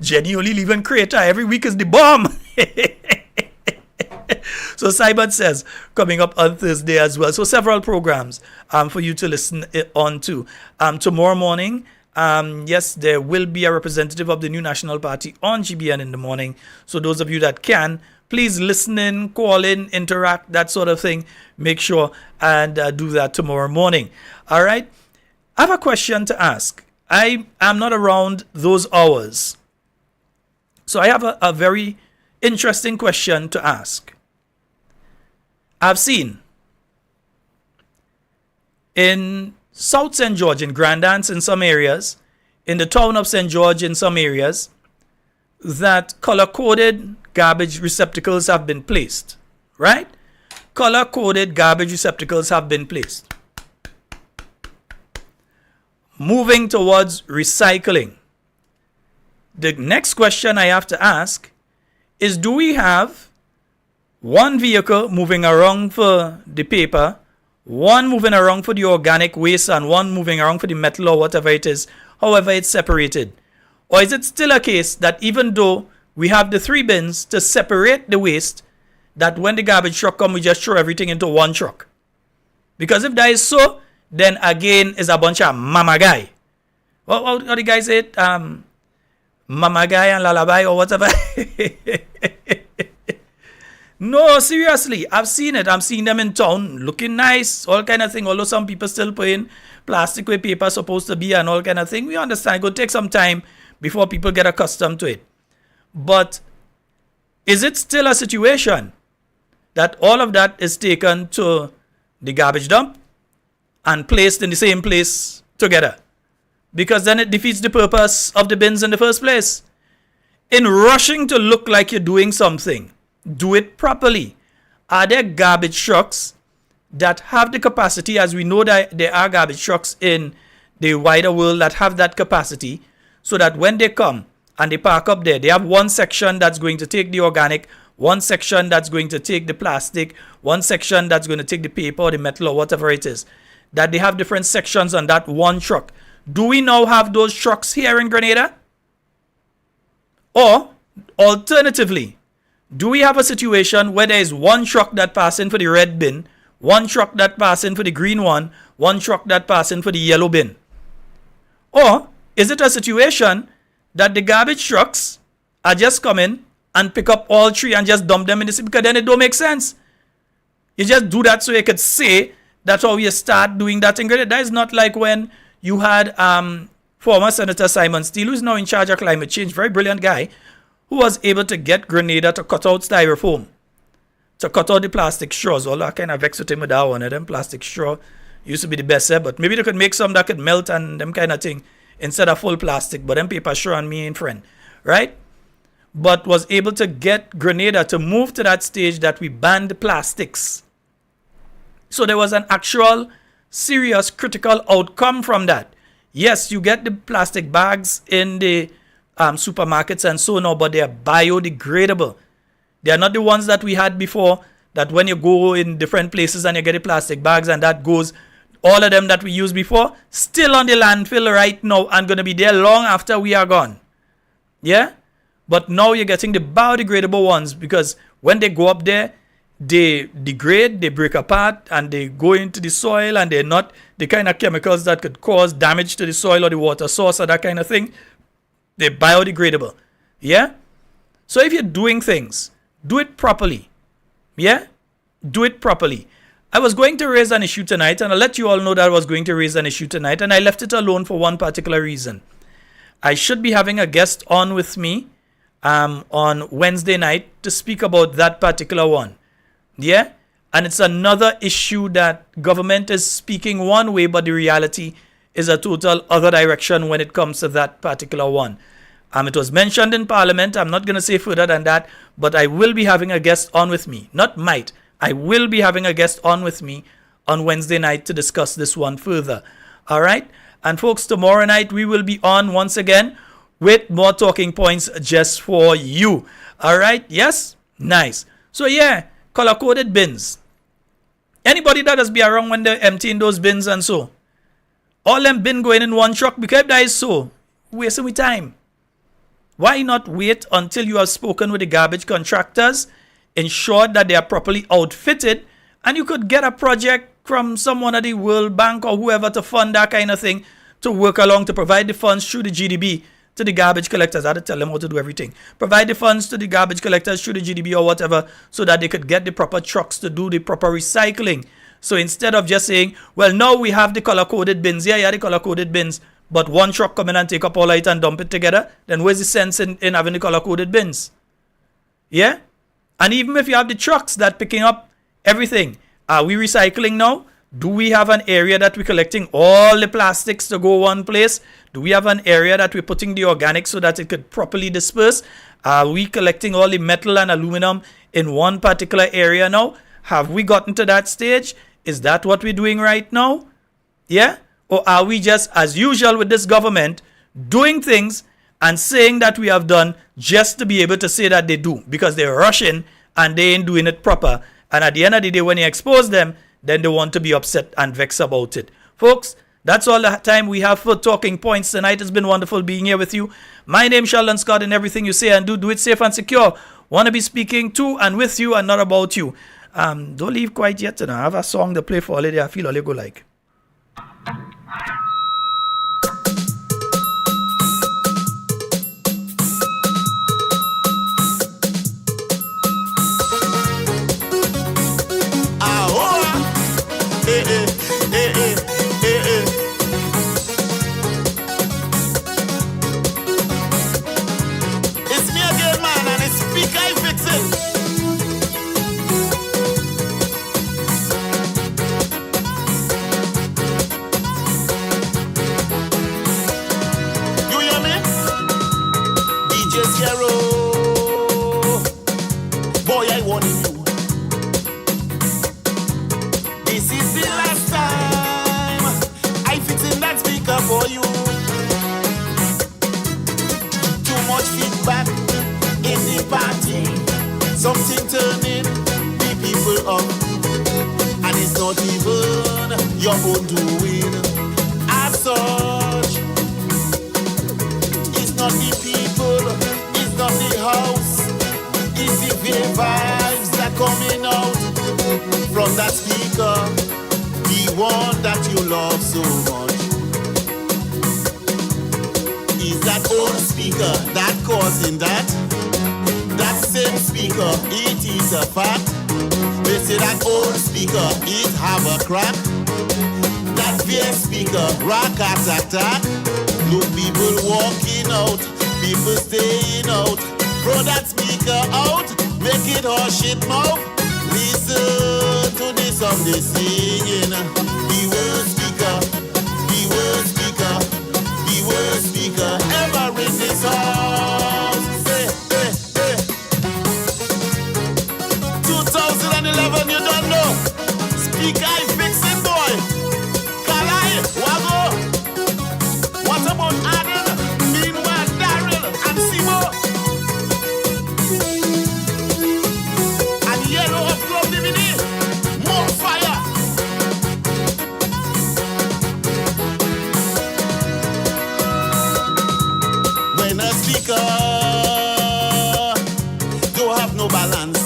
Jenny only leaving Crater. Every week is the bomb. So Simon Says coming up on Thursday as well. So several programs for you to listen on to. Tomorrow morning, yes, there will be a representative of the new National Party on GBN in the morning. So those of you that can, please listen in, call in, interact, that sort of thing. Make sure and do that tomorrow morning. All right. I have a question to ask. I am not around those hours. So I have a very interesting question to ask. I've seen in South St. George, in Grandance in some areas, in the town of St. George in some areas, that color-coded garbage receptacles have been placed, right? Color-coded garbage receptacles have been placed. Moving towards recycling. The next question I have to ask is, do we have one vehicle moving around for the paper, one moving around for the organic waste, and one moving around for the metal or whatever it is, however it's separated? Or is it still a case that even though we have the 3 bins to separate the waste, that when the garbage truck comes, we just throw everything into one truck? Because if that is so, then again is a bunch of mama guy. What the guy said? Mama guy and lullaby or whatever. No, seriously, I've seen it. I'm seeing them in town looking nice, all kind of thing. Although some people still putting plastic where paper supposed to be and all kind of thing. We understand. It will take some time before people get accustomed to it. But is it still a situation that all of that is taken to the garbage dump and placed in the same place together? Because then it defeats the purpose of the bins in the first place. In rushing to look like you're doing something, do it properly. Are there garbage trucks that have the capacity, as we know that there are garbage trucks in the wider world that have that capacity, so that when they come and they park up there, they have one section that's going to take the organic, one section that's going to take the plastic, one section that's going to take the paper or the metal or whatever it is, that they have different sections on that one truck. Do we now have those trucks here in Grenada? Or, alternatively, do we have a situation where there is one truck that passes in for the red bin, one truck that passes in for the green one truck that passes in for the yellow bin? Or is it a situation that the garbage trucks are just coming and pick up all three and just dump them in the sea? Because then it don't make sense. You just do that so you could say that's how you start doing that in Grenada. That is not like when you had former Senator Simon Steele, who is now in charge of climate change, very brilliant guy, who was able to get Grenada to cut out styrofoam, to cut out the plastic straws. Although I kind of vexed with him with that one of them. Plastic straw used to be the best, but maybe they could make some that could melt and them kind of thing instead of full plastic. But them paper straw and me ain't friend, right? But was able to get Grenada to move to that stage that we banned plastics. So there was an actual serious critical outcome from that. Yes, you get the plastic bags in the supermarkets and so on, but they are biodegradable. They are not the ones that we had before, that when you go in different places and you get the plastic bags and that goes, all of them that we used before, still on the landfill right now and going to be there long after we are gone. Yeah? But now you're getting the biodegradable ones, because when they go up there, they degrade, they break apart, and they go into the soil, and they're not the kind of chemicals that could cause damage to the soil or the water source or that kind of thing. They're biodegradable. Yeah? So if you're doing things, do it properly. Yeah? Do it properly. I was going to raise an issue tonight, and I'll let you all know that I was going to raise an issue tonight, and I left it alone for one particular reason. I should be having a guest on with me on Wednesday night to speak about that particular one. Yeah? And it's another issue that government is speaking one way, but the reality is a total other direction when it comes to that particular one. It was mentioned in Parliament. I'm not going to say further than that, but I will be having a guest on with me. Not might. I will be having a guest on with me on Wednesday night to discuss this one further. All right? And folks, tomorrow night we will be on once again with more talking points just for you. All right? Yes? Nice. So yeah, color-coded bins. Anybody that has been around when they're emptying those bins and so, all them bin going in one truck, because that is so wasting with time. Why not wait until you have spoken with the garbage contractors, ensure that they are properly outfitted, and you could get a project from someone at the World Bank or whoever to fund that kind of thing, to work along to provide the funds through the GDB to the garbage collectors. I had to tell them how to do everything. Provide the funds to the garbage collectors through the GDB or whatever, so that they could get the proper trucks to do the proper recycling. So instead of just saying, well, now we have the color-coded bins. Yeah, the color-coded bins. But one truck come in and take up all it and dump it together. Then where's the sense in having the color-coded bins? Yeah? And even if you have the trucks that picking up everything, are we recycling now? Do we have an area that we're collecting all the plastics to go one place? Do we have an area that we're putting the organics so that it could properly disperse? Are we collecting all the metal and aluminum in one particular area now? Have we gotten to that stage? Is that what we're doing right now? Yeah? Or are we just, as usual with this government, doing things and saying that we have done just to be able to say that they do, because they're rushing and they ain't doing it proper. And at the end of the day, when you expose them, then they want to be upset and vexed about it. Folks, that's all the time we have for Talking Points tonight. It's been wonderful being here with you. My name's Sheldon Scott, and everything you say and do it safe and secure. Want to be speaking to and with you and not about you. Don't leave quite yet. I have a song to play for all of you. I feel all you go like. Something turning the people up, and it's not even your own doing. As such, it's not the people, it's not the house, it's the vibes that coming out from that speaker, the one that you love so much. Is that old speaker that causing that? That same speaker, it is a fact. They say that old speaker, it have a crack. That VS speaker, rock attack. Look, people walking out, people staying out. Throw that speaker out, make it hush it mouth. Listen to the song they singing. The word speaker, the word speaker, the word speaker ever in this house. Hey, hey, hey. 2011, you don't know. Speaker, I fixing boy. Kalai, Wago. What about Adam? Meanwhile, Daryl and Simo. And Yellow of Club DVD. More fire. When a speaker don't have no balance,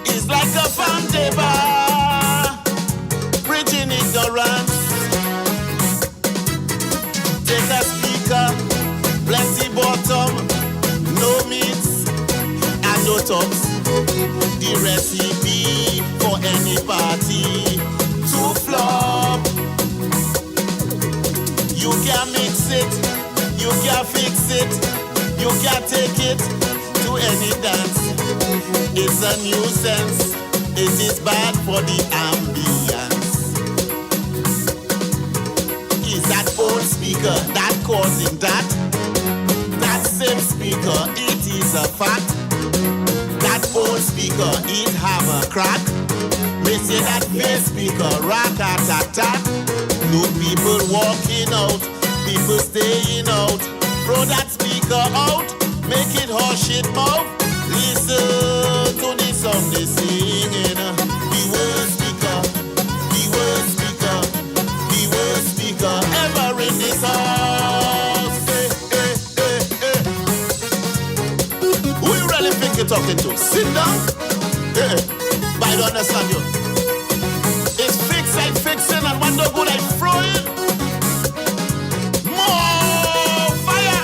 it's like a fountain bridging ignorance. Take a speaker, plenty bottom, no meats and no tops. The recipe for any party to flop. You can mix it, you can fix it, you can take it to any dance. It's a nuisance, it is bad for the ambience. Is that old speaker that causing that? That same speaker, it is a fact. That old speaker, it have a crack. They say that bass speaker, rock attack. Look, people walking out, people staying out. Throw that speaker out, make it hush it mouth. Listen to the song they singing. The word speaker, the word speaker, the word speaker ever in this house. Hey, hey, hey, hey. Who you really think you're talking to? Sit down. Hey, hey. But I don't understand you. It's fix, I fixing, and one no good, I throwing. More fire.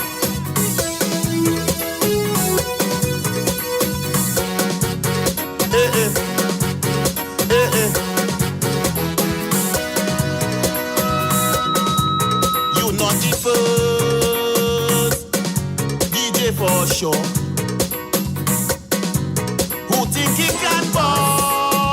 Hey, hey. Hey, hey. You not the first DJ for sure.